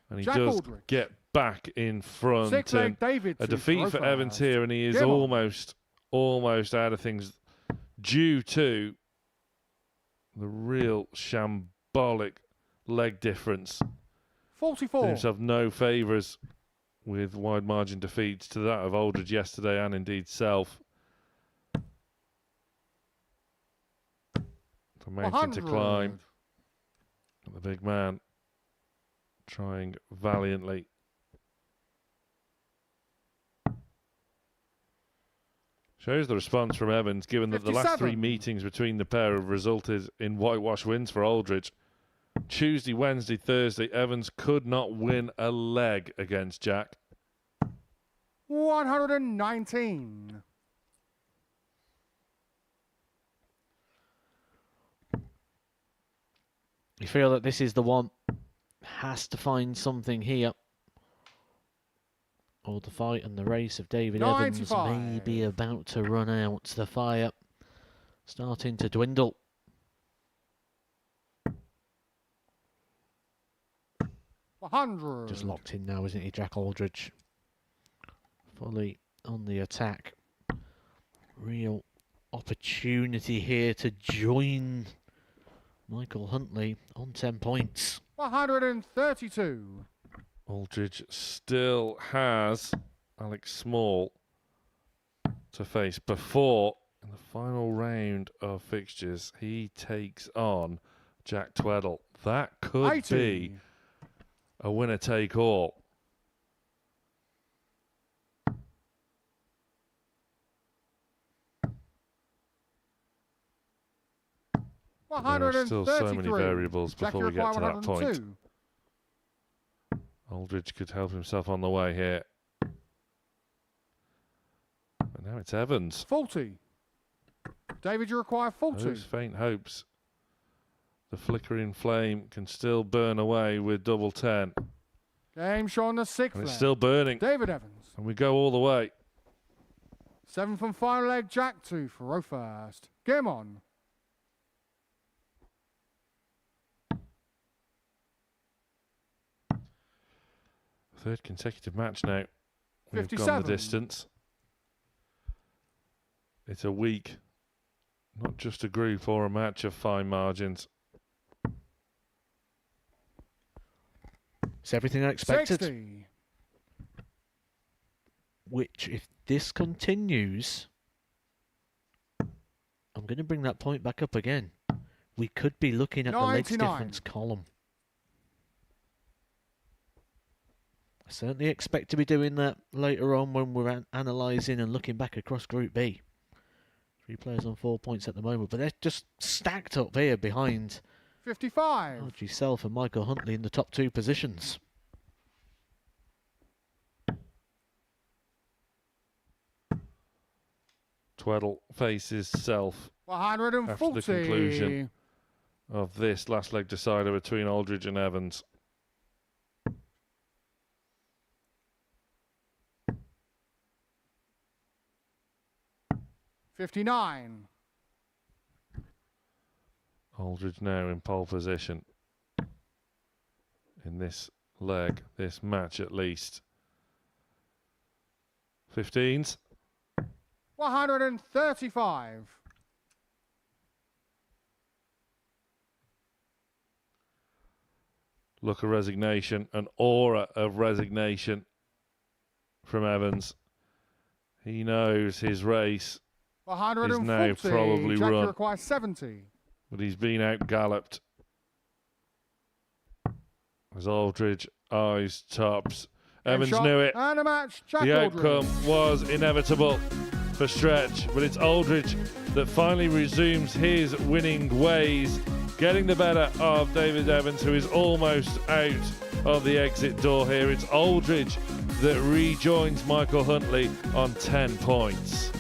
And he Jack does Aldridge. get back in front. Sixth And leg, David. a defeat for Evans here, and he is Game on. almost out of things due to the real shambolic leg difference. 44. Did himself no favours with wide margin defeats to that of Aldridge yesterday, and indeed Self. The mountain to 100. climb. And the big man trying valiantly. Shows the response from Evans, given that the last 3 57. meetings between the pair have resulted in whitewash wins for Aldridge. Tuesday, Wednesday, Thursday, Evans could not win a leg against Jack. 119. You feel that this is the one. Has to find something here. Or the fight and the race of David 95. Evans may be about to run out. The fire starting to dwindle. 100. Just locked in now, isn't he, Jack Aldridge? Fully on the attack. Real opportunity here to join Michael Huntley on 10 points. 132. Aldridge still has Alex Small to face before, in the final round of fixtures, he takes on Jack Tweddle. That could 80. be a winner-take-all. There are still so many variables before we get to that point. Aldridge could help himself on the way here. But now it's Evans. 40. David, you require 40. Those faint hopes. The flickering flame can still burn away with double 10. Game shot on the sixth And it's leg. still burning. David Evans. And we go all the way. 7th and final leg, Jack 2 for row first. Game on. Third consecutive match now. We've gone 57. the distance. It's a week, not just a group or a match of fine margins. It's everything I expected. 60. Which, if this continues, I'm going to bring that point back up again. We could be looking at the legs 99. difference column. I certainly expect to be doing that later on when we're analysing and looking back across Group B. 3 players on 4 points at the moment, but they're just stacked up here behind 55. RG Self and Michael Huntley in the top 2 positions. Tweddle faces Self 140. after the conclusion of this last leg decider between Aldridge and Evans. $59. Aldridge now in pole position in this leg, this match at least. 15s. 135. Look of resignation, an aura of resignation from Evans. He knows his race 140. now probably Jack, you run. require 70. But he's been out-galloped. As Aldridge eyes tops. Game Evans shot knew it. And a match, Jack The Aldridge. outcome was inevitable for Stretch, but it's Aldridge that finally resumes his winning ways, getting the better of David Evans, who is almost out of the exit door here. It's Aldridge that rejoins Michael Huntley on 10 points.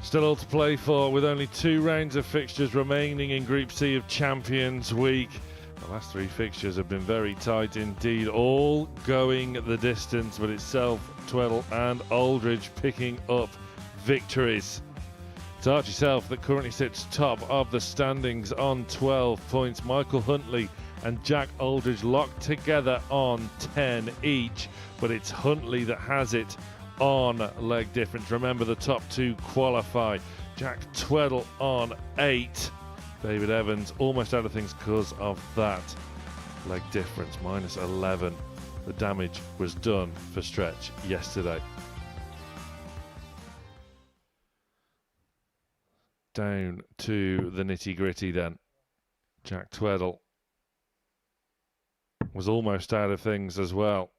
Still all to play for with only 2 rounds of fixtures remaining in Group C of Champions Week. The last 3 fixtures have been very tight indeed, all going the distance, but it's Self, Tweddle and Aldridge picking up victories. It's Archie Self that currently sits top of the standings on 12 points. Michael Huntley and Jack Aldridge locked together on 10 each, but it's Huntley that has it on leg difference. Remember, the top 2 qualify. Jack Tweddle on 8. David Evans almost out of things because of that leg difference, minus 11. The damage was done for Stretch yesterday. Down to the nitty gritty then. Jack Tweddle was almost out of things as well.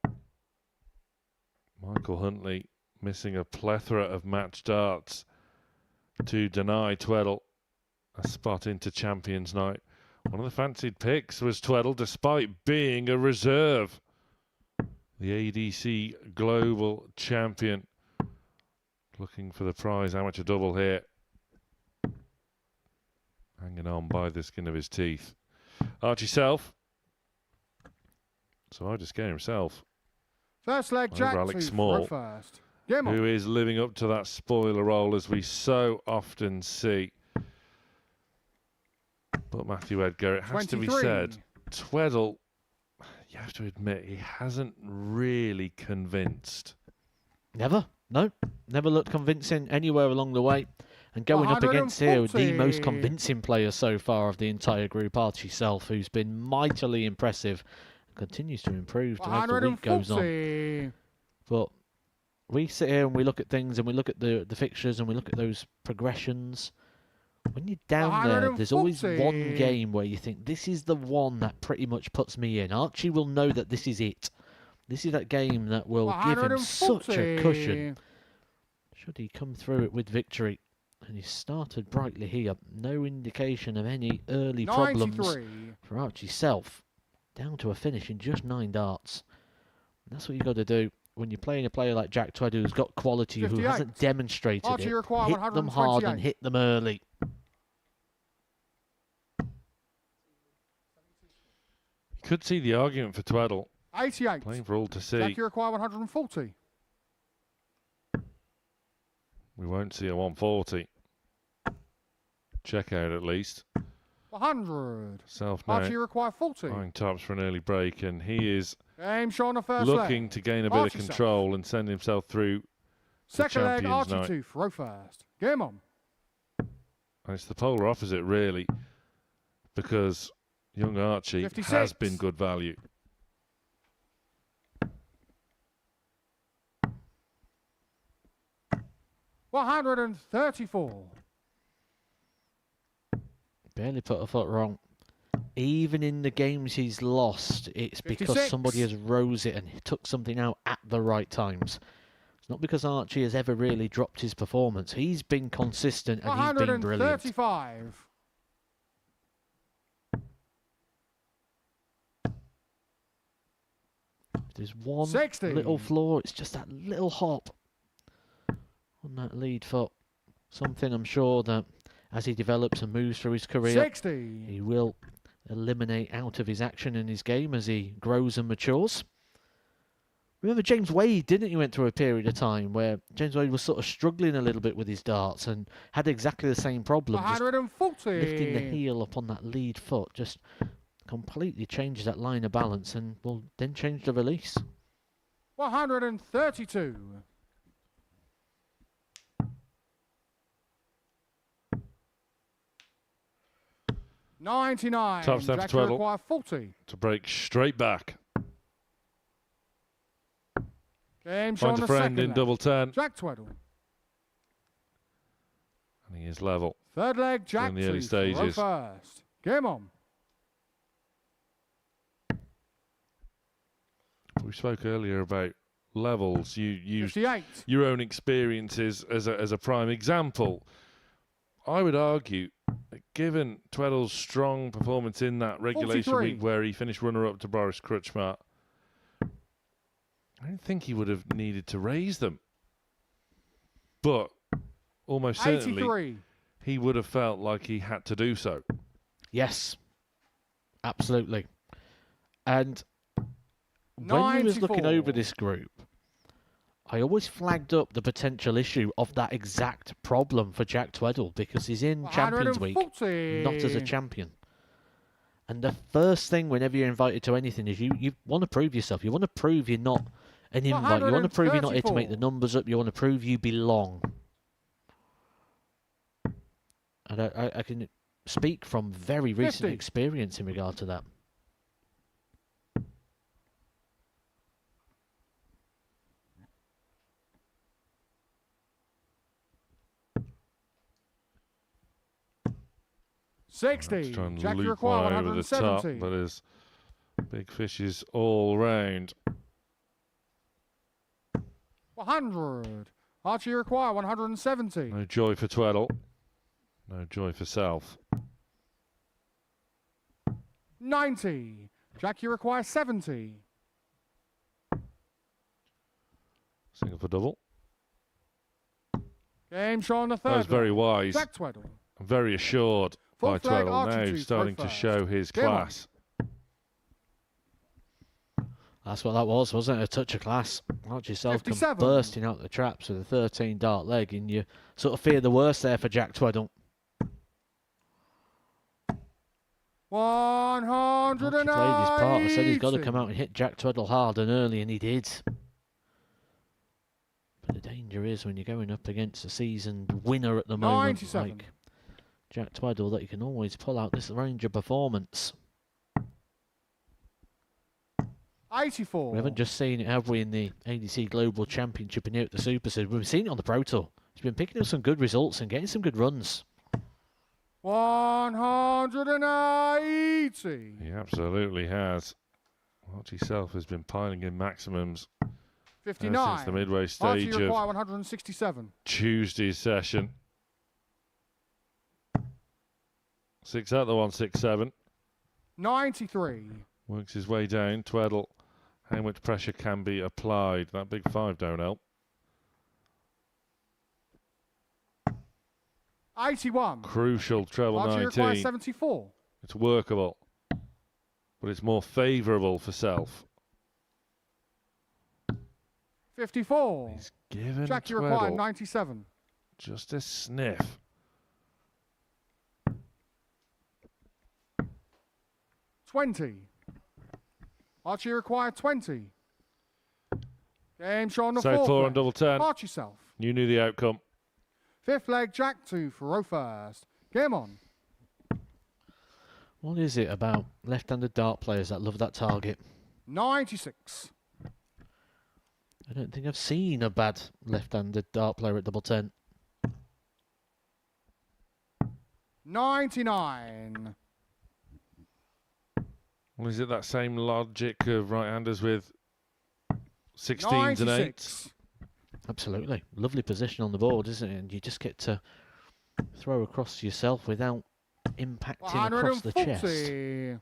Michael Huntley missing a plethora of match darts to deny Tweddle a spot into Champions Night. One of the fancied picks was Tweddle, despite being a reserve. The ADC Global Champion looking for the prize amateur double here. Hanging on by the skin of his teeth. Archie Self. So I just gave himself. First leg, Jack Alex to Small, throw first. Game on. who is living up to that spoiler role as we so often see. But Matthew Edgar, it has to be 23. said, Tweddle, you have to admit, he hasn't really convinced. Never. No. Never looked convincing anywhere along the way. And going up against here, the most 140. convincing player so far of the entire group, Archie Self, who's been mightily impressive and continues to improve as the week goes on. 140. But we sit here and we look at things and we look at the fixtures and we look at those progressions. When you're down there, there's always 140. one game where you think, this is the one that pretty much puts me in. Archie will know that this is it. This is that game that will give him such a 140. cushion. Should he come through it with victory. And he started brightly here. No indication of any early problems 93. for Archie Self. Down to a finish in just 9 darts. And that's what you've got to do when you're playing a player like Jack Tweddle, who's got quality, who 58. hasn't demonstrated Archie it. require Hit them hard and 128. hit them early. You could see the argument for Tweddle, 88. playing for all to see. Jack, you require 140. We won't see a 140. Check out at least. 100. Self now Archie, you require 40. buying tops for an early break, and he is Game show on the first looking leg. to gain a bit Archie of Self. control and send himself through. Second leg, Champions Archie Night. to throw first. Game on. And it's the polar opposite, really, because young Archie 56. has been good value. $134. Barely put a foot wrong. Even in the games he's lost, it's because 56. somebody has rose it and took something out at the right times. It's not because Archie has ever really dropped his performance. He's been consistent and he's been brilliant. 135. There's one 60. little flaw. It's just that little hop on that lead foot. Something I'm sure that as he develops and moves through his career, 60. he will eliminate out of his action in his game as he grows and matures. Remember James Wade, didn't he? Went through a period of time where James Wade was sort of struggling a little bit with his darts and had exactly the same problem. Just 140. lifting the heel up on that lead foot just completely changes that line of balance and will then change the release. 132. $99. Top step Jack, to you Tweddle. require 40. To break straight back. Game show on Finds the a friend second in leg. double 10. Jack Tweddle. And he is level. Third leg, Jack in the early to throw stages. first. Game on. We spoke earlier about levels. You used 58. your own experiences as a prime example. I would argue that given Tweddle's strong performance in that regulation 43. week where he finished runner-up to Boris Krutschmar, I don't think he would have needed to raise them. But almost certainly 83. he would have felt like he had to do so. Yes, absolutely. And when we was looking 94. over this group, I always flagged up the potential issue of that exact problem for Jack Tweddle because he's in Champions Week, 140. not as a champion. And the first thing whenever you're invited to anything is you want to prove yourself. You want to prove you're not an invite. You want to prove you're not here to make the 134. numbers up. You want to prove you belong. And I can speak from very recent 50. experience in regard to that. Let's 60. try and Jack, you loop require one over the top, 170. but there's big fishes all round. 100. Archie, you require 170. No joy for Tweddle. No joy for Self. 90. Jack, you require 70. Single for double. Game show on the third. That was very line. wise. Jack Tweddle. Very assured Full by flag Tweddle. Archie Now two, starting to first. show his Game on. class. That's what that was, wasn't it? A touch of class. Archie Self come 57. bursting out the traps with a 13 dart leg, and you sort of fear the worst there for Jack Tweddle. 180. Archie played his part. I said he's got to come out and hit Jack Tweddle hard and early, and he did. But the danger is when you're going up against a seasoned winner at the moment, 97. like Jack Tweddle, that you can always pull out this range of performance. 84. We haven't just seen it, have we, in the ADC Global Championship and here at the Super Series. We've seen it on the Pro Tour. He's been picking up some good results and getting some good runs. 180. He absolutely has. Archie Self has been piling in maximums 59. since the midway Archie, stage you of require 167. Tuesday's session. 6 out the 167. 93. Works his way down. Tweddle. How much pressure can be applied? That big 5 don't help. 81. Crucial treble Archie requires 19. 74. It's workable, but it's more favourable for Self. 54. He's given Jack, you require Tweddle 97. just a sniff. 20. Archie, you require 20. Game show on the Save fourth 4 leg. on double 10. Archie Self. You knew the outcome. Fifth leg, Jack 2 for row first. Game on. What is it about left-handed dart players that love that target? 96. I don't think I've seen a bad left-handed dart player at double 10. 99. Well, is it that same logic of right-handers with 16s and 8s? 96. Absolutely. Lovely position on the board, isn't it? And you just get to throw across yourself without impacting across the chest. 140.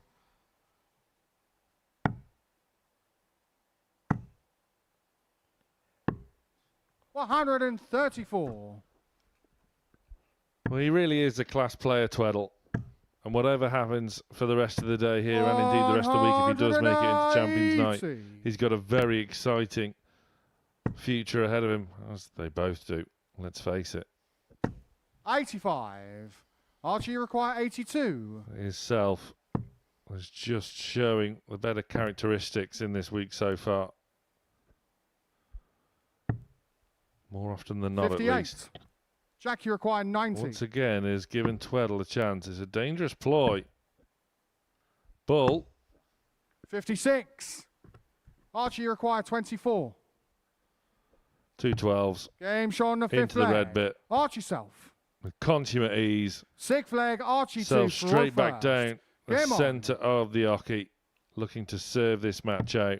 $134. Well, he really is a class player, Tweddle. And whatever happens for the rest of the day here, and indeed the rest of the week, if he does make it into Champions Night, 180. he's got a very exciting future ahead of him, as they both do. Let's face it. 85. Archie, you require 82. His Self was just showing the better characteristics in this week so far. More often than not, 58. at least. Jack, you require 90. Once again, is given Tweddle a chance. It's a dangerous ploy. Bull. 56. Archie, you require 24. 2 12s. Game show on the fifth Into the leg. red bit. Archie Self. With consummate ease. Sixth leg, Archie 2 Self for straight row back first. down the Game on. centre of the Oki. Looking to serve this match out.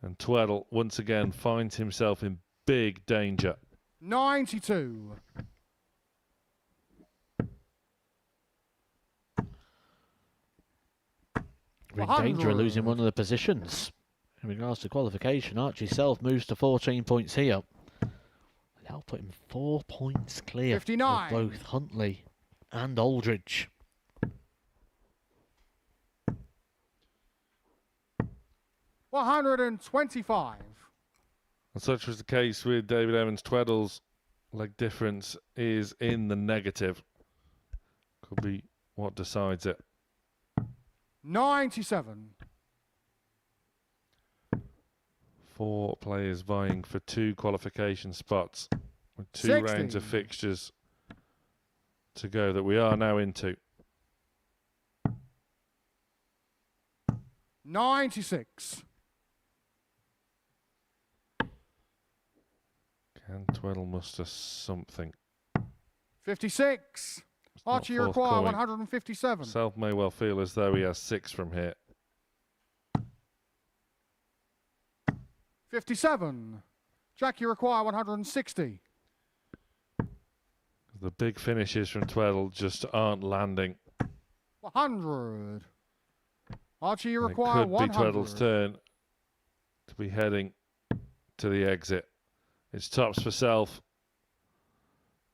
And Tweddle once again finds himself in big danger. 92. We're in danger of losing one of the positions. In regards to qualification, Archie Self moves to 14 points here. That'll put him 4 points clear 59. of both Huntley and Aldridge. $125. And such was the case with David Evans. Tweddle's leg difference is in the negative. Could be what decides it. 97. 4 players vying for 2 qualification spots with 2 60. rounds of fixtures to go that we are now into. 96. Can Tweddle muster something? 56. It's not Archie, you require forthcoming. 157. Self may well feel as though he has 6 from here. 57. Jack, you require 160. The big finishes from Tweddle just aren't landing. 100. Archie, you And require it could 100. be Tweddle's turn to be heading to the exit. It's tops for self.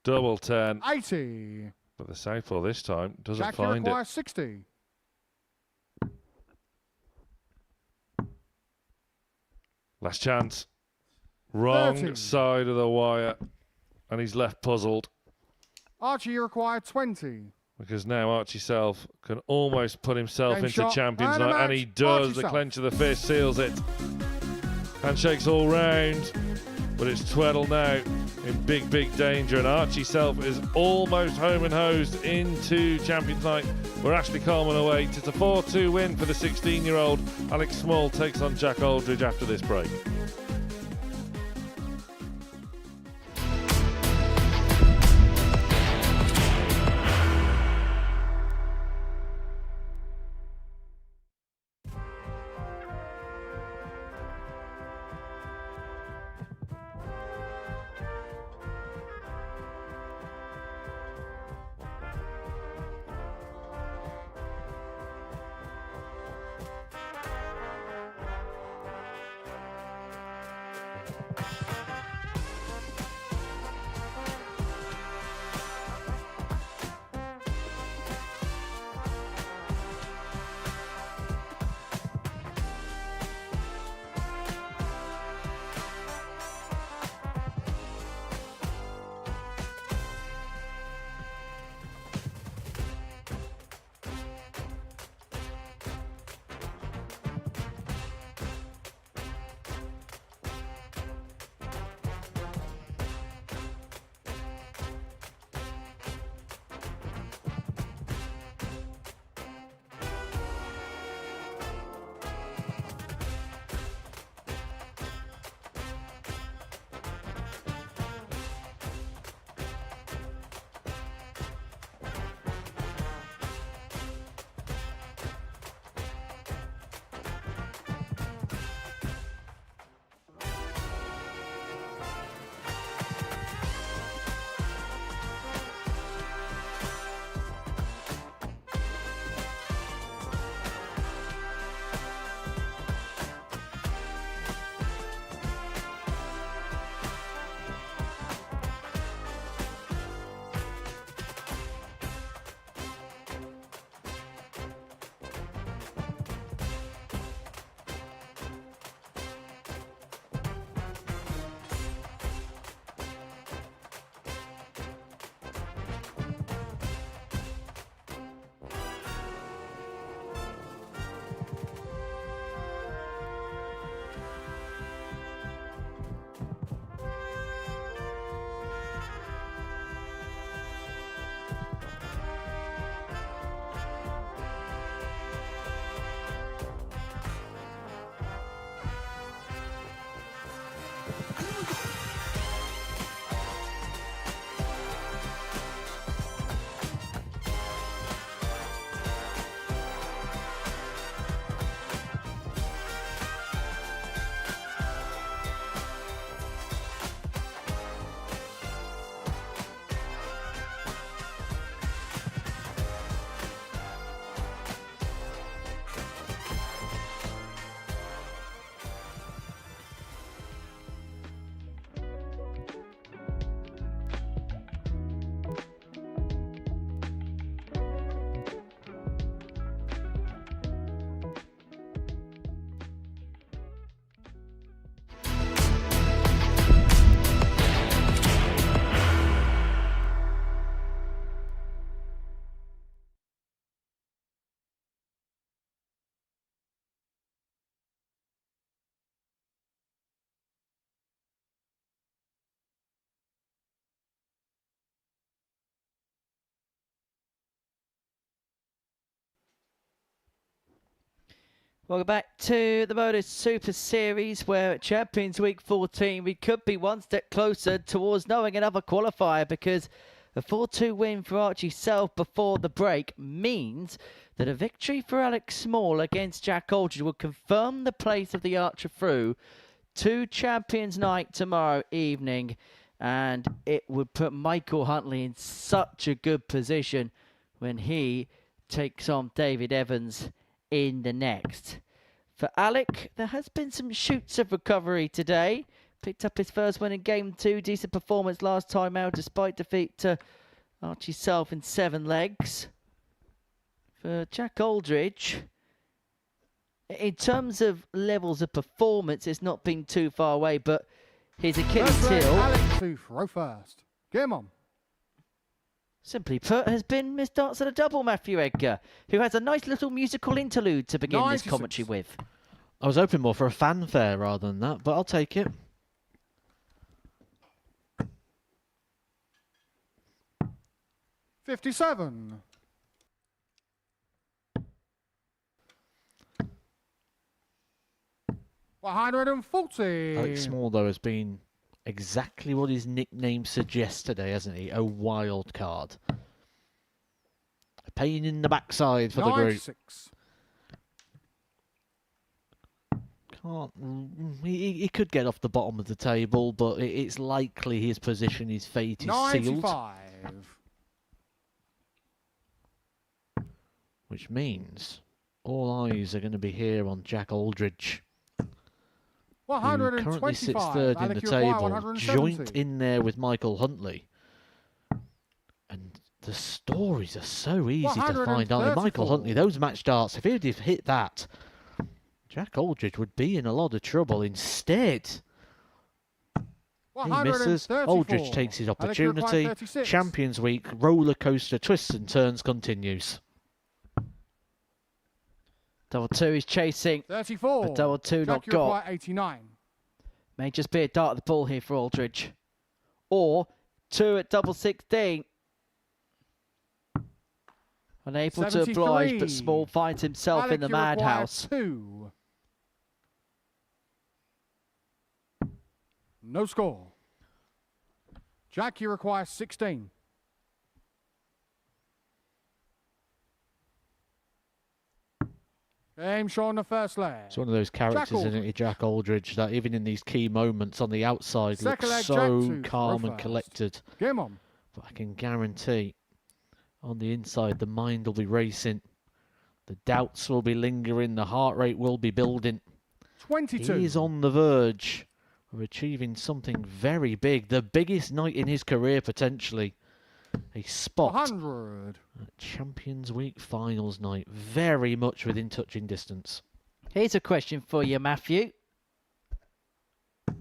Double 10. 80. But the southpaw this time doesn't Jack, you find require it. 60. Last chance. Wrong 30. side of the wire. And he's left puzzled. Archie, you require 20. Because now Archie Self can almost put himself Game into shot Champions and a Night. And match. he does. Archie The Self. clench of the fist seals it. Handshakes all round. But it's Tweddle now in big, big danger. And Archie Self is almost home and hosed into Champions Night, where Ashley Coleman awaits. It's a 4-2 win for the 16-year-old. Alex Small takes on Jack Aldridge after this break. Welcome back to the Modus Super Series, where at Champions Week 14 we could be one step closer towards knowing another qualifier, because a 4-2 win for Archie Self before the break means that a victory for Alex Small against Jack Aldridge will confirm the place of the Archer through to Champions Night tomorrow evening, and it would put Michael Huntley in such a good position when he takes on David Evans in the next. For Alec, there has been some shoots of recovery today. Picked up his first win in Game 2. Decent performance last time out despite defeat to Archie Self in 7 legs. For Jack Aldridge, in terms of levels of performance, it's not been too far away, but his Achilles heel, Alex to throw first. Game on. simply put, has been missed darts at a double, Matthew Edgar, who has a nice little musical interlude to begin this 96. commentary with. I was hoping more for a fanfare rather than that, but I'll take it. $57. 140. Alex Small, though, has been exactly what his nickname suggests today, hasn't he? A wild card. A pain in the backside for the group. 96. He could get off the bottom of the table, but it's likely his position, his fate is sealed. 95. Which means all eyes are going to be here on Jack Aldridge, who currently sits 125. third in Alec, the you require table, 170. joint in there with Michael Huntley. And the stories are so easy to find, aren't they? Michael 134. Huntley, those match darts, if he'd have hit that, Jack Aldridge would be in a lot of trouble. Instead, he misses. 134. Aldridge takes his Alec, you require opportunity. 36. Champions Week roller coaster twists and turns continues. Double 2 is chasing. 34. But double 2 Jack, not you got. require 89. May just be a dart at the ball here for Aldridge. Or 2 at double 16. Unable to oblige, but 73. Small finds himself Alec, in the you require madhouse. 2. No score. Jack, you require 16. Game showing the first leg. It's one of those characters, isn't Aldridge. it, Jack Aldridge, that even in these key moments on the outside Second leg, looks Jack so two, calm throw and first. collected. Game on. But I can guarantee on the inside the mind will be racing. The doubts will be lingering. The heart rate will be building. 22. He is on the verge of achieving something very big. The biggest night in his career, potentially. A spot 100. at Champions Week finals night. Very much within touching distance. Here's a question for you, Matthew.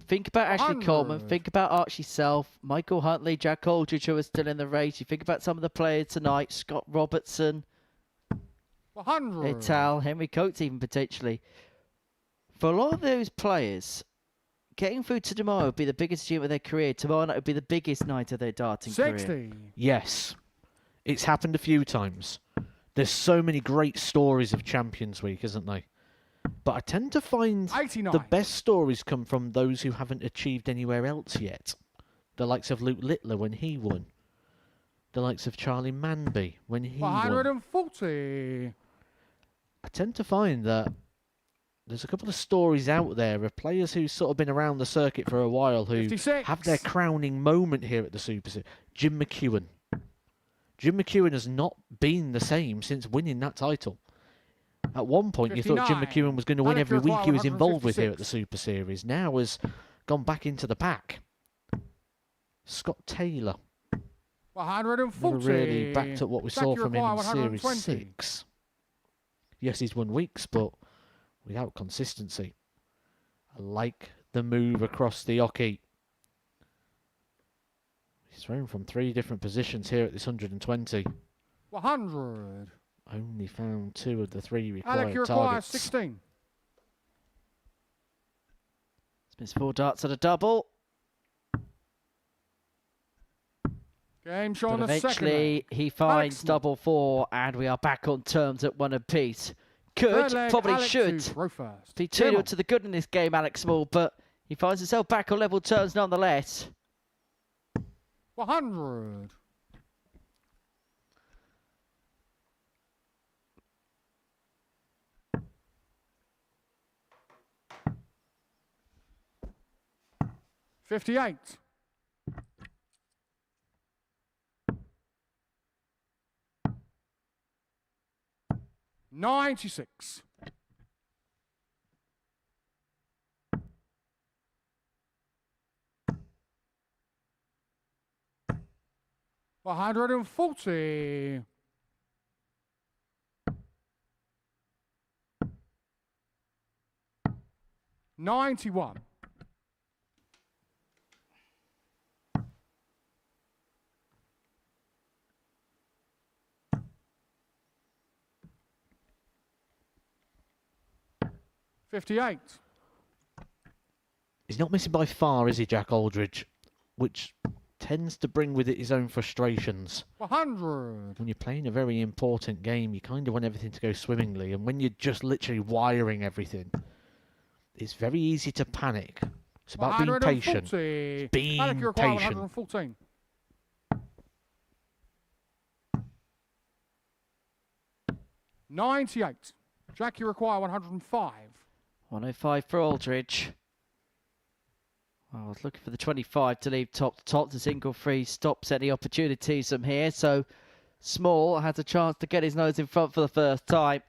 Think about Ashley Coleman. 100. Think about Archie Self, Michael Huntley, Jack Aldridge, who are still in the race. You think about some of the players tonight. Scott Robertson, 100. Ital, Henry Coates even potentially. For a lot of those players, getting through to tomorrow would be the biggest achievement of their career. Tomorrow night would be the biggest night of their darting 60. career. Yes, it's happened a few times. There's so many great stories of Champions Week, isn't there? But I tend to find 89. the best stories come from those who haven't achieved anywhere else yet. The likes of Luke Littler when he won. The likes of Charlie Manby when he won. 140. I tend to find that there's a couple of stories out there of players who've sort of been around the circuit for a while who 56. have their crowning moment here at the Super Series. Jim McEwen. Jim McEwen has not been the same since winning that title. At one point, you thought Jim 59. McEwen was going to win Alec, every you week require he was involved with here at the 156. Super Series. Now has gone back into the pack. Scott Taylor 140. never really backed up what we Jack, saw you from him require in Series 120. 6. Yes, he's won weeks, but without consistency. I like the move across the oche. He's thrown from 3 different positions here at this 120. 100. Only found 2 of the 3 Alec, required you require targets. 16. It's missed 4 darts at a double. Game showing But the second leg. eventually he finds Alex double 4, and we are back on terms at 1 apiece. Could, Third leg, probably Alex should. to throw first. Be Game 2-0 on. to the good in this game, Alex Small, but he finds himself back on level terms nonetheless. 100. $58. 96. 140. 91. 58. He's not missing by far, is he, Jack Aldridge? Which tends to bring with it his own frustrations. 100. When you're playing a very important game, you kind of want everything to go swimmingly. And when you're just literally wiring everything, it's very easy to panic. It's about being patient. 140. Being Alec, you require patient. 114. 98. Jack, you require 105. 105 for Aldridge. Well, I was looking for the 25 to leave top to top. The single free stops any opportunities from here. So Small has a chance to get his nose in front for the first time.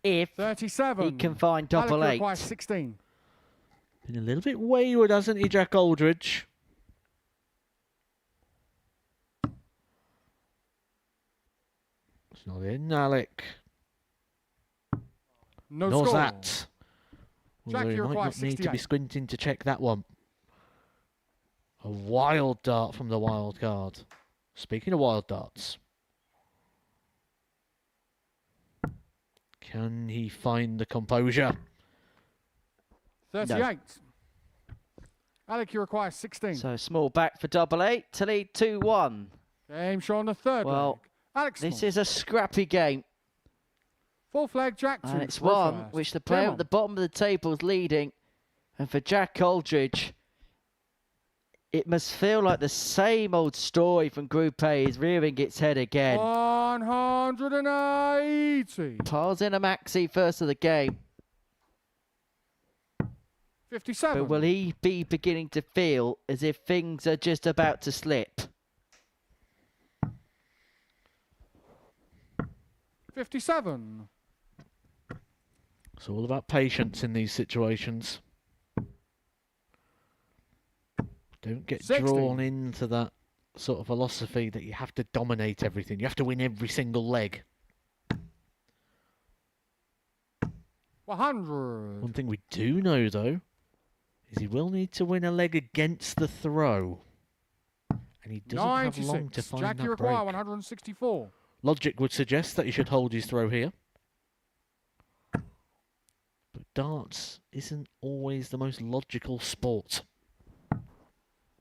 If 37. he can find double Alec, you eight. require 16. Been a little bit wayward, hasn't he, Jack Aldridge? It's not in, Alec. No Nor score. that. Jack, Although you you might require not need to be 68. squinting to check that one. A wild dart from the wild card. Speaking of wild darts. Can he find the composure? 38. Alec, you require 16. So Small back for double eight to lead 2-1. Game show on the third Well, leg. Alex This Small. is a scrappy game. Fourth leg, Jack And to it's throw one first. which the Game player on. at the bottom of the table is leading. And for Jack Aldridge, it must feel like the same old story from Group A is rearing its head again. 180. Piles in a maxi first of the game. 57. But will he be beginning to feel as if things are just about to slip? 57. It's all about patience in these situations. Don't get 60. drawn into that sort of philosophy that you have to dominate everything. You have to win every single leg. 100. One thing we do know, though, is he will need to win a leg against the throw. And he doesn't have long 96. to find Jack, you that require break. 164. Logic would suggest that he should hold his throw here. But darts isn't always the most logical sport.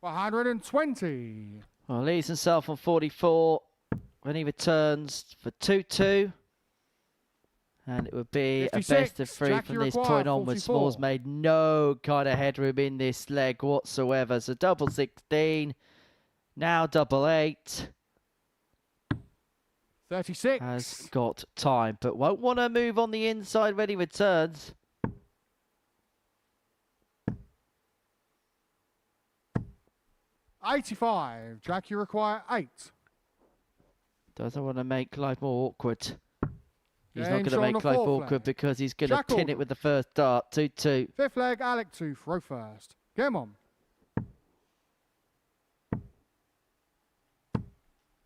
120. Well, leaves himself on 44 when he returns for 2-2. And it would be a 56. best of three Jack, from you this require point onwards. 44. Small's made no kind of headroom in this leg whatsoever. So double 16, now double 8. 36. Has got time, but won't want to move on the inside when he returns. $85. Jack, you require 8. Doesn't want to make life more awkward. He's not Game going to show on make the life fourth awkward leg. because he's going to Jack tin it Aldridge. with the first dart. 2-2. Fifth leg, Alec to throw first. Game on.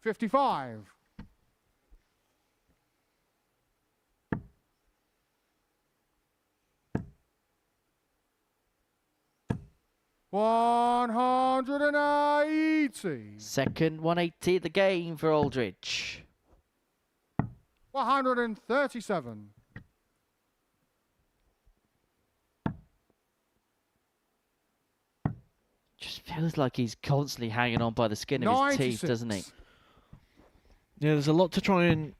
55. 180. Second 180 of the game for Aldridge. 137. Just feels like he's constantly hanging on by the skin of his teeth, doesn't he? 96. Yeah, there's a lot to try and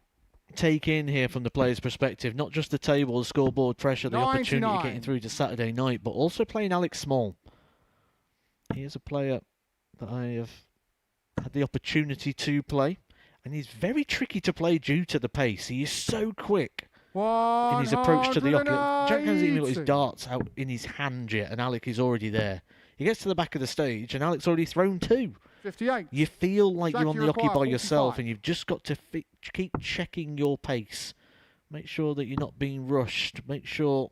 take in here from the player's perspective? Not just the table, the scoreboard pressure, the opportunity 99. getting through to Saturday night, but also playing Alex Small. He is a player that I have had the opportunity to play, and he's very tricky to play due to the pace. He is so quick in his approach to the occupant. Jack hasn't even got his darts out in his hand yet, and Alec is already there. He gets to the back of the stage, and Alec's already thrown 2. 58. You feel like Jack, you're on you the occupy by require yourself, 45. and you've just got to keep checking your pace. Make sure that you're not being rushed. Make sure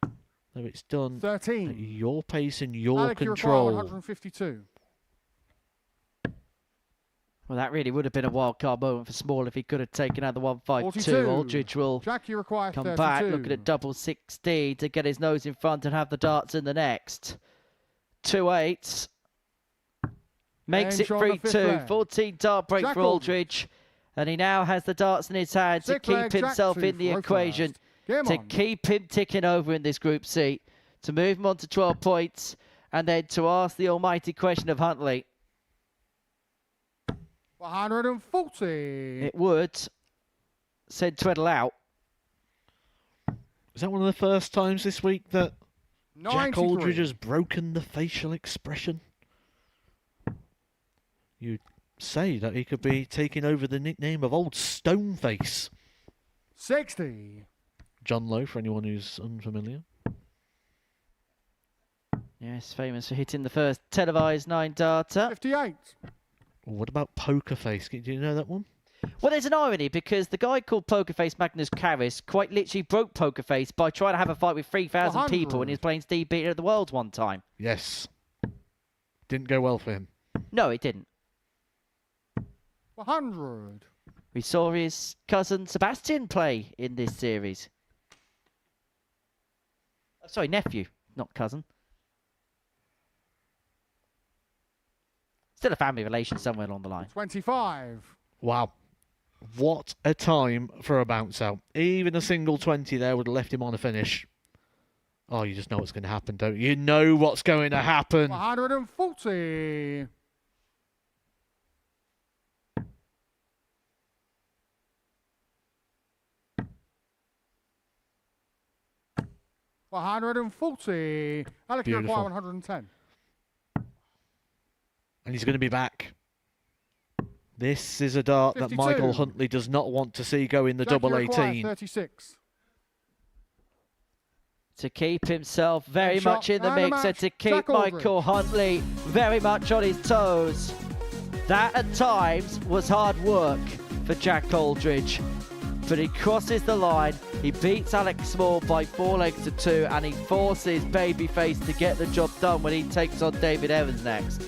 that it's done at 13. your pace and your Alec, you require control. 152. Well, that really would have been a wild card moment for Small if he could have taken out the 152. 42. Aldridge will Jack, you require come 32. back, looking at double 16 to get his nose in front and have the darts in the next. 2-8. Makes And it shot on the fifth 3-2. leg. 14 dart break Jack for Aldridge. And he now has the darts in his hand to Sixth keep leg, Jack himself 2 in the for equation, first. Game to on. keep him ticking over in this Group C, to move him on to 12 points, and then to ask the almighty question of Huntley. 140. It would send Tweddle out. Is that one of the first times this week that Jack 93. Aldridge has broken the facial expression? You'd say that he could be taking over the nickname of Old Stoneface. 60. John Lowe, for anyone who's unfamiliar. Yes, famous for hitting the first televised 9-darter. 58. What about Poker Face? Do you know that one? Well, there's an irony because the guy called Pokerface Magnus Carris quite literally broke Pokerface by trying to have a fight with 3,000 people when he was playing Steve Beaton at the Worlds one time. Yes. Didn't go well for him. No, it didn't. 100. We saw his cousin Sebastian play in this series. Oh, sorry, nephew, not cousin. Still a family relation somewhere along the line. 25. Wow. What a time for a bounce out. Even a single 20 there would have left him on a finish. Oh, you just know what's going to happen, don't you? You know what's going to happen. 140. 140. Alec, you require Beautiful. 110. And he's going to be back. This is a dart that 52. Michael Huntley does not want to see go in the Jack, double you require 18. 36. To keep himself very Shot much in the and a mix and match. to keep Jack Aldridge. Michael Huntley very much on his toes. That at times was hard work for Jack Aldridge. But he crosses the line, he beats Alex Small by 4 legs to 2, and he forces Babyface to get the job done when he takes on David Evans next.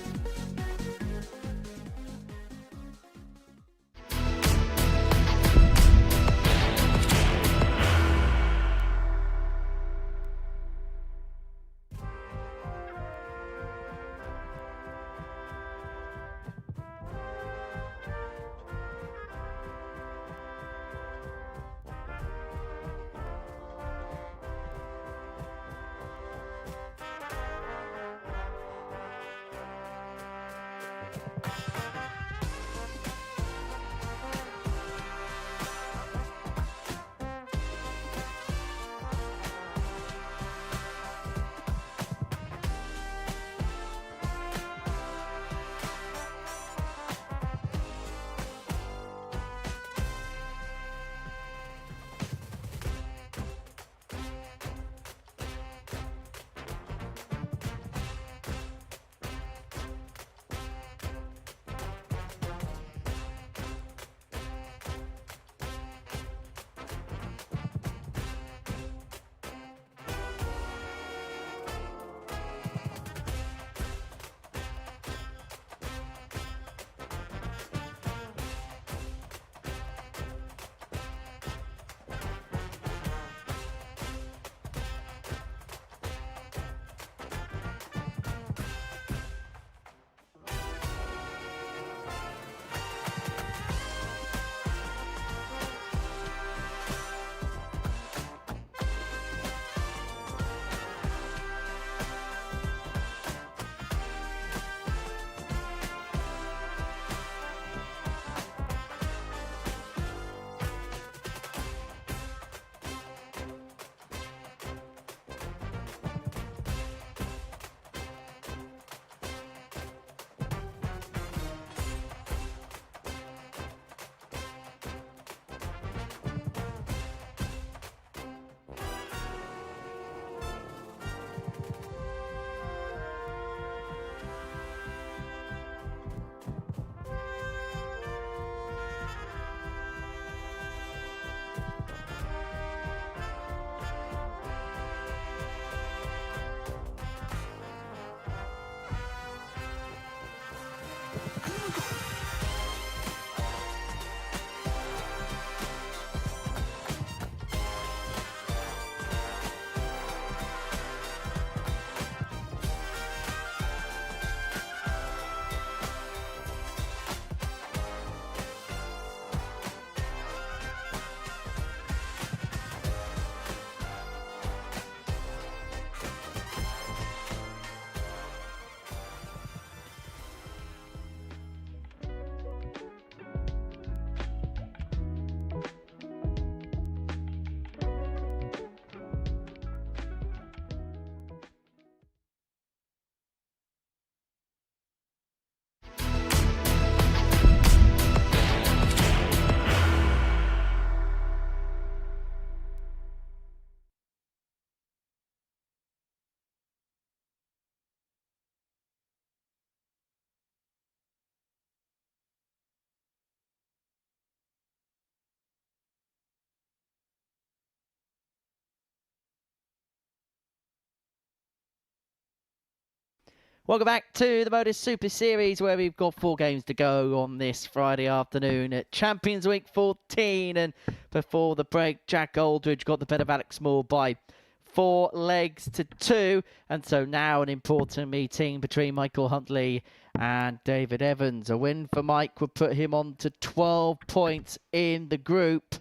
Welcome back to the Modus Super Series, where we've got 4 games to go on this Friday afternoon at Champions Week 14. And before the break, Jack Aldridge got the better of Alex Moore by 4 legs to 2. And so now an important meeting between Michael Huntley and David Evans. A win for Mike would put him on to 12 points in the group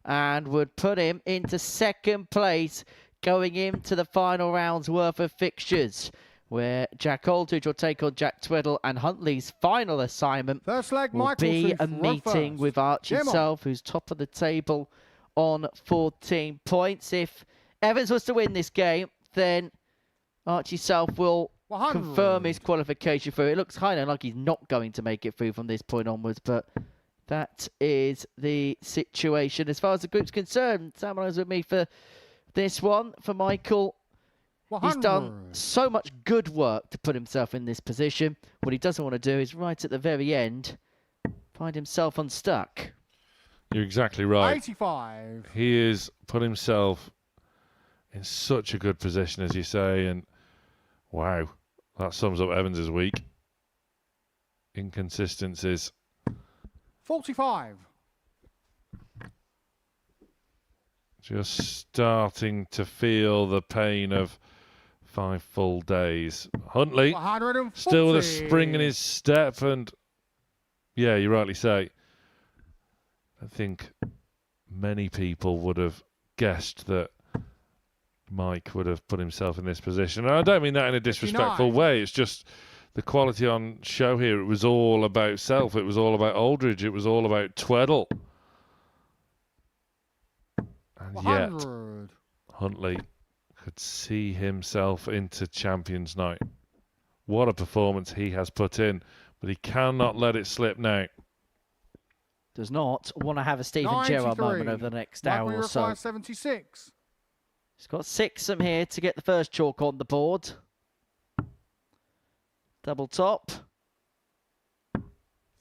and would put him into 2nd place going into the final round's worth of fixtures, where Jack Aldridge will take on Jack Tweddle, and Huntley's final assignment First leg, will Michael be to a meeting first. with Archie Gemma. Self, who's top of the table on 14 points. If Evans was to win this game, then Archie Self will 100. confirm his qualification through. It looks kind of like he's not going to make it through from this point onwards, but that is the situation. As far as the group's concerned, Sam is with me for this one. For Michael, 100. he's done so much good work to put himself in this position. What he doesn't want to do is right at the very end find himself unstuck. You're exactly right. 85. He has put himself in such a good position, as you say, and wow, that sums up Evans's week. Inconsistencies. 45. Just starting to feel the pain of 5 full days. Huntley, 140. still with a spring in his step, and yeah, you rightly say. I think many people would have guessed that Mike would have put himself in this position. And I don't mean that in a disrespectful 59. way. It's just the quality on show here. It was all about Self. It was all about Aldridge. It was all about Tweddle. And yet, 100. Huntley could see himself into Champions Night. What a performance he has put in. But he cannot let it slip now. Does not want to have a Stephen 93. Gerrard moment over the next hour Michael or so. requires 76. He's got 6 from here to get the first chalk on the board. Double top.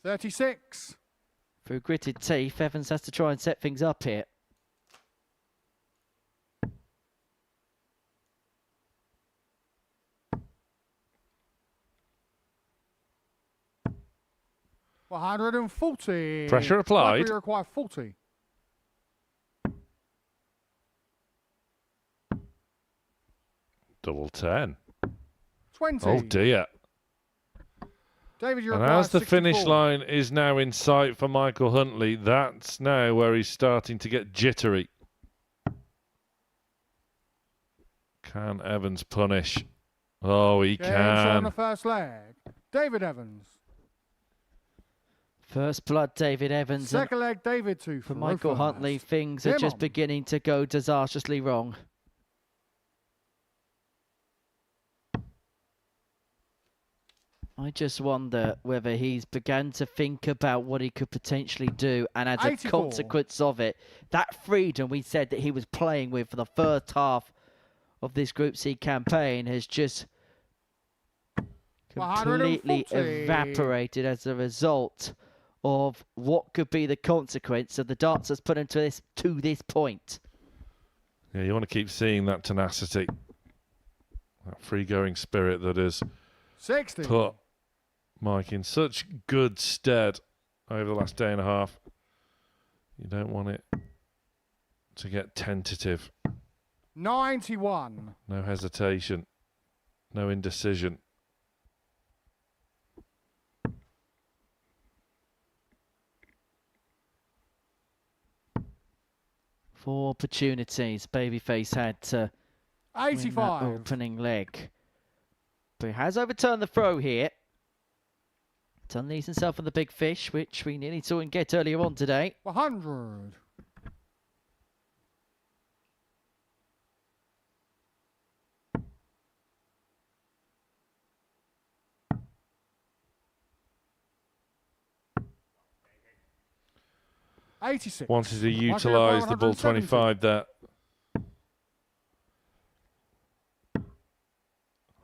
36. Through gritted teeth, Evans has to try and set things up here. $140. Pressure applied. Michael requires 40. Double 10. 20. Oh dear. David, you And require as the finish 64. line is now in sight for Michael Huntley, that's now where he's starting to get jittery. Can Evans punish? Oh, he James on can. the first leg. David Evans. First blood, David Evans. And Second leg, David to for Michael Huntley, things are just beginning to go disastrously wrong. I just wonder whether he's begun to think about what he could potentially do, and as a 84. consequence of it, that freedom we said that he was playing with for the first half of this Group C campaign has just completely 140. evaporated as a result of what could be the consequence of the darts that's put into this to this point. Yeah, you want to keep seeing that tenacity, that free-going spirit that has 60. put Mike in such good stead over the last day and a half. You don't want it to get tentative. 91. No hesitation. No indecision. Four opportunities Babyface had to win that 85. opening leg. But he has overturned the throw here. Unleashed himself on the big fish, which we nearly saw him get earlier on today. 100. $86. Wanted to Michael utilise the ball 170. 25 there.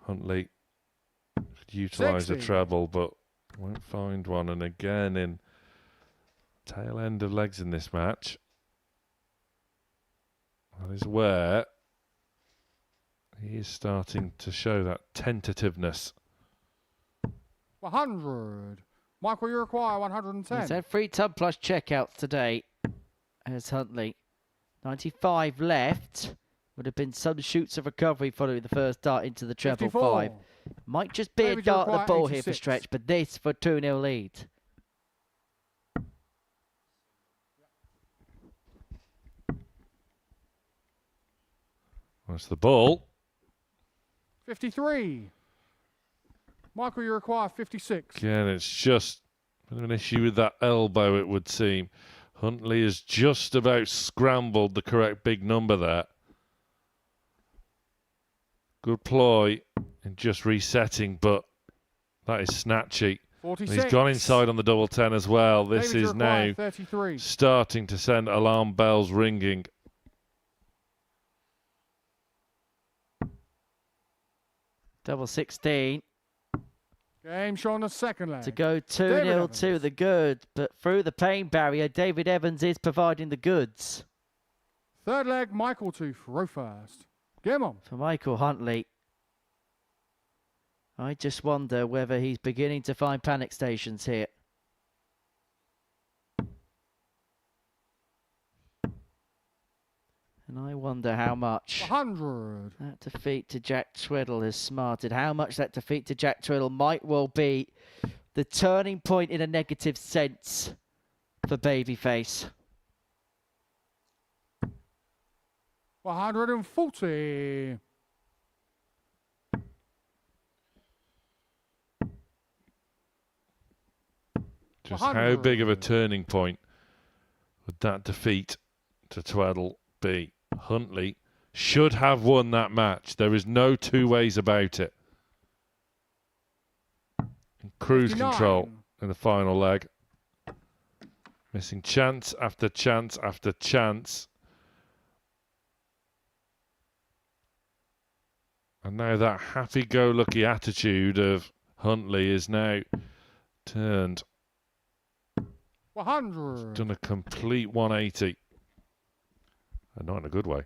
Huntley could utilise the 60. treble, but won't find one. And again, in tail end of legs in this match, that is where he is starting to show that tentativeness. 100. Michael, you require 110. He's had 3 ton plus checkouts today as Huntley. 95 left. Would have been some shoots of recovery following the first dart into the treble 54. 5. Might just be David, a you dart at the require ball here for 86. stretch, but this for 2-0 lead. That's the ball. 53. Michael, you require 56. Again, it's just a bit of an issue with that elbow, it would seem. Huntley has just about scrambled the correct big number there. Good ploy in just resetting, but that is snatchy. 46. He's gone inside on the double 10 as well. This David, you is require now 33. starting to send alarm bells ringing. Double 16 Game show on the second leg. to go David 2-0 Evans. to the good, but through the pain barrier, David Evans is providing the goods. Third leg, Michael to throw first. Game on. For Michael Huntley, I just wonder whether he's beginning to find panic stations here. And I wonder how much 100. that defeat to Jack Twiddle has smarted. How much that defeat to Jack Twiddle might well be the turning point in a negative sense for Babyface. 140. Just how big of a turning point would that defeat to Tweddle be? Huntley should have won that match. There is no two ways about it. In cruise 59. control in the final leg. Missing chance after chance after chance. And now that happy-go-lucky attitude of Huntley is now turned. 100. Done a complete 180. And not in a good way.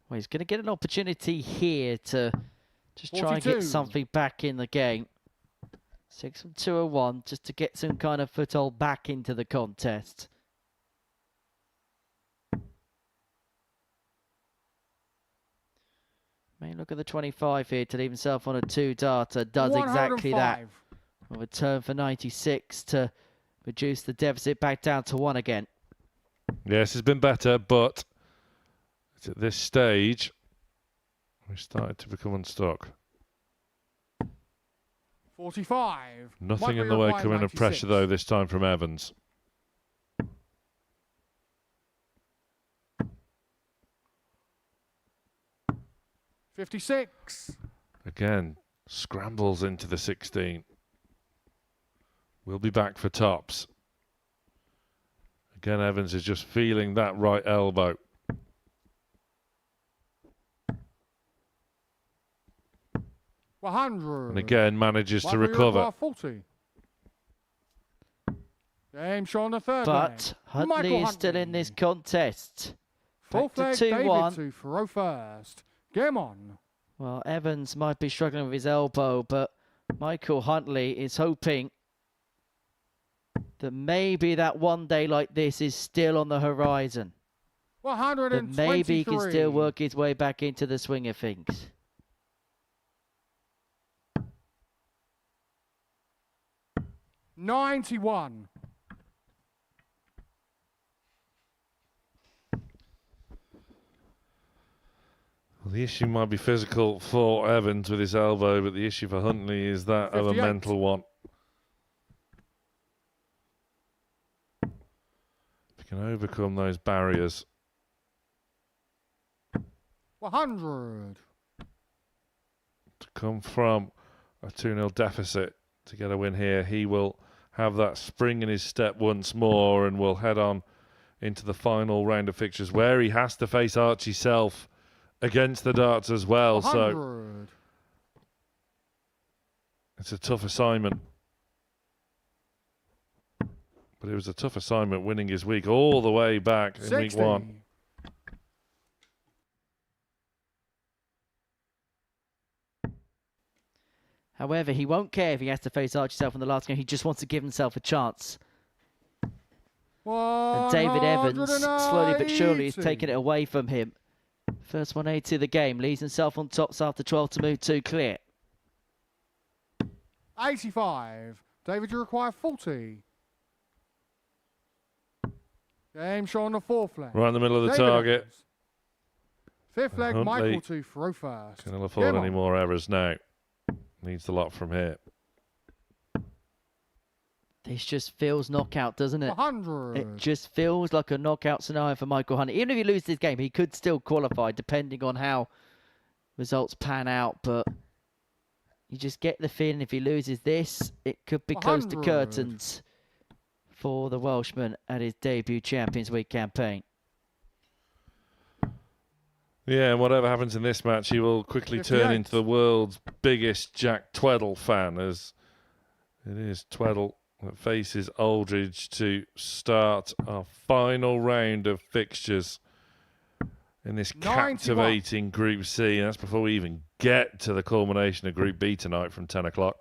Well, he's going to get an opportunity here to just try and 42. get something back in the game. 6 from 201, just to get some kind of foothold back into the contest. May look at the 25 here to leave himself on a 2-darter. Does exactly that. 105. A return for 96 to reduce the deficit back down to 1 again. Yes, it's been better, but it's at this stage we started to become unstuck. 45. Nothing Michael, in the you way require coming of 96. pressure, though, this time from Evans. $56. Again, scrambles into the 16. We'll be back for tops. Again, Evans is just feeling that right elbow. $100. And again, manages to Michael, you recover. require 40. Game show on the third But leg. Huntley Michael is still in this Huntley. contest. Fourth Back leg, to David 2-1. to throw first. Game on. Well, Evans might be struggling with his elbow, but Michael Huntley is hoping that maybe that one day like this is still on the horizon. That 123. maybe he can still work his way back into the swing of things. $91. Well, the issue might be physical for Evans with his elbow, but the issue for Huntley is that of a 58. mental one. If you can overcome those barriers. 100. To come from a 2-0 deficit to get a win here, he will have that spring in his step once more and will head on into the final round of fixtures where he has to face Archie Self against the darts as well. 100. So it's a tough assignment. But it was a tough assignment winning his week all the way back in 60. week 1. However, he won't care if he has to face Archie Self in the last game. He just wants to give himself a chance. And David Evans, slowly but surely, is taking it away from him. First 180 of the game, leaves himself on tops after 12 to move 2 clear. 85. David, you require 40. Game show on the 4th leg. Right in the middle of the David target. Evans. 5th leg, Huntley Michael to throw first. Can afford any more errors now. Needs the lot from here. This just feels knockout, doesn't it? 100. It just feels like a knockout scenario for Michael Huntley. Even if he loses this game, he could still qualify, depending on how results pan out. But you just get the feeling if he loses this, it could be close to 100. curtains for the Welshman at his debut Champions Week campaign. Yeah, and whatever happens in this match, he will quickly 58. turn into the world's biggest Jack Tweddle fan, as it is Tweddle that faces Aldridge to start our final round of fixtures in this 91. captivating Group C. And that's before we even get to the culmination of Group B tonight from 10 o'clock.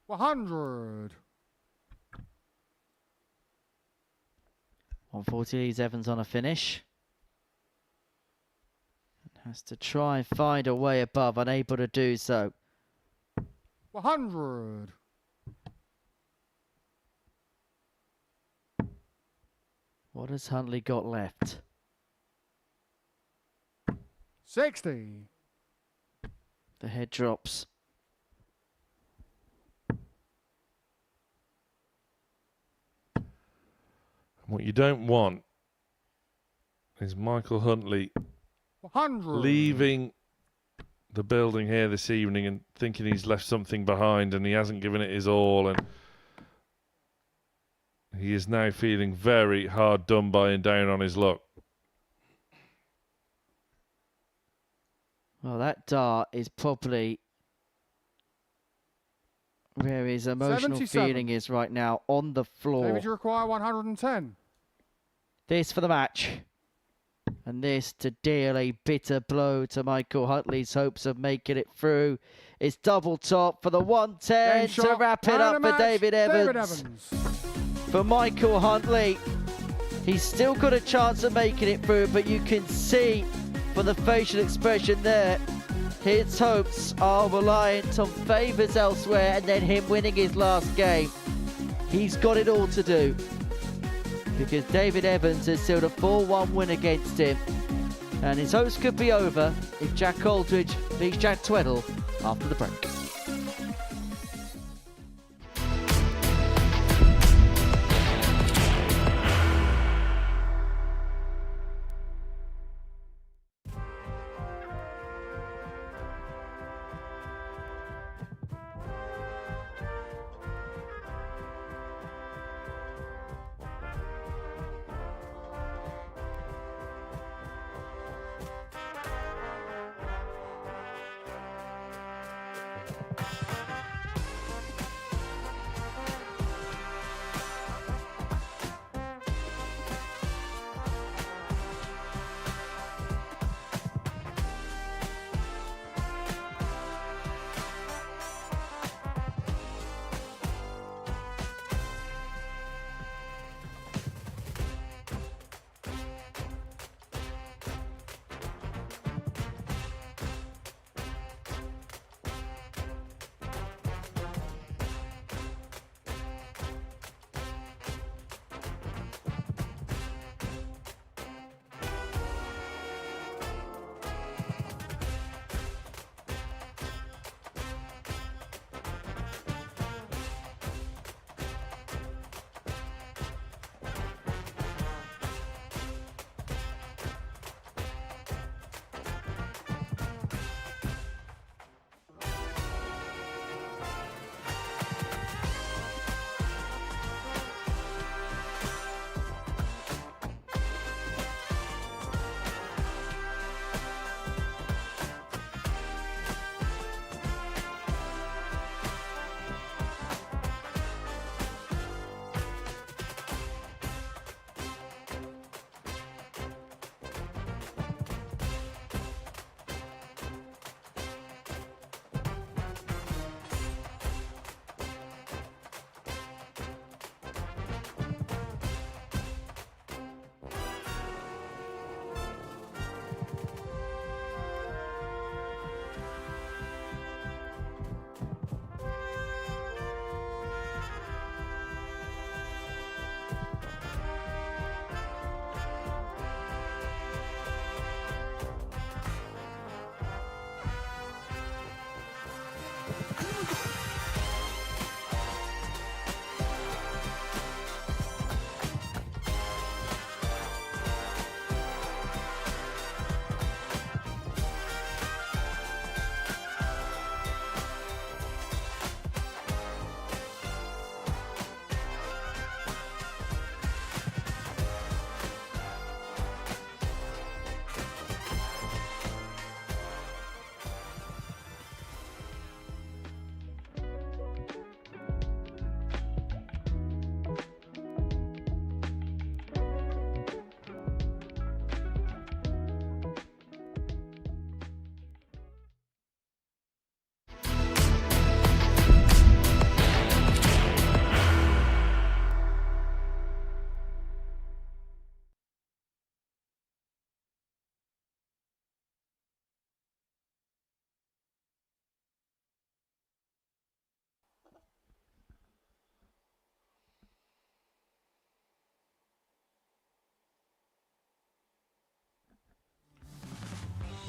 100. 140 leaves Evans on a finish. Has to try and find a way above, unable to do so. 100. What has Huntley got left? 60. The head drops. What you don't want is Michael Huntley 100. leaving the building here this evening and thinking he's left something behind and he hasn't given it his all, and he is now feeling very hard done by and down on his luck. Well, that dart is probably where his emotional 77. feeling is right now, on the floor. David, you require 110. This for the match. And this to deal a bitter blow to Michael Huntley's hopes of making it through. It's double top for the 110 Game to shot, wrap it man of up the for match, David Evans. David Evans. For Michael Huntley, he's still got a chance of making it through, but you can see from the facial expression there, his hopes are reliant on favours elsewhere and then him winning his last game. He's got it all to do, because David Evans has sealed a 4-1 win against him, and his hopes could be over if Jack Aldridge beats Jack Tweddle after the break.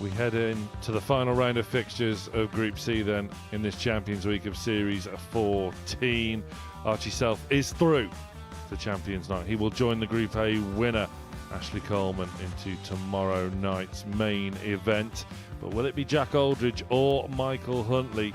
We head in to the final round of fixtures of Group C then in this Champions Week of Series 14. Archie Self is through to Champions Night. He will join the Group A winner, Ashley Coleman, into tomorrow night's main event. But will it be Jack Aldridge or Michael Huntley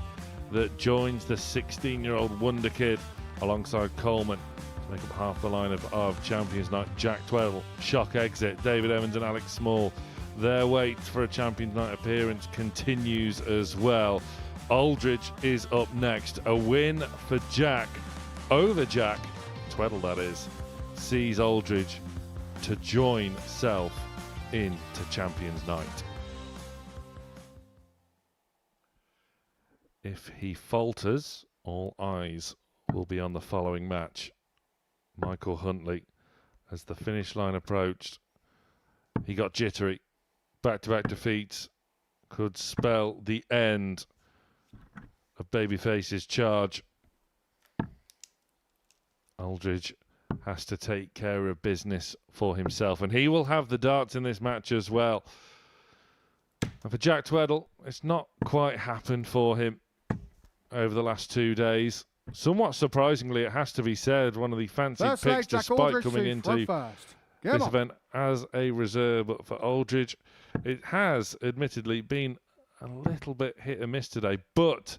that joins the 16-year-old wonder kid alongside Coleman to make up half the lineup of Champions Night? Jack Tweddle, shock exit. David Evans and Alex Small, their wait for a Champions Night appearance continues as well. Aldridge is up next. A win for Jack over Jack Tweddle, that is, sees Aldridge to join Self into Champions Night. If he falters, all eyes will be on the following match. Michael Huntley, as the finish line approached, he got jittery. Back-to-back defeats could spell the end of Babyface's charge. Aldridge has to take care of business for himself, and he will have the darts in this match as well. And for Jack Tweddle, it's not quite happened for him over the last 2 days. Somewhat surprisingly, it has to be said, one of the fancy picks despite coming into this event as a reserve. But for Aldridge, it has admittedly been a little bit hit and miss today, but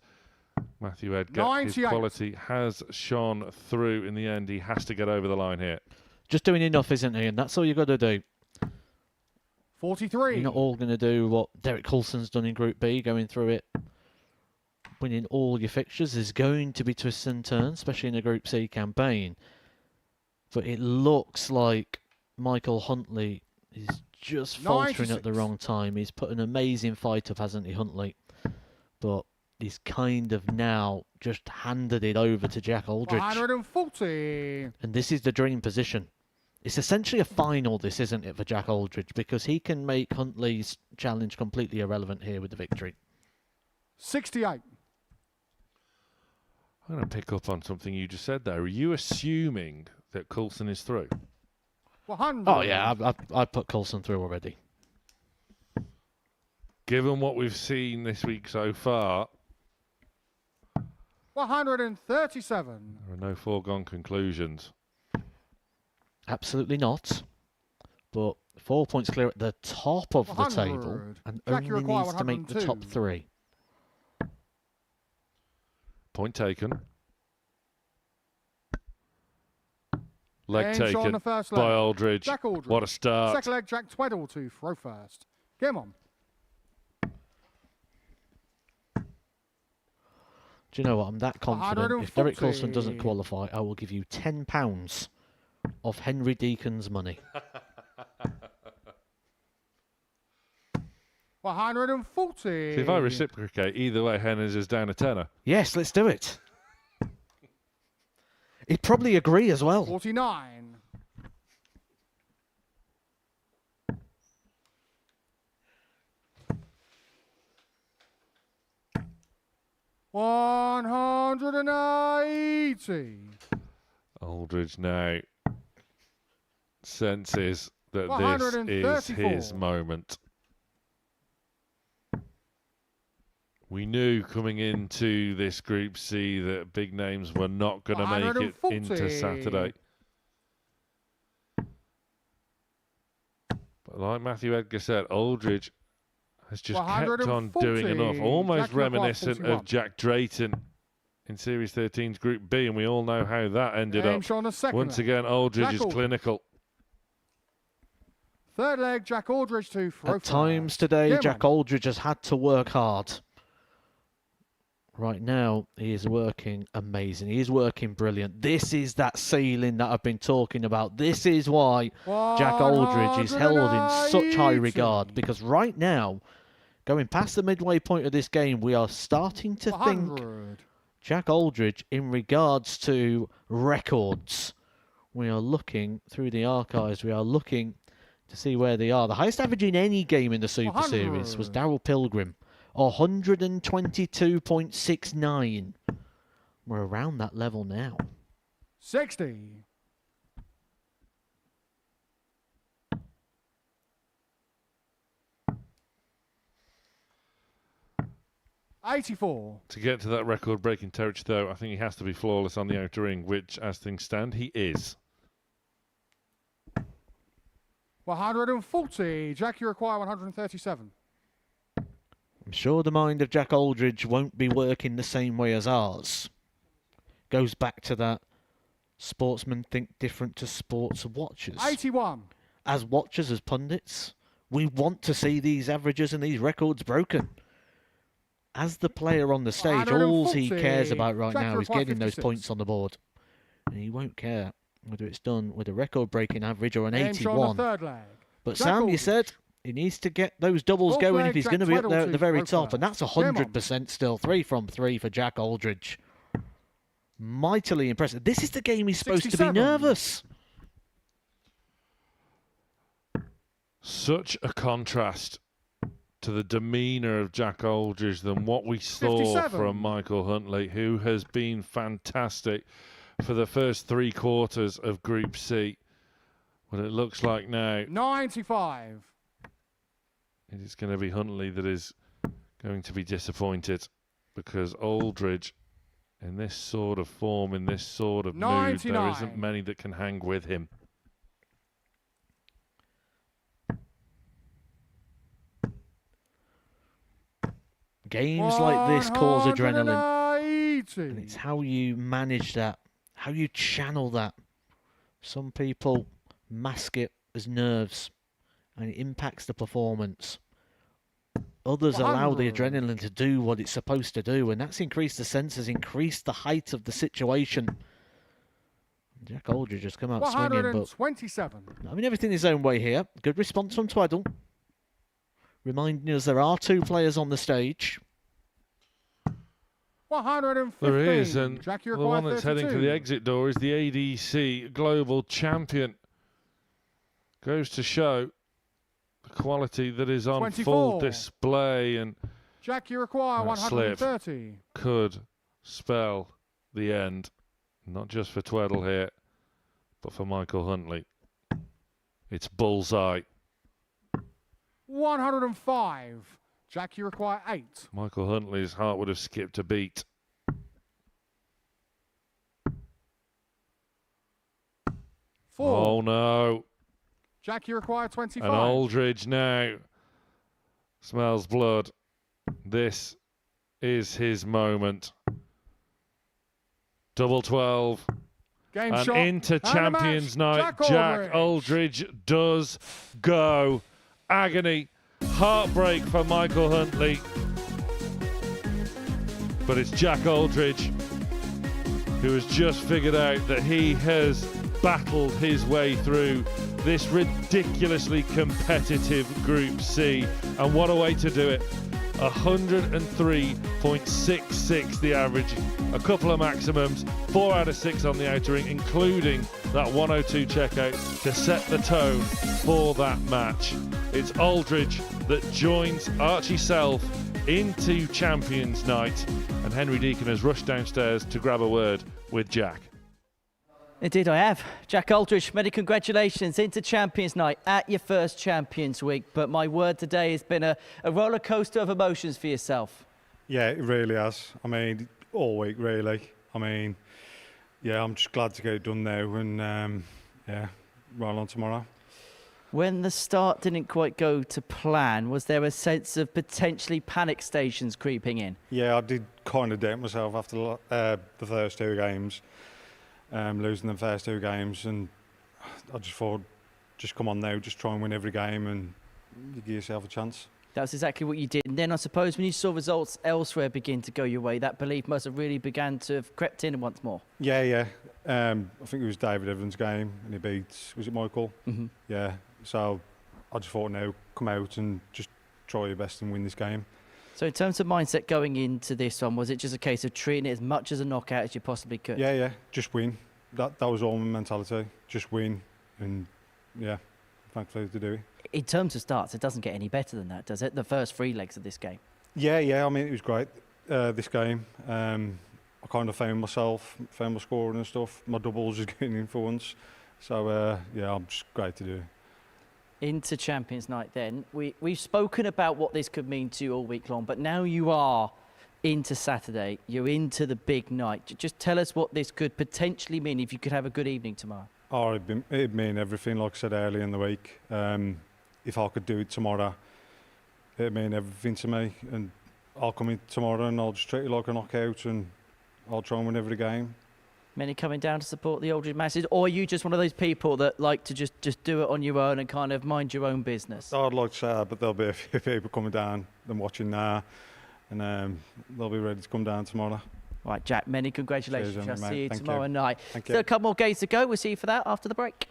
Matthew Edgar, his quality has shone through in the end. He has to get over the line here. Just doing enough, isn't he? And that's all you've got to do. 43. You're not all going to do what Derek Coulson's done in Group B, going through it, winning all your fixtures. There's going to be twists and turns, especially in a Group C campaign. But it looks like Michael Huntley is just faltering 96. at the wrong time. He's put an amazing fight up, hasn't he, Huntley? But he's kind of now just handed it over to Jack Aldridge. 140. And this is the dream position. It's essentially a final, this, isn't it, for Jack Aldridge? Because he can make Huntley's challenge completely irrelevant here with the victory. 68. I'm going to pick up on something you just said there. Are you assuming that Coulson is through? 100. Oh, yeah, I put Coulson through already. Given what we've seen this week so far, 137. there are no foregone conclusions. Absolutely not. But 4 points clear at the top of the 100. table and Jack, you only require needs to make the top 102. 3. Point taken. Leg Game shot on taken the first by leg. Aldridge. Jack Aldridge. What a start. Second leg, Jack Tweddle to throw first. Game on. Do you know what? I'm that confident. If Derek 140. Coulson doesn't qualify, I will give you £10 of Henry Deacon's money. 140. See, if I reciprocate, either way, Hennes is down a tenner. Yes, let's do it. He'd probably agree as well. 49. $180. Aldridge now senses that this is his 134. moment. We knew coming into this Group C that big names were not going to make it 140. into Saturday. But like Matthew Edgar said, Aldridge has just kept on doing enough. 140. Almost Jack Leclerc, reminiscent 41. of Jack Drayton in Series 13's Group B, and we all know how that ended Game up. shot on the second Once leg. again, Aldridge Jack is Aldridge. clinical. Third leg, Jack Aldridge to throw At times first. today, Game Jack on. Aldridge has had to work hard. Right now, he is working amazing. He is working brilliant. This is that ceiling that I've been talking about. This is why Jack Aldridge is held in such high 180. regard. Because right now, going past the midway point of this game, we are starting to think 100. Jack Aldridge in regards to records. We are looking through the archives. We are looking to see where they are. The highest average in any game in the Super Series was 100. Daryl Pilgrim. 122.69. We're around that level now. 60. 84. To get to that record-breaking territory, though, I think he has to be flawless on the outer ring, which, as things stand, he is. 140. Jack, you require 137. I'm sure the mind of Jack Aldridge won't be working the same way as ours. Goes back to that sportsmen think different to sports watchers. 81. As watchers, as pundits, we want to see these averages and these records broken. As the player on the stage, all he cares about right now is getting those points on the board. And he won't care whether it's done with a record-breaking average or an 81. But Sam, you said he needs to get those doubles going if he's going to be up there at the very top. And that's 100% still. 3 from 3 for Jack Aldridge. Mightily impressive. This is the game he's supposed to be nervous. Such a contrast to the demeanour of Jack Aldridge than what we saw 57. from Michael Huntley, who has been fantastic for the first 3 quarters of Group C. What it looks like now, 95. it is going to be Huntley that is going to be disappointed, because Aldridge, in this sort of form, in this sort of 99. mood, there isn't many that can hang with him. Games like this cause adrenaline. 180. And it's how you manage that, how you channel that. Some people mask it as nerves, and it impacts the performance. Others allow the 100. adrenaline to do what it's supposed to do, and that's increased the senses, increased the height of the situation. Jack Aldridge just come out swinging, but 127. I mean, everything his own way here. Good response from Tweddle. Reminding us there are 2 players on the stage. 115. There is, and Jack, you the require one that's 32. heading for the exit door is the ADC Global Champion. Goes to show the quality that is on 24. full display, and Jack, you require that slip 130. could spell the end, not just for Tweddle here, but for Michael Huntley. It's bullseye. 105. Jack, you require 8. Michael Huntley's heart would have skipped a beat. 4. Oh no. Jack, you require 25. And Aldridge now smells blood. This is his moment. Double 12. Game And shot. into And a Champions match. Night, Jack Aldridge does go. Agony, heartbreak for Michael Huntley. But it's Jack Aldridge who has just figured out that he has battled his way through this ridiculously competitive Group C. And what a way to do it. 103.66 the average, a couple of maximums, 4 out of 6 on the outer ring, including that 102 checkout to set the tone for that match. It's Aldridge that joins Archie Self into Champions Night, and Henry Deacon has rushed downstairs to grab a word with Jack. Indeed I have. Jack Aldridge, many congratulations into Champions Night at your first Champions Week. But my word today has been a roller coaster of emotions for yourself. Yeah, it really has. I mean, all week really. I mean, yeah, I'm just glad to get it done now and, yeah, roll on tomorrow. When the start didn't quite go to plan, was there a sense of potentially panic stations creeping in? Yeah, I did kind of doubt myself after the first 2 games. Losing the first 2 games, and I just thought, just come on now, just try and win every game and you give yourself a chance. That's exactly what you did. And then I suppose when you saw results elsewhere begin to go your way, that belief must have really began to have crept in once more. Yeah. I think it was David Evans' game and he beat, was it Michael? Mm-hmm. Yeah, so I just thought now, come out and just try your best and win this game. So in terms of mindset going into this one, was it just a case of treating it as much as a knockout as you possibly could? Yeah, just win. That was all my mentality. Just win, and yeah, thankfully to do it. In terms of starts, it doesn't get any better than that, does it? The first 3 legs of this game. Yeah. I mean, it was great. This game, I kind of found myself, found my scoring and stuff. My doubles was getting in for once. So yeah, I'm just great to do it. Into Champions Night then. We've spoken about what this could mean to you all week long, but now you are into Saturday. You're into the big night. Just tell us what this could potentially mean if you could have a good evening tomorrow. Oh, it'd mean everything, like I said earlier in the week. If I could do it tomorrow, it'd mean everything to me. And I'll come in tomorrow and I'll just treat it like a knockout and I'll try and win every game. Many coming down to support the Aldridge masses, or are you just one of those people that like to just do it on your own and kind of mind your own business? I'd like to say that, but there'll be a few people coming down and watching now, and they'll be ready to come down tomorrow. Right, Jack, many congratulations. Cheers, I'll mate. see you Thank tomorrow you. night. Thank Still you. a couple more games to go. We'll see you for that after the break.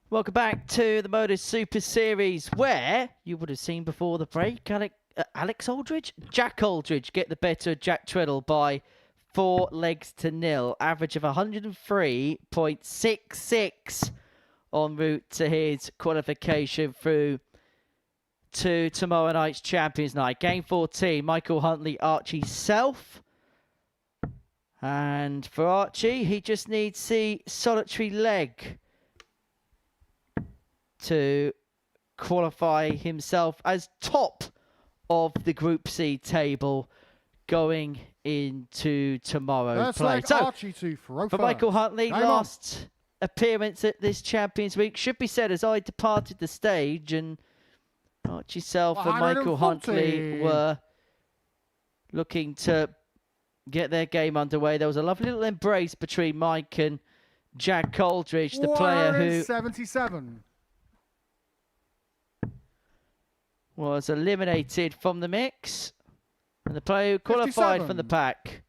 Welcome back to the Modus Super Series, where you would have seen before the break, Alex Aldridge? Jack Aldridge get the better of Jack Treadle by 4 legs to 0. Average of 103.66 en route to his qualification through to tomorrow night's Champions Night. Game 14, Michael Huntley, Archie Self. And for Archie, he just needs the solitary leg to qualify himself as top of the Group C table going into tomorrow's That's play. like So, Archie to throw for first. Michael Huntley, Game on. last appearance at this Champions Week. Should be said as I departed the stage and Archie Self and Michael 140. Huntley were looking to get their game underway. There was a lovely little embrace between Mike and Jack Coldridge, the player who 177. was eliminated from the mix, and the player who qualified 57. from the pack.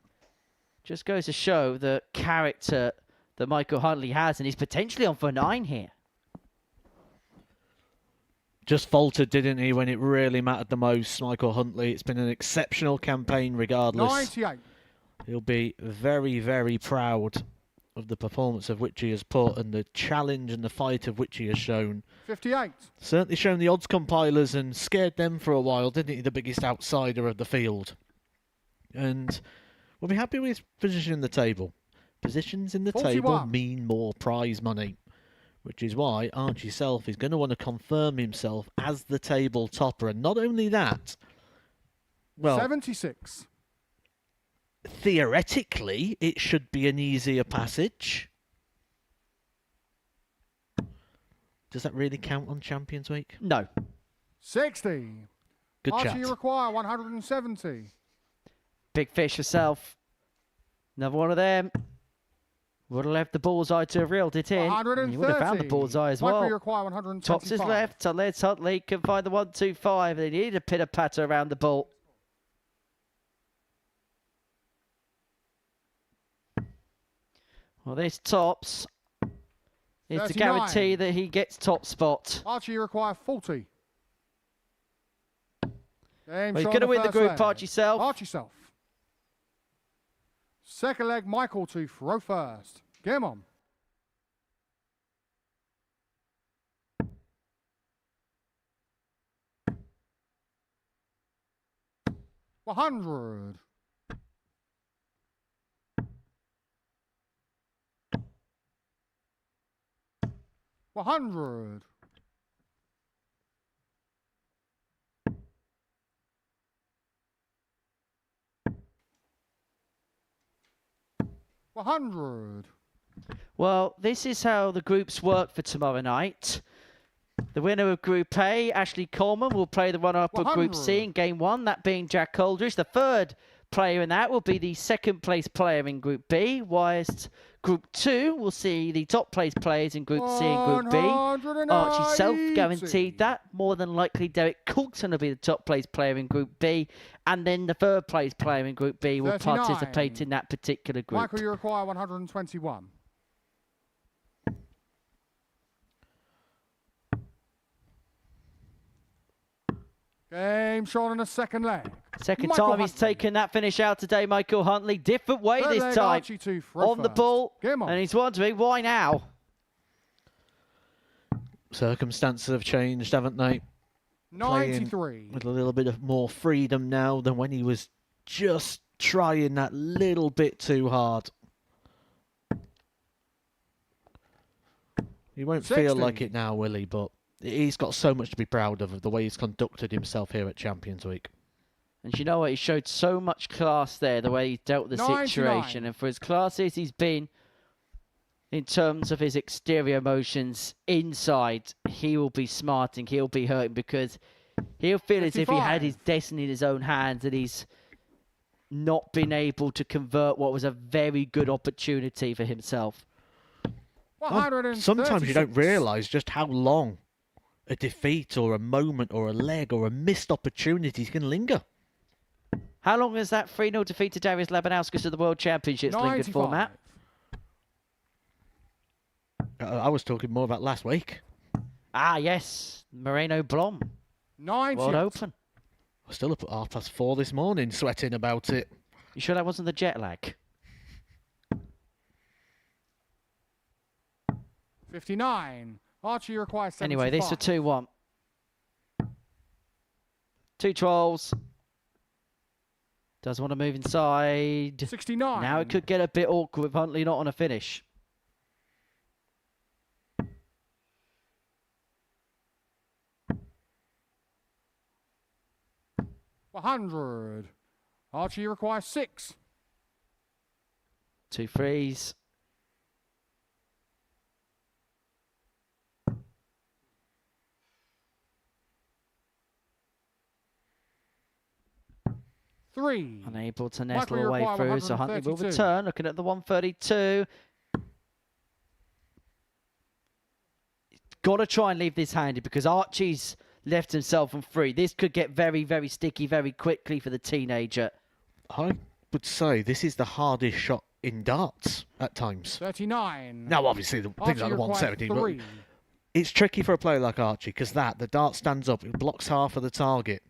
Just goes to show the character that Michael Huntley has, and he's potentially on for 9 here. Just faltered, didn't he, when it really mattered the most, Michael Huntley. It's been an exceptional campaign regardless. 98. He'll be very, very proud of the performance of which he has put and the challenge and the fight of which he has shown. 58. Certainly shown the odds compilers and scared them for a while, didn't he? The biggest outsider of the field. And we'll be happy with his position in the table. Positions in the 41. table mean more prize money, which is why Archie Self is going to want to confirm himself as the table topper. And not only that, well, 76. theoretically, it should be an easier passage. Does that really count on Champions Week? No. 60. Good Archie, chat. you require 170. Big fish herself. Another one of them. Would have left the bullseye to have reeled it in. And he would have found the 130. bullseye as Michael, well. you require 125. Tops is left, unless Huntley can find the 125. They need a pitter-patter around the ball. Well, this tops is to 39. guarantee that he gets top spot. Archie, you require 40. Well, he's going to win the group, Archie Self. Archie Self. Second leg, Michael to throw first. Game on. $100. $100. $100. Well, this is how the groups work for tomorrow night. The winner of Group A, Ashley Coleman, will play the runner-up of Group C in Game 1, that being Jack Coldridge. The third player in that will be the second-place player in Group B, whilst Group 2 will see the top-place players in Group C and Group B. Archie Self guaranteed that. More than likely, Derek Coulson will be the top-place player in Group B, and then the third-place player in Group B will 39. participate in that particular group. Michael, you require 121. Game shot in the second leg. Second Michael time he's Huntley. taken that finish out today, Michael Huntley. Different way Third this leg, time. Archie to throw On the first. ball. Game on. And he's wondering, why now? Circumstances have changed, haven't they? 93. With a little bit of more freedom now than when he was just trying that little bit too hard. He won't feel 60. like it now, will he? But he's got so much to be proud of the way he's conducted himself here at Champions Week. And you know what? He showed so much class there, the way he dealt with the 99. situation. And for as classy as he's been in terms of his exterior motions inside, he will be smarting, he'll be hurting, because he'll feel as if he had 55. his destiny in his own hands and he's not been able to convert what was a very good opportunity for himself. Sometimes you don't 136. realise just how long a defeat or a moment or a leg or a missed opportunity can linger. How long has that 3-0 defeat to Darius Labanauskas at the World Championships lingered for, 95. Matt? I was talking more about last week. Ah, yes. Moreno Blom. 90. World Open. I was still up at 4:30 this morning sweating about it. You sure that wasn't the jet lag? 59. Archie requires 75. Anyway, this for 2-1. Two trolls. Does want to move inside. 69. Now it could get a bit awkward with Huntley not on a finish. $100. Archie requires 6. 2 threes. 3. Unable to Michael, nestle you away require through, so Huntley will 132. return. Looking at the 132. Got to try and leave this handy because Archie's left himself on 3. This could get very, very sticky very quickly for the teenager. I would say this is the hardest shot in darts at times. 39. Now, obviously, the things like the 170, but 3. it's tricky for a player like Archie because the dart stands up, it blocks half of the target.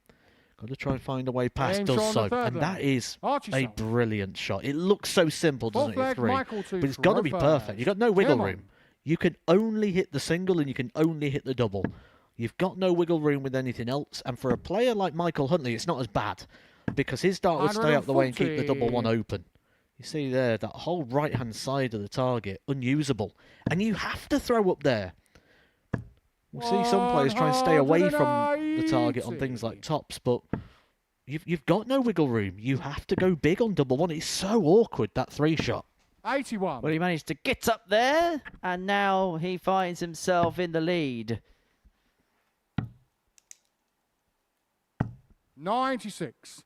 Got to try and find a way past, James does Shaw on so. the third And then. that is Archie a Self. brilliant shot. It looks so simple, doesn't it, Full at flag, 3? Michael to But it's got to be Rowe perfect. first. You've got no wiggle Come room. on. You can only hit the single and you can only hit the double. You've got no wiggle room with anything else. And for a player like Michael Huntley, it's not as bad because his dart would stay out the way and keep the double one 140. open. You see there, that whole right-hand side of the target, unusable. And you have to throw up there. We'll see some players try and stay away from the target on things like tops, but you've got no wiggle room. You have to go big on double one. It's so awkward, that 3 shot. 81. Well, he managed to get up there, and now he finds himself in the lead. 96.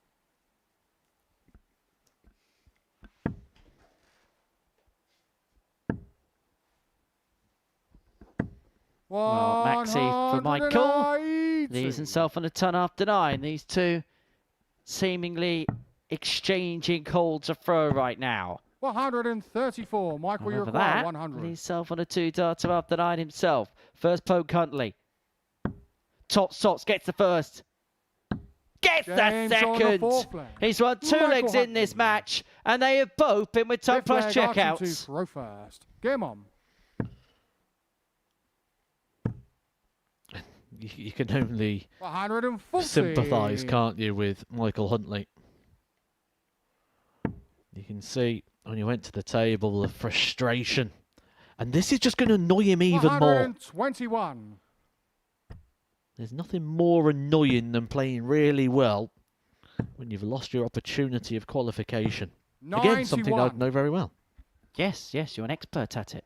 Well, Maxi for Michael leaves himself on a ton after 9. These two seemingly exchanging holds of throw right now. 134. Michael, you However, require that 100. leaves himself on a 2 darter after 9 himself. First poke Huntley. Tots gets the first. Gets the James on the second. fourth flag. He's run 2 Michael legs in Huntley. this match, and they have both been with 10 Fifth plus flag, Archie to checkouts. throw first. Game on. You can only 140. sympathise, can't you, with Michael Huntley. You can see when he went to the table the frustration. And this is just going to annoy him even more. 121. There's nothing more annoying than playing really well when you've lost your opportunity of qualification. 91. Again, something I know very well. Yes, you're an expert at it.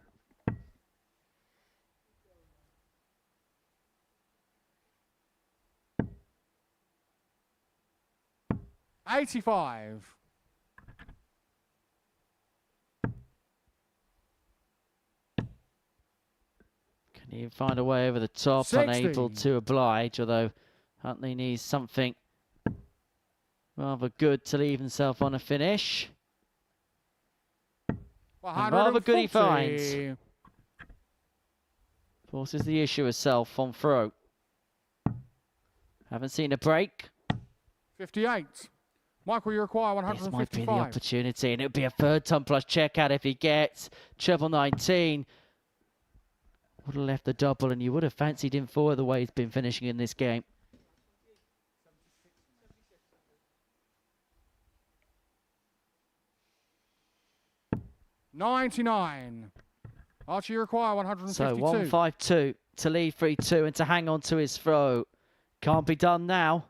85. Can he find a way over the top? 60. Unable to oblige, although Huntley needs something rather good to leave himself on a finish. And rather good he finds. Forces the issue herself on throw. Haven't seen a break. 58. Michael, you require This might be the 155. opportunity, and it'll be a third ton plus checkout if he gets treble 19. Would have left the double, and you would have fancied him for the way he's been finishing in this game. $99. Archie, you require 152. So 152 to lead 3-2 and to hang on to his throw. Can't be done now.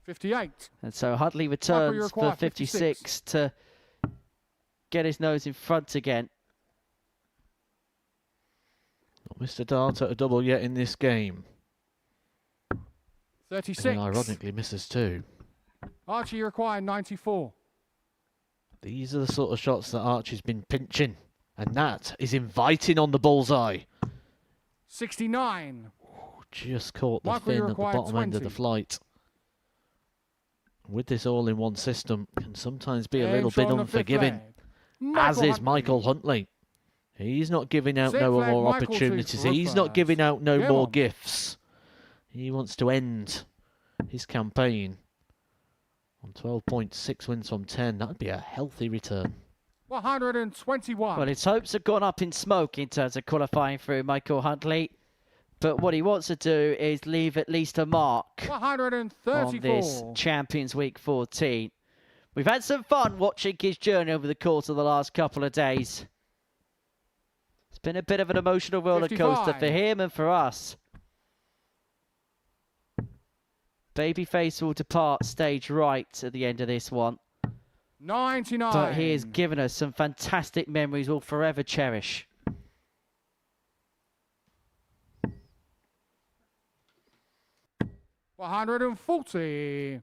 58. And so Huntley you returns require for 56 to get his nose in front again. Not Mr. Dart at a double yet in this game. 36. And he ironically misses 2. Archie, you require 94. These are the sort of shots that Archie's been pinching. And that is inviting on the bullseye. 69. Just caught the Michael, you fin at the require bottom end of 20. the flight. With this all-in-one system, can sometimes be a James little bit on the fifth unforgiving, flag. as is Huntley. Michael Huntley. He's not giving out Sixth no flag, more Michael to opportunities. throw He's not first. giving out no Come more on. gifts. He wants to end his campaign on 12.6 wins from 10. That would be a healthy return. 121. Well, his hopes have gone up in smoke in terms of qualifying through Michael Huntley. But what he wants to do is leave at least a mark on 134. this Champions Week 14. We've had some fun watching his journey over the course of the last couple of days. It's been a bit of an emotional roller coaster 55. for him and for us. Babyface will depart stage right at the end of this one. 99. But he has given us some fantastic memories we'll forever cherish. $140.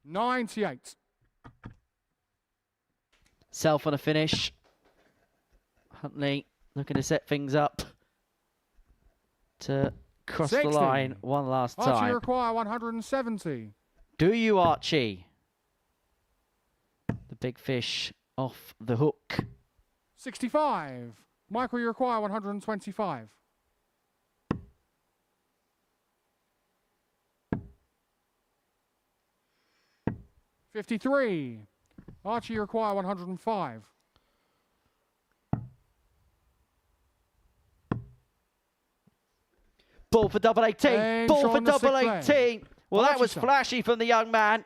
98. Self on a finish. Huntley looking to set things up to cross 60. the line one last Archie time. require 170. Do you, Archie? The big fish off the hook. 65. Michael, you require 125. $53. Archie, you require 105. Ball for double 18. And Ball for Sean the double sixth 18. Well, that Archie was side. flashy from the young man.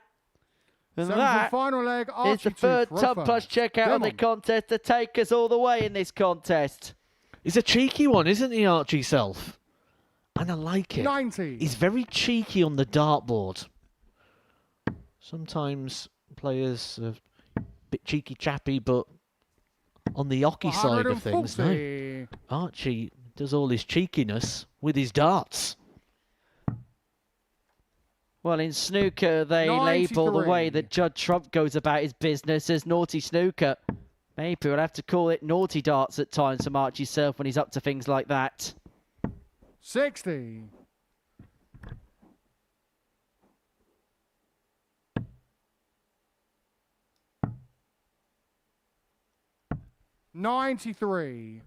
And Seventh and that final leg, is Archie the third for ton first. plus checkout of the Demon. contest to take us all the way in this contest. He's a cheeky one, isn't he, Archie Self? And I like it. 90. He's very cheeky on the dartboard. Sometimes players are a bit cheeky chappy, but on the hockey side of things, no. 140. Archie does all his cheekiness with his darts. Well, in snooker, they label the way 93. that Judd Trump goes about his business as naughty snooker. Maybe we'll have to call it naughty darts at times from Archie Self when he's up to things like that. 60. $93.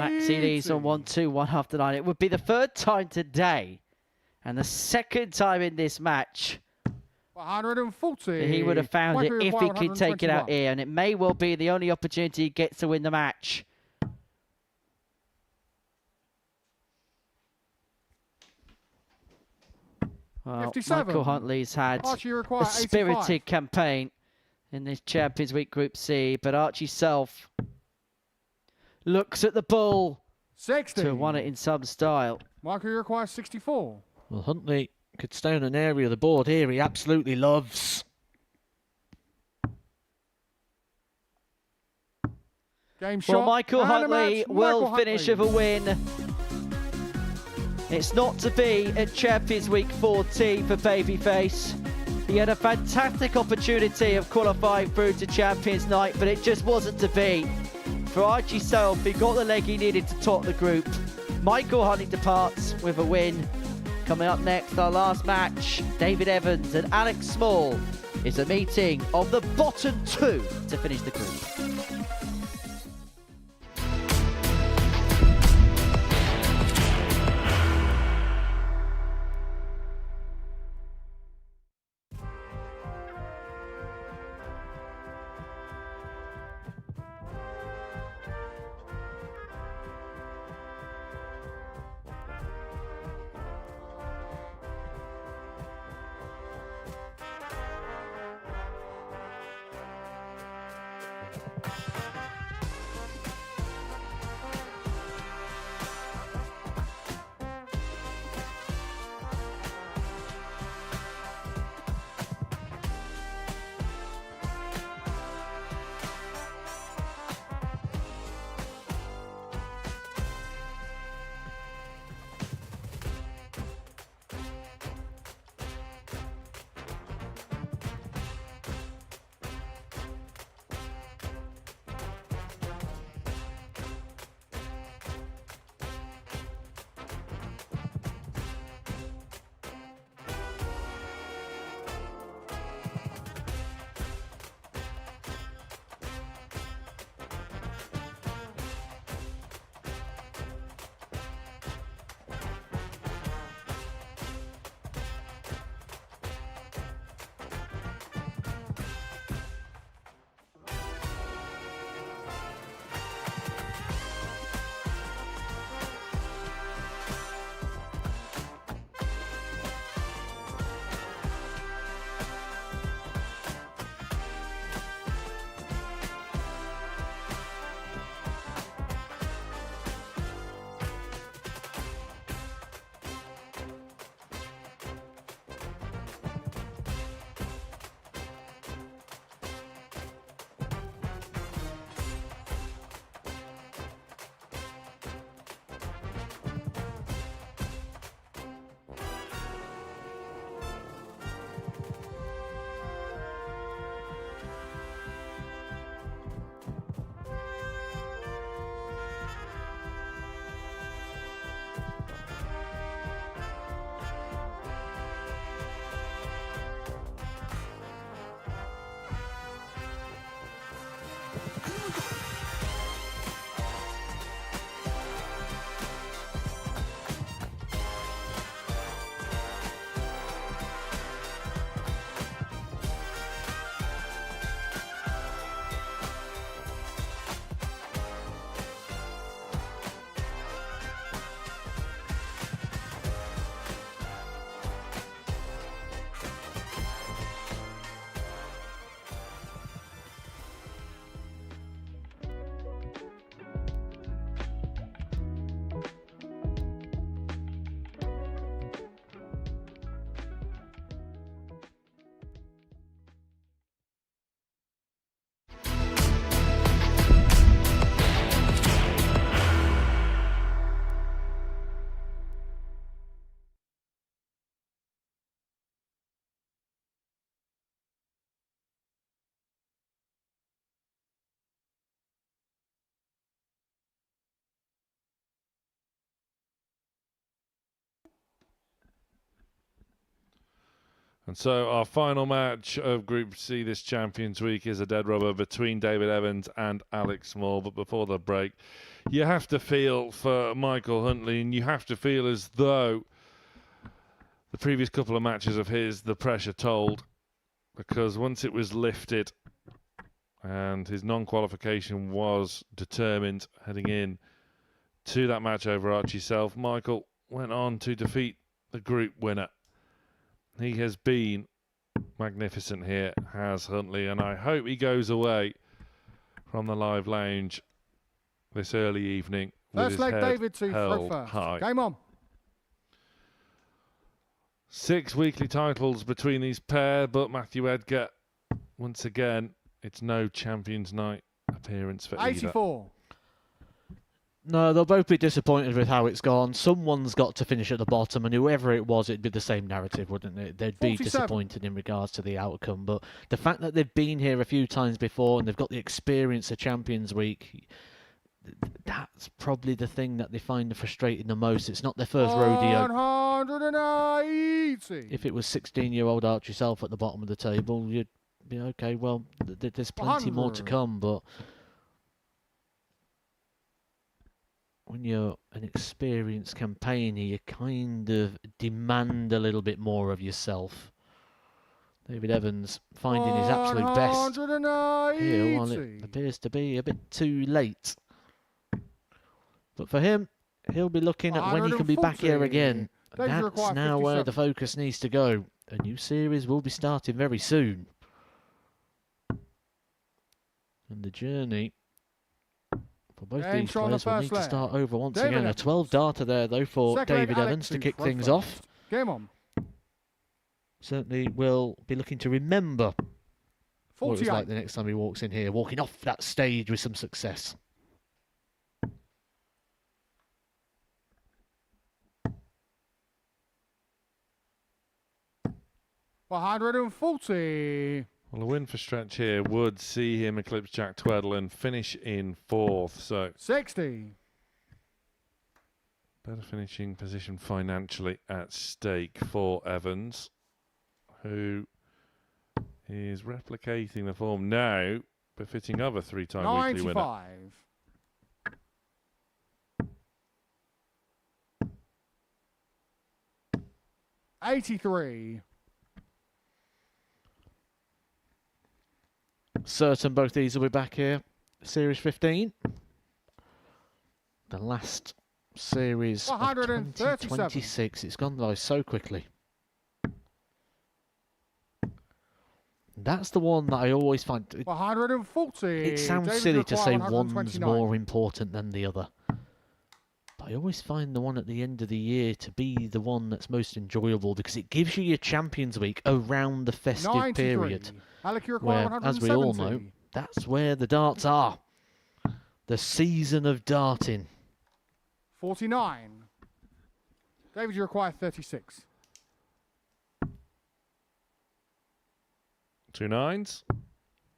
Max CDs on 1-2, 1 after 9. It would be the third time today and the second time in this match 140. that he would have found it Michael, you if require he could take it out 121. here. And it may well be the only opportunity he gets to win the match. Well, 57. Michael Huntley's had Archie, you a require spirited 85. campaign in this Champions Week Group C, but Archie Self looks at the ball 60. to have won it in some style. Michael, you require 64. Well, Huntley could stay on an area of the board here he absolutely loves. Game shot. Well, Michael and a Huntley match. will Michael finish Huntley. with a win. It's not to be at Champions Week 14 for Babyface. He had a fantastic opportunity of qualifying through to Champions Night, but it just wasn't to be. For Archie Self, he got the leg he needed to top the group. Michael Huntley departs with a win. Coming up next, our last match, David Evans and Alex Small, is a meeting of the bottom two to finish the group. And so our final match of Group C this Champions Week is a dead rubber between David Evans and Alex Small. But before the break, you have to feel for Michael Huntley, and you have to feel as though the previous couple of matches of his, the pressure told, because once it was lifted and his non-qualification was determined heading in to that match over Archie Self, Michael went on to defeat the group winner. He has been magnificent here, has Huntley, and I hope he goes away from the live lounge this early evening with First his leg, head David to throw held first. high. Game on. 6 weekly titles between these pair, but Matthew Edgar, once again, it's no Champions Night appearance for either. 84. No, they'll both be disappointed with how it's gone. Someone's got to finish at the bottom, and whoever it was, it'd be the same narrative, wouldn't it? They'd be 47. disappointed in regards to the outcome. But the fact that they've been here a few times before and they've got the experience of Champions Week, that's probably the thing that they find frustrating the most. It's not their first rodeo. 180. If it was 16-year-old Archie Self at the bottom of the table, you'd be okay. Well, there's plenty more to 100. come, but when you're an experienced campaigner, you kind of demand a little bit more of yourself. David Evans finding his absolute best here, while it appears to be a bit too late. But for him, he'll be looking at when he can be back here again. That's now where the focus needs to go. A new series will be starting very soon. And the journey for both these players will need to start over once again. A 12-darter there, though, for David Evans to kick things off. Game on. Certainly will be looking to remember what it was 48. like the next time he walks in here, walking off that stage with some success. $140. Well, a win for Stretch here would see him eclipse Jack Tweddle and finish in 4th. So 60. better finishing position financially at stake for Evans, who is replicating the form now, befitting other three-time weekly winner. 95. $83. Certain both these will be back here. Series 15. The last series of 2026. It's gone by so quickly. That's the one that I always find. 140. It sounds David silly to require say 129. one's more important than the other. But I always find the one at the end of the year to be the one that's most enjoyable because it gives you your Champions Week around the festive 93. period. Alec, you require Where, as we all know, 170. that's where the darts are. The season of darting. 49. David, you require 36. 2 9s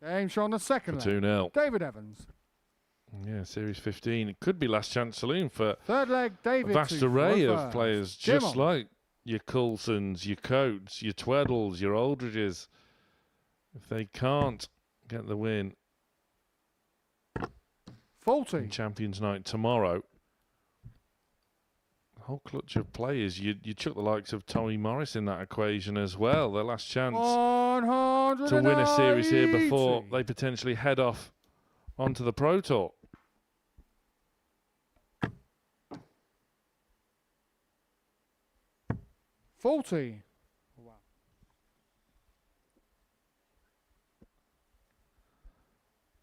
Game show on the second for leg. 2-0. David Evans. Yeah, Series 15. It could be last chance saloon for Third leg, a David. vast to array throw of first. players, Jim just on. like your Coulsons, your Coates, your Tweddles, your Aldridges. If they can't get the win 40. in Champions Night tomorrow, a whole clutch of players, you chuck the likes of Tommy Morris in that equation as well. Their last chance to win a series here before they potentially head off onto the Pro Tour. $40.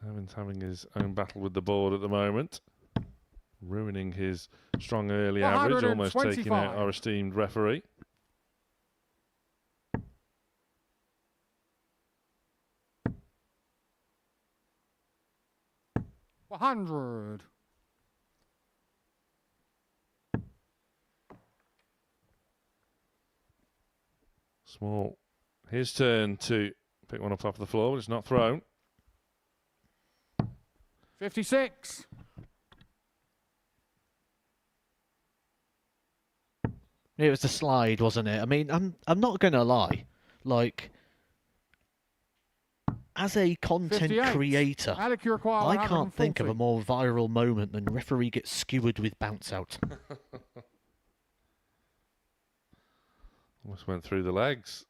Evans having his own battle with the board at the moment, ruining his strong early average, almost taking out our esteemed referee. $100. Small. His turn to pick one up off the floor, but it's not thrown. 56. It was the slide, wasn't it? I mean, I'm not going to lie. Like, as a content 58. creator, Alec, you require I can't 140. think of a more viral moment than referee gets skewered with bounce out. Almost went through the legs.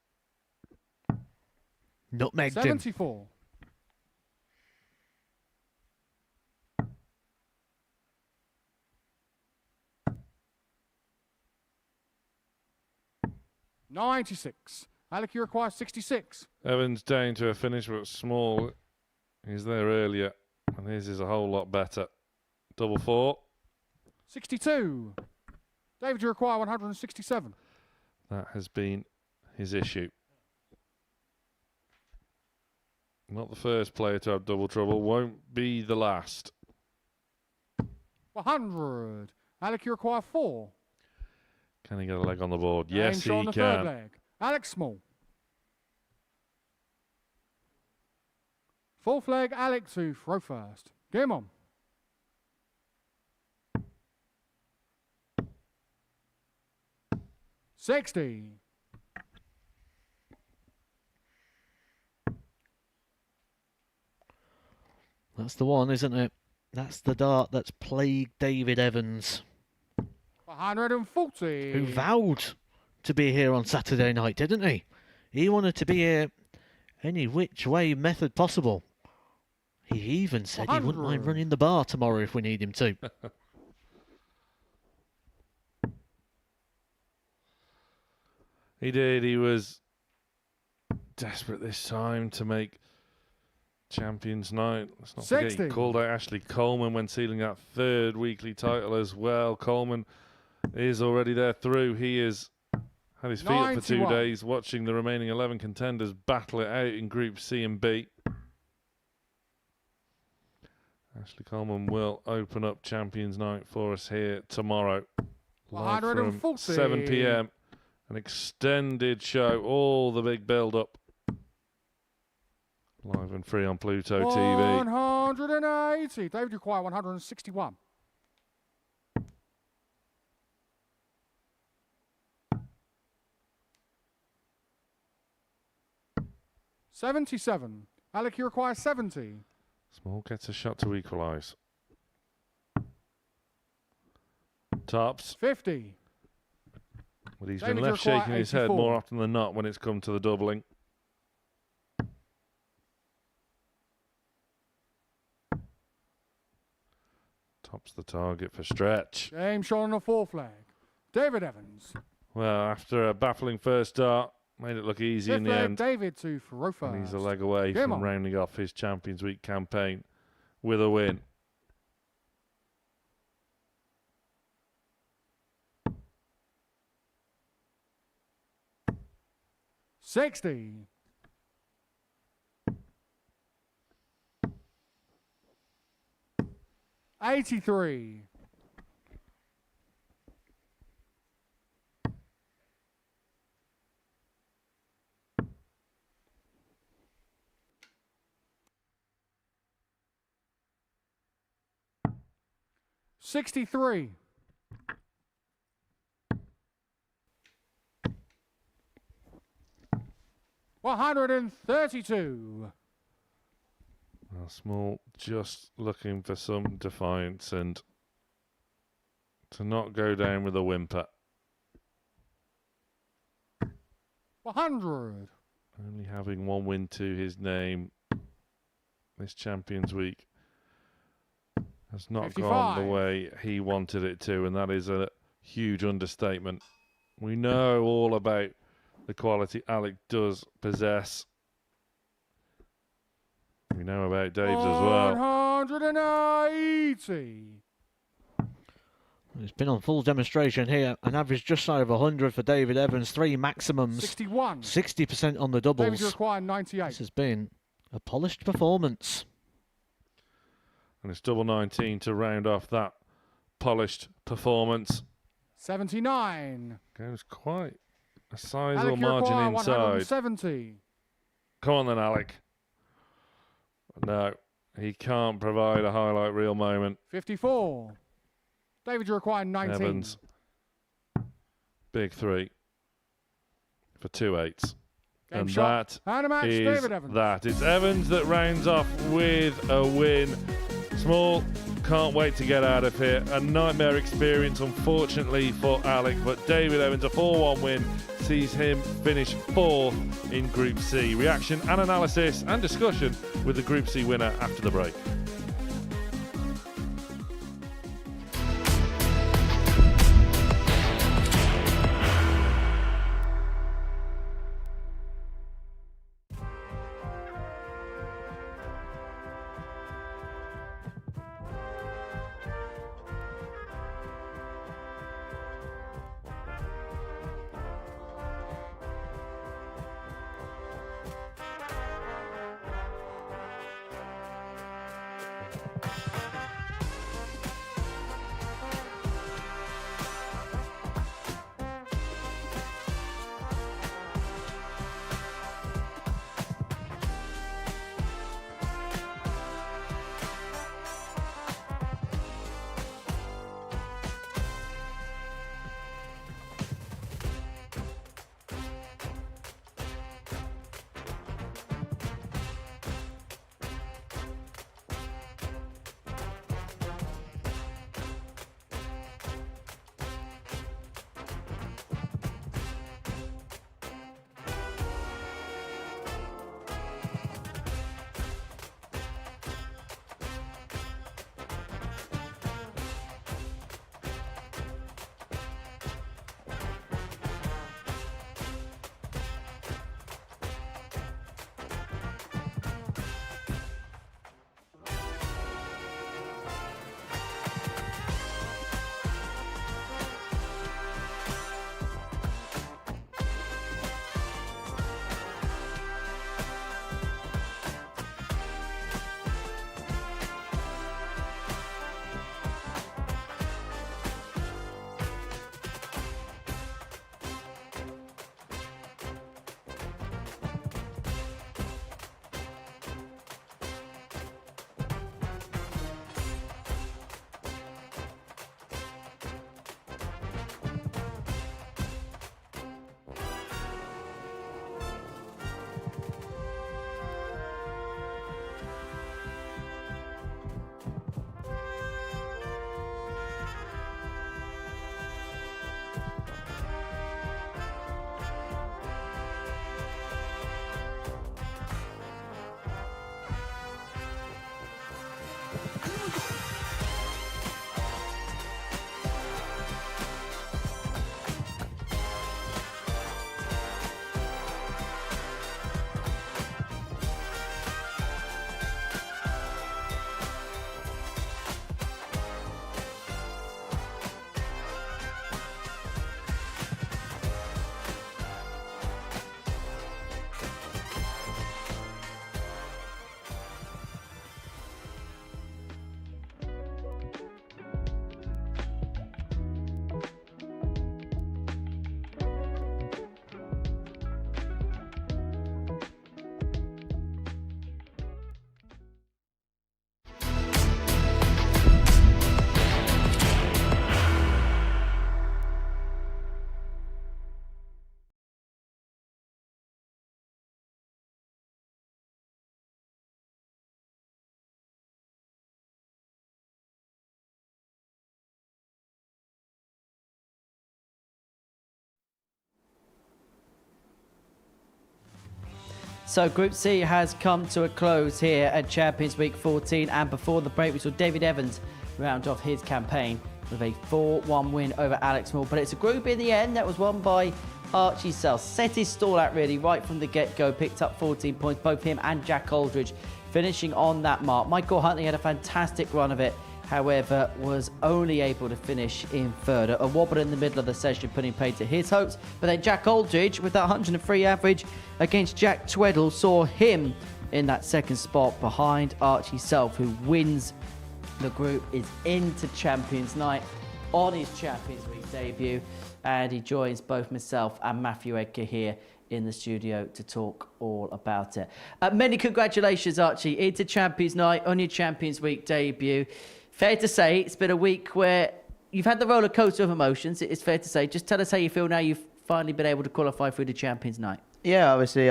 Nutmegged him. 74. $96. Alec, you require 66. Evans down to a finish, but small. He's there earlier, and his is a whole lot better. Double four. 62. David, you require 167. That has been his issue. Not the first player to have double trouble. Won't be the last. 100. Alec, you require 4. Can he get a leg on the board? Yes, Shaw on he the third can. leg. Alex Small. Fourth leg, Alec to throw first. Game on. $60. That's the one, isn't it? That's the dart that's plagued David Evans, 140. who vowed to be here on Saturday night, didn't he? He wanted to be here any which way method possible. He even said he wouldn't mind 100. running the bar tomorrow if we need him to. He did. He was desperate this time to make Champions Night. Let's not forget 60. he called out Ashley Coleman when sealing that third weekly title as well. Coleman is already there through. He has had his feet up for 2 91. days, watching the remaining 11 contenders battle it out in Group C and B. Ashley Coleman will open up Champions Night for us here tomorrow. Live from 140. 7 p.m. An extended show, all the big build-up. Live and free on Pluto TV. 180. David, you require 161. $77. Alec, you require 70. Small gets a shot to equalise. Tops. 50. But he's David, been you left require shaking his head 84. more often than not when it's come to the doubling. Tops the target for stretch. James Shaw on the fourth leg. David Evans. Well, after a baffling first start, made it look easy Fifth in the leg, end. David to throw first. And he's a leg away Game from on. rounding off his Champions Week campaign with a win. $60. $83. $63. $132. Well, Small just looking for some defiance and to not go down with a whimper. 100. Only having one win to his name this Champions Week has not 55. gone the way he wanted it to, and that is a huge understatement. We know all about the quality Alec does possess. We know about Dave's as well. 180. It's been on full demonstration here. An average just over 100 for David Evans. 3 maximums. 61. 60% on the David, doubles. you require 98. This has been a polished performance. And it's double 19 to round off that polished performance. 79. Goes quite a sizable Alec, you margin require inside. 170. Come on then, Alec. No, he can't provide a highlight reel moment. 54. David, you require 19. Evans. Big three. For 2 8s. And shot. that And a match, is David Evans. that. It's Evans that rounds off with a win. Small, can't wait to get out of here. A nightmare experience, unfortunately, for Alec, but David Evans, a 4-1 win, sees him finish 4th in Group C. Reaction and analysis and discussion with the Group C winner after the break. So Group C has come to a close here at Champions Week 14, and before the break we saw David Evans round off his campaign with a 4-1 win over Alex Moore. But it's a group in the end that was won by Archie Sells. Set his stall out really right from the get-go, picked up 14 points, both him and Jack Aldridge finishing on that mark. Michael Huntley had a fantastic run of it, however, was only able to finish in third. A wobble in the middle of the session putting paid to his hopes, but then Jack Aldridge with that 103 average against Jack Tweddle saw him in that second spot behind Archie Self, who wins the group, is into Champions Night on his Champions Week debut, and he joins both myself and Matthew Edgar here in the studio to talk all about it. Many congratulations, Archie, into Champions Night on your Champions Week debut. Fair to say it's been a week where you've had the roller coaster of emotions. It's fair to say. Just tell us how you feel now you've finally been able to qualify through the Champions Night. Yeah, obviously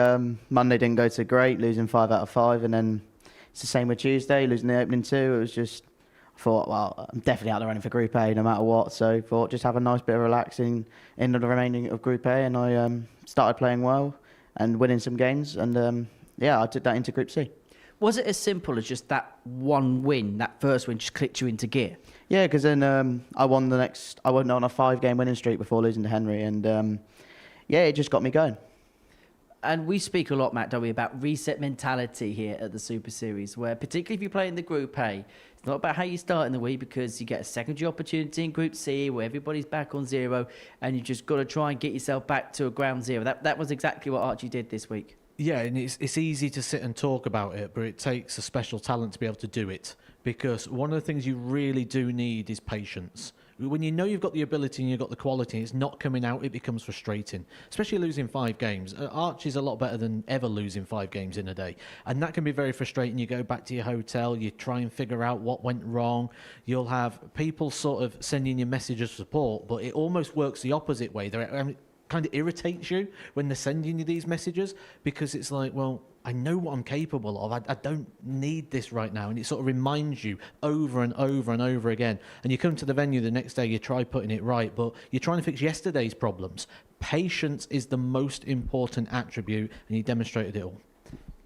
Monday didn't go so great, losing 5 out of 5, and then it's the same with Tuesday, losing the opening 2. It was just, I thought, well, I'm definitely out the running for Group A no matter what, so I thought just have a nice bit of relaxing in the remaining of Group A, and I started playing well and winning some games, and yeah, I took that into Group C. Was it as simple as just that one win, that first win, just clicked you into gear? Yeah, because then I went on a 5-game winning streak before losing to Henry, and yeah, it just got me going. And we speak a lot, Matt, don't we, about reset mentality here at the Super Series, where particularly if you play in the Group A, it's not about how you start in the week, because you get a secondary opportunity in Group C where everybody's back on 0, and you just got to try and get yourself back to a ground 0. That was exactly what Archie did this week. Yeah, and it's easy to sit and talk about it, but it takes a special talent to be able to do it, because one of the things you really do need is patience. When you know you've got the ability and you've got the quality, it's not coming out, it becomes frustrating, especially losing 5 games. Archie's a lot better than ever losing 5 games in a day, and that can be very frustrating. You go back to your hotel, you try and figure out what went wrong. You'll have people sort of sending you messages of support, but it almost works the opposite way. Kind of irritates you when they're sending you these messages, because it's like, well, I know what I'm capable of. I don't need this right now. And it sort of reminds you over and over and over again. And you come to the venue the next day, you try putting it right, but you're trying to fix yesterday's problems. Patience is the most important attribute, and you demonstrated it all.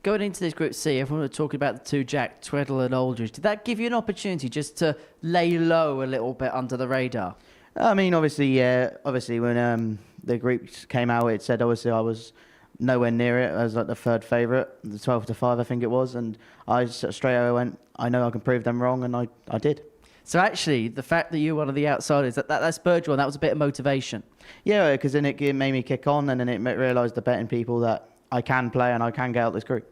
Going into this Group C, everyone was talking about the 2 Jack, Tweddle and Aldridge. Did that give you an opportunity just to lay low a little bit under the radar? I mean, obviously, yeah. Obviously, when the groups came out, it said obviously I was nowhere near it. I was like the 3rd favourite, the 12-5, I think it was, and I straight away went, I know I can prove them wrong, and I did. So actually, the fact that you were one of the outsiders, that spurred you on, that was a bit of motivation. Yeah, because then it made me kick on, and then it realised the betting people that I can play and I can get out this group.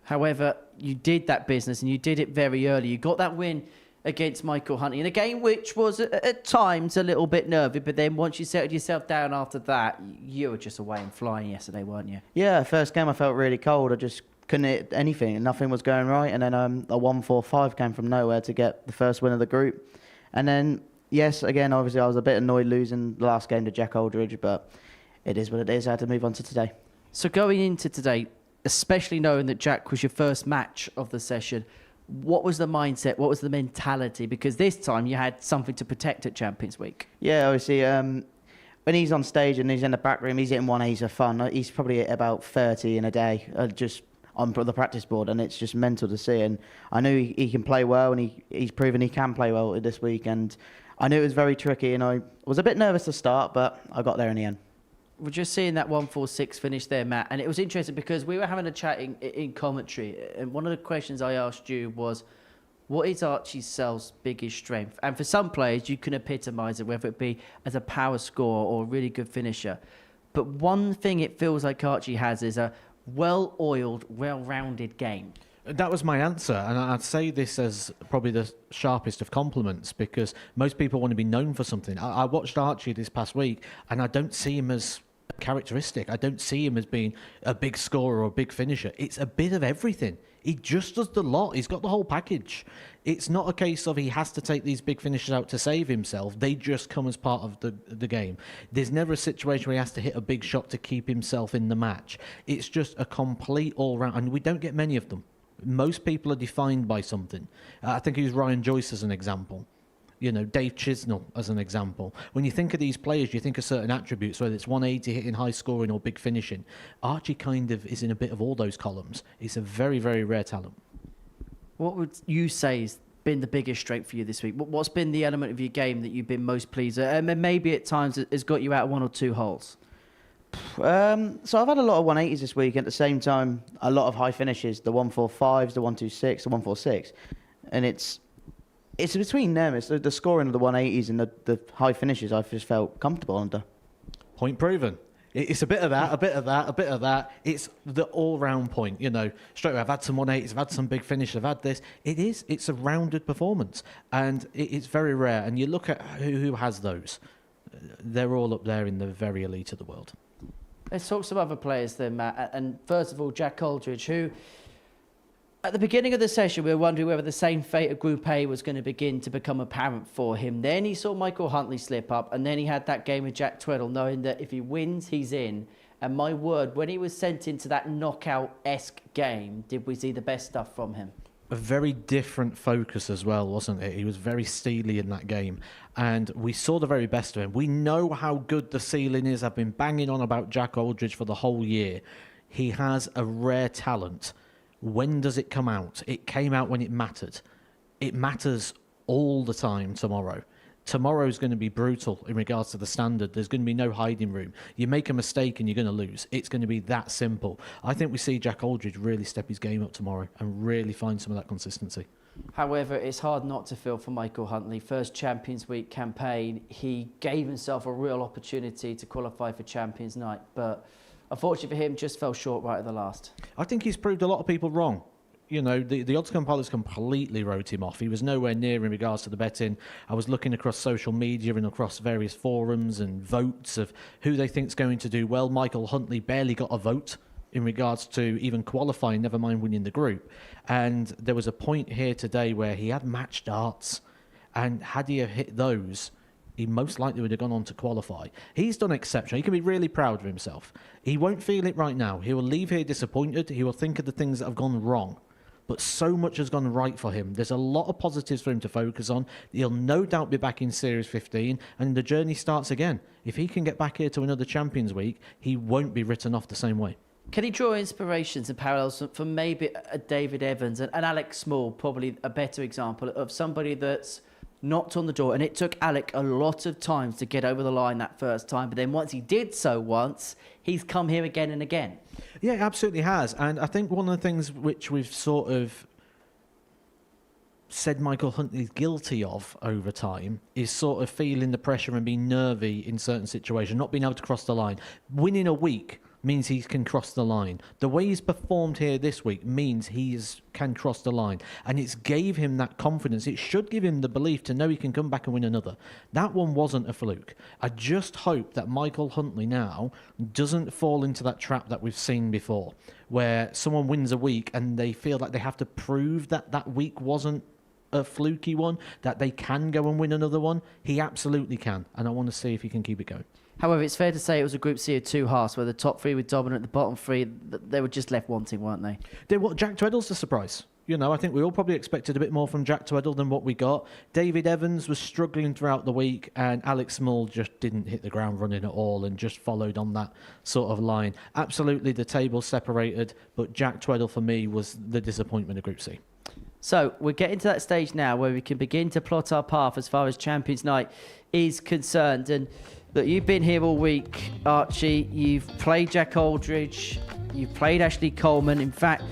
However, you did that business, and you did it very early. You got that win against Michael Huntley in a game which was at times a little bit nervy, but then once you settled yourself down after that, you were just away and flying yesterday, weren't you? Yeah, first game I felt really cold. I just couldn't hit anything, and nothing was going right, and then a 1-4-5 came from nowhere to get the first win of the group. And then, yes, again, obviously I was a bit annoyed losing the last game to Jack Aldridge, but it is what it is. I had to move on to today. So going into today, especially knowing that Jack was your first match of the session, what was the mindset? What was the mentality? Because this time you had something to protect at Champions Week. Yeah, obviously, when he's on stage and he's in the back room, he's hitting 180s for fun. He's probably at about 30 in a day, just on the practice board, and it's just mental to see. And I knew he can play well, and he's proven he can play well this week. And I knew it was very tricky, and I was a bit nervous to start, but I got there in the end. We're just seeing that 1-4-6 finish there, Matt, and it was interesting because we were having a chat in commentary, and one of the questions I asked you was, what is Archie Sell's biggest strength? And for some players, you can epitomise it, whether it be as a power scorer or a really good finisher. But one thing it feels like Archie has is a well-oiled, well-rounded game. That was my answer, and I'd say this as probably the sharpest of compliments, because most people want to be known for something. I watched Archie this past week, and I don't see him as characteristic. I don't see him as being a big scorer or a big finisher. It's a bit of everything. He just does the lot. He's got the whole package. It's not a case of he has to take these big finishes out to save himself. They just come as part of the game. There's never a situation where he has to hit a big shot to keep himself in the match. It's just a complete all-round, and we don't get many of them. Most people are defined by something. I think he used Ryan Joyce as an example. You know, Dave Chisnell as an example. When you think of these players, you think of certain attributes, whether it's 180 hitting, high scoring or big finishing. Archie kind of is in a bit of all those columns. He's a very, very rare talent. What would you say has been the biggest strength for you this week? What's been the element of your game that you've been most pleased with? And maybe at times has got you out 1 or 2 holes? So I've had a lot of 180s this week. At the same time, a lot of high finishes, the 145s, the 126, the 146. And it's between them. It's the scoring of the 180s and the high finishes I've just felt comfortable under. Point proven. It's a bit of that, a bit of that, a bit of that. It's the all-round point, you know. Straight away, I've had some 180s, I've had some big finishes, I've had this. It's a rounded performance, and it's very rare. And you look at who has those. They're all up there in the very elite of the world. Let's talk some other players then, Matt. And first of all, Jack Aldridge, who at the beginning of the session, we were wondering whether the same fate of Group A was going to begin to become apparent for him. Then he saw Michael Huntley slip up, and then he had that game with Jack Tweddle, knowing that if he wins, he's in. And my word, when he was sent into that knockout-esque game, did we see the best stuff from him? A very different focus as well, wasn't it? He was very steely in that game, and we saw the very best of him. We know how good the ceiling is. I've been banging on about Jack Aldridge for the whole year. He has a rare talent. When does it come out? It came out when it mattered. It matters all the time tomorrow. Tomorrow's going to be brutal in regards to the standard. There's going to be no hiding room. You make a mistake and you're going to lose. It's going to be that simple. I think we see Jack Aldridge really step his game up tomorrow and really find some of that consistency. However, it's hard not to feel for Michael Huntley. First Champions Week campaign, he gave himself a real opportunity to qualify for Champions Night, but unfortunately for him, just fell short right at the last. I think he's proved a lot of people wrong. You know, the odds compilers completely wrote him off. He was nowhere near in regards to the betting. I was looking across social media and across various forums and votes of who they think's going to do well. Michael Huntley barely got a vote in regards to even qualifying, never mind winning the group. And there was a point here today where he had match darts, and had he have hit those, he most likely would have gone on to qualify. He's done exceptional. He can be really proud of himself. He won't feel it right now. He will leave here disappointed. He will think of the things that have gone wrong. But so much has gone right for him. There's a lot of positives for him to focus on. He'll no doubt be back in Series 15, and the journey starts again. If he can get back here to another Champions Week, he won't be written off the same way. Can he draw inspirations and parallels from maybe a David Evans and Alex Small, probably a better example of somebody that's knocked on the door, and it took Alec a lot of time to get over the line that first time, but then once he did so once, he's come here again and again. Yeah, it absolutely has. And I think one of the things which we've sort of said Michael Huntley's guilty of over time is sort of feeling the pressure and being nervy in certain situations, not being able to cross the line. Winning a week means he can cross the line. The way he's performed here this week means he can cross the line. And it's gave him that confidence. It should give him the belief to know he can come back and win another. That one wasn't a fluke. I just hope that Michael Huntley now doesn't fall into that trap that we've seen before, where someone wins a week and they feel like they have to prove that that week wasn't a fluky one, that they can go and win another one. He absolutely can. And I want to see if he can keep it going. However, it's fair to say it was a Group C of two halves, where the top three were dominant, the bottom three, they were just left wanting, weren't they? Jack Tweddle's the surprise. You know, I think we all probably expected a bit more from Jack Tweddle than what we got. David Evans was struggling throughout the week, and Alex Small just didn't hit the ground running at all and just followed on that sort of line. Absolutely, the table separated, but Jack Tweddle, for me, was the disappointment of Group C. So we're getting to that stage now where we can begin to plot our path as far as Champions Night is concerned. And look, you've been here all week, Archie. You've played Jack Aldridge. You've played Ashley Coleman. In fact,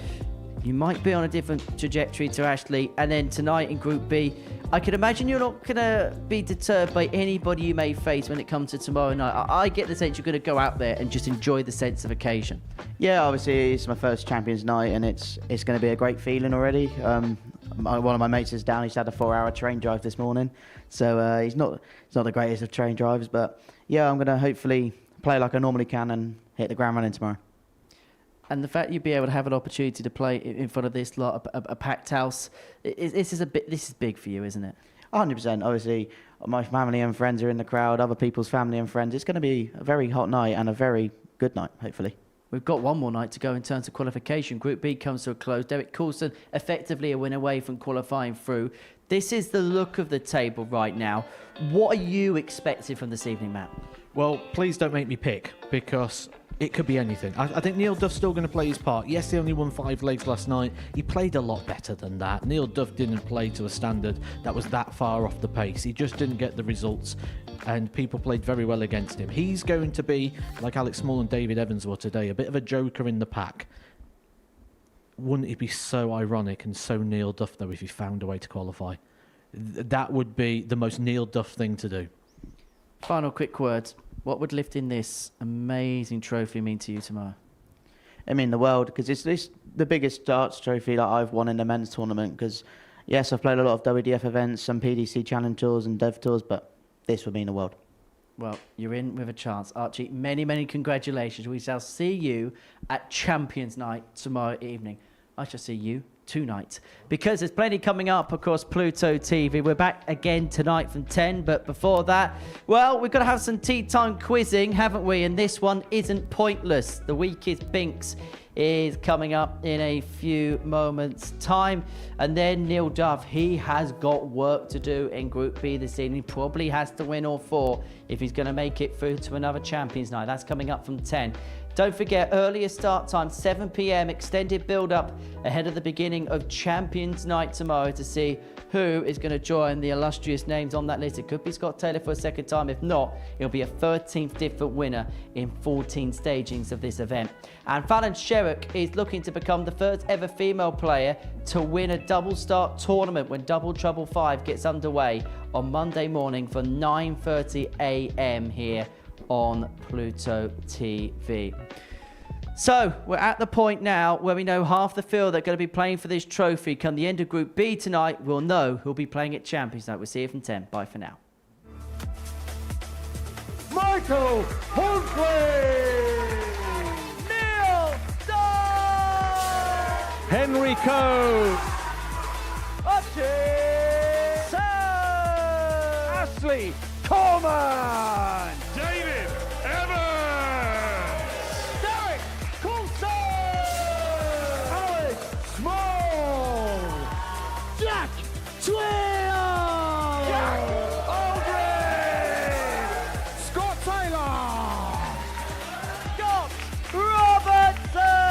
you might be on a different trajectory to Ashley. And then tonight in Group B, I can imagine you're not going to be deterred by anybody you may face when it comes to tomorrow night. I get the sense you're going to go out there and just enjoy the sense of occasion. Yeah, obviously it's my first Champions Night, and it's going to be a great feeling already. One of my mates is down. He's had a 4-hour train drive this morning, so he's not the greatest of train drivers. But yeah, I'm going to hopefully play like I normally can and hit the ground running tomorrow. And the fact you'd be able to have an opportunity to play in front of this lot, a packed house, this is big for you, isn't it? 100%. Obviously, my family and friends are in the crowd. Other people's family and friends. It's going to be a very hot night and a very good night, hopefully. We've got one more night to go in terms of qualification. Group B comes to a close. Derek Coulson effectively a win away from qualifying through. This is the look of the table right now. What are you expecting from this evening, Matt? Well, please don't make me pick, because it could be anything. I think Neil Duff's still going to play his part. Yes, he only won 5 legs last night. He played a lot better than that. Neil Duff didn't play to a standard that was that far off the pace. He just didn't get the results, and people played very well against him. He's going to be, like Alex Small and David Evans were today, a bit of a joker in the pack. Wouldn't it be so ironic and so Neil Duff, though, if he found a way to qualify? That would be the most Neil Duff thing to do. Final quick word. What would lifting this amazing trophy mean to you tomorrow? I mean, the world, because it's the biggest darts trophy that I've won in the men's tournament. Because, yes, I've played a lot of WDF events, some PDC Challenge Tours and Dev Tours, but this would mean the world. Well, you're in with a chance. Archie, many, many congratulations. We shall see you at Champions Night tomorrow evening. I shall see you tonight, because there's plenty coming up across Pluto TV. We're back again tonight from 10, but before that, well, we've got to have some tea time quizzing, haven't we? And this one isn't pointless. The Weakest Binks is coming up in a few moments time, and then Neil Duff, he has got work to do in Group B this evening. He probably has to win all 4 if he's going to make it through to another Champions Night. That's coming up from 10. Don't forget, earlier start time, 7 p.m, extended build-up ahead of the beginning of Champions Night tomorrow to see who is going to join the illustrious names on that list. It could be Scott Taylor for a second time. If not, it'll be a 13th different winner in 14 stagings of this event. And Fallon Sherrock is looking to become the first ever female player to win a double start tournament when Double Trouble 5 gets underway on Monday morning for 9:30 a.m. here on Pluto TV. So we're at the point now where we know half the field that are going to be playing for this trophy. Come the end of Group B tonight, we'll know who'll be playing at Champions Night. We'll see you from 10. Bye for now. Michael Huntley! Neil Duff! Henry Coe. Archie! Sam. Ashley Coleman. David Evans! Derek Coulson! Alex Small! Jack Twill! Jack Aldridge! Scott Taylor! Scott Robertson!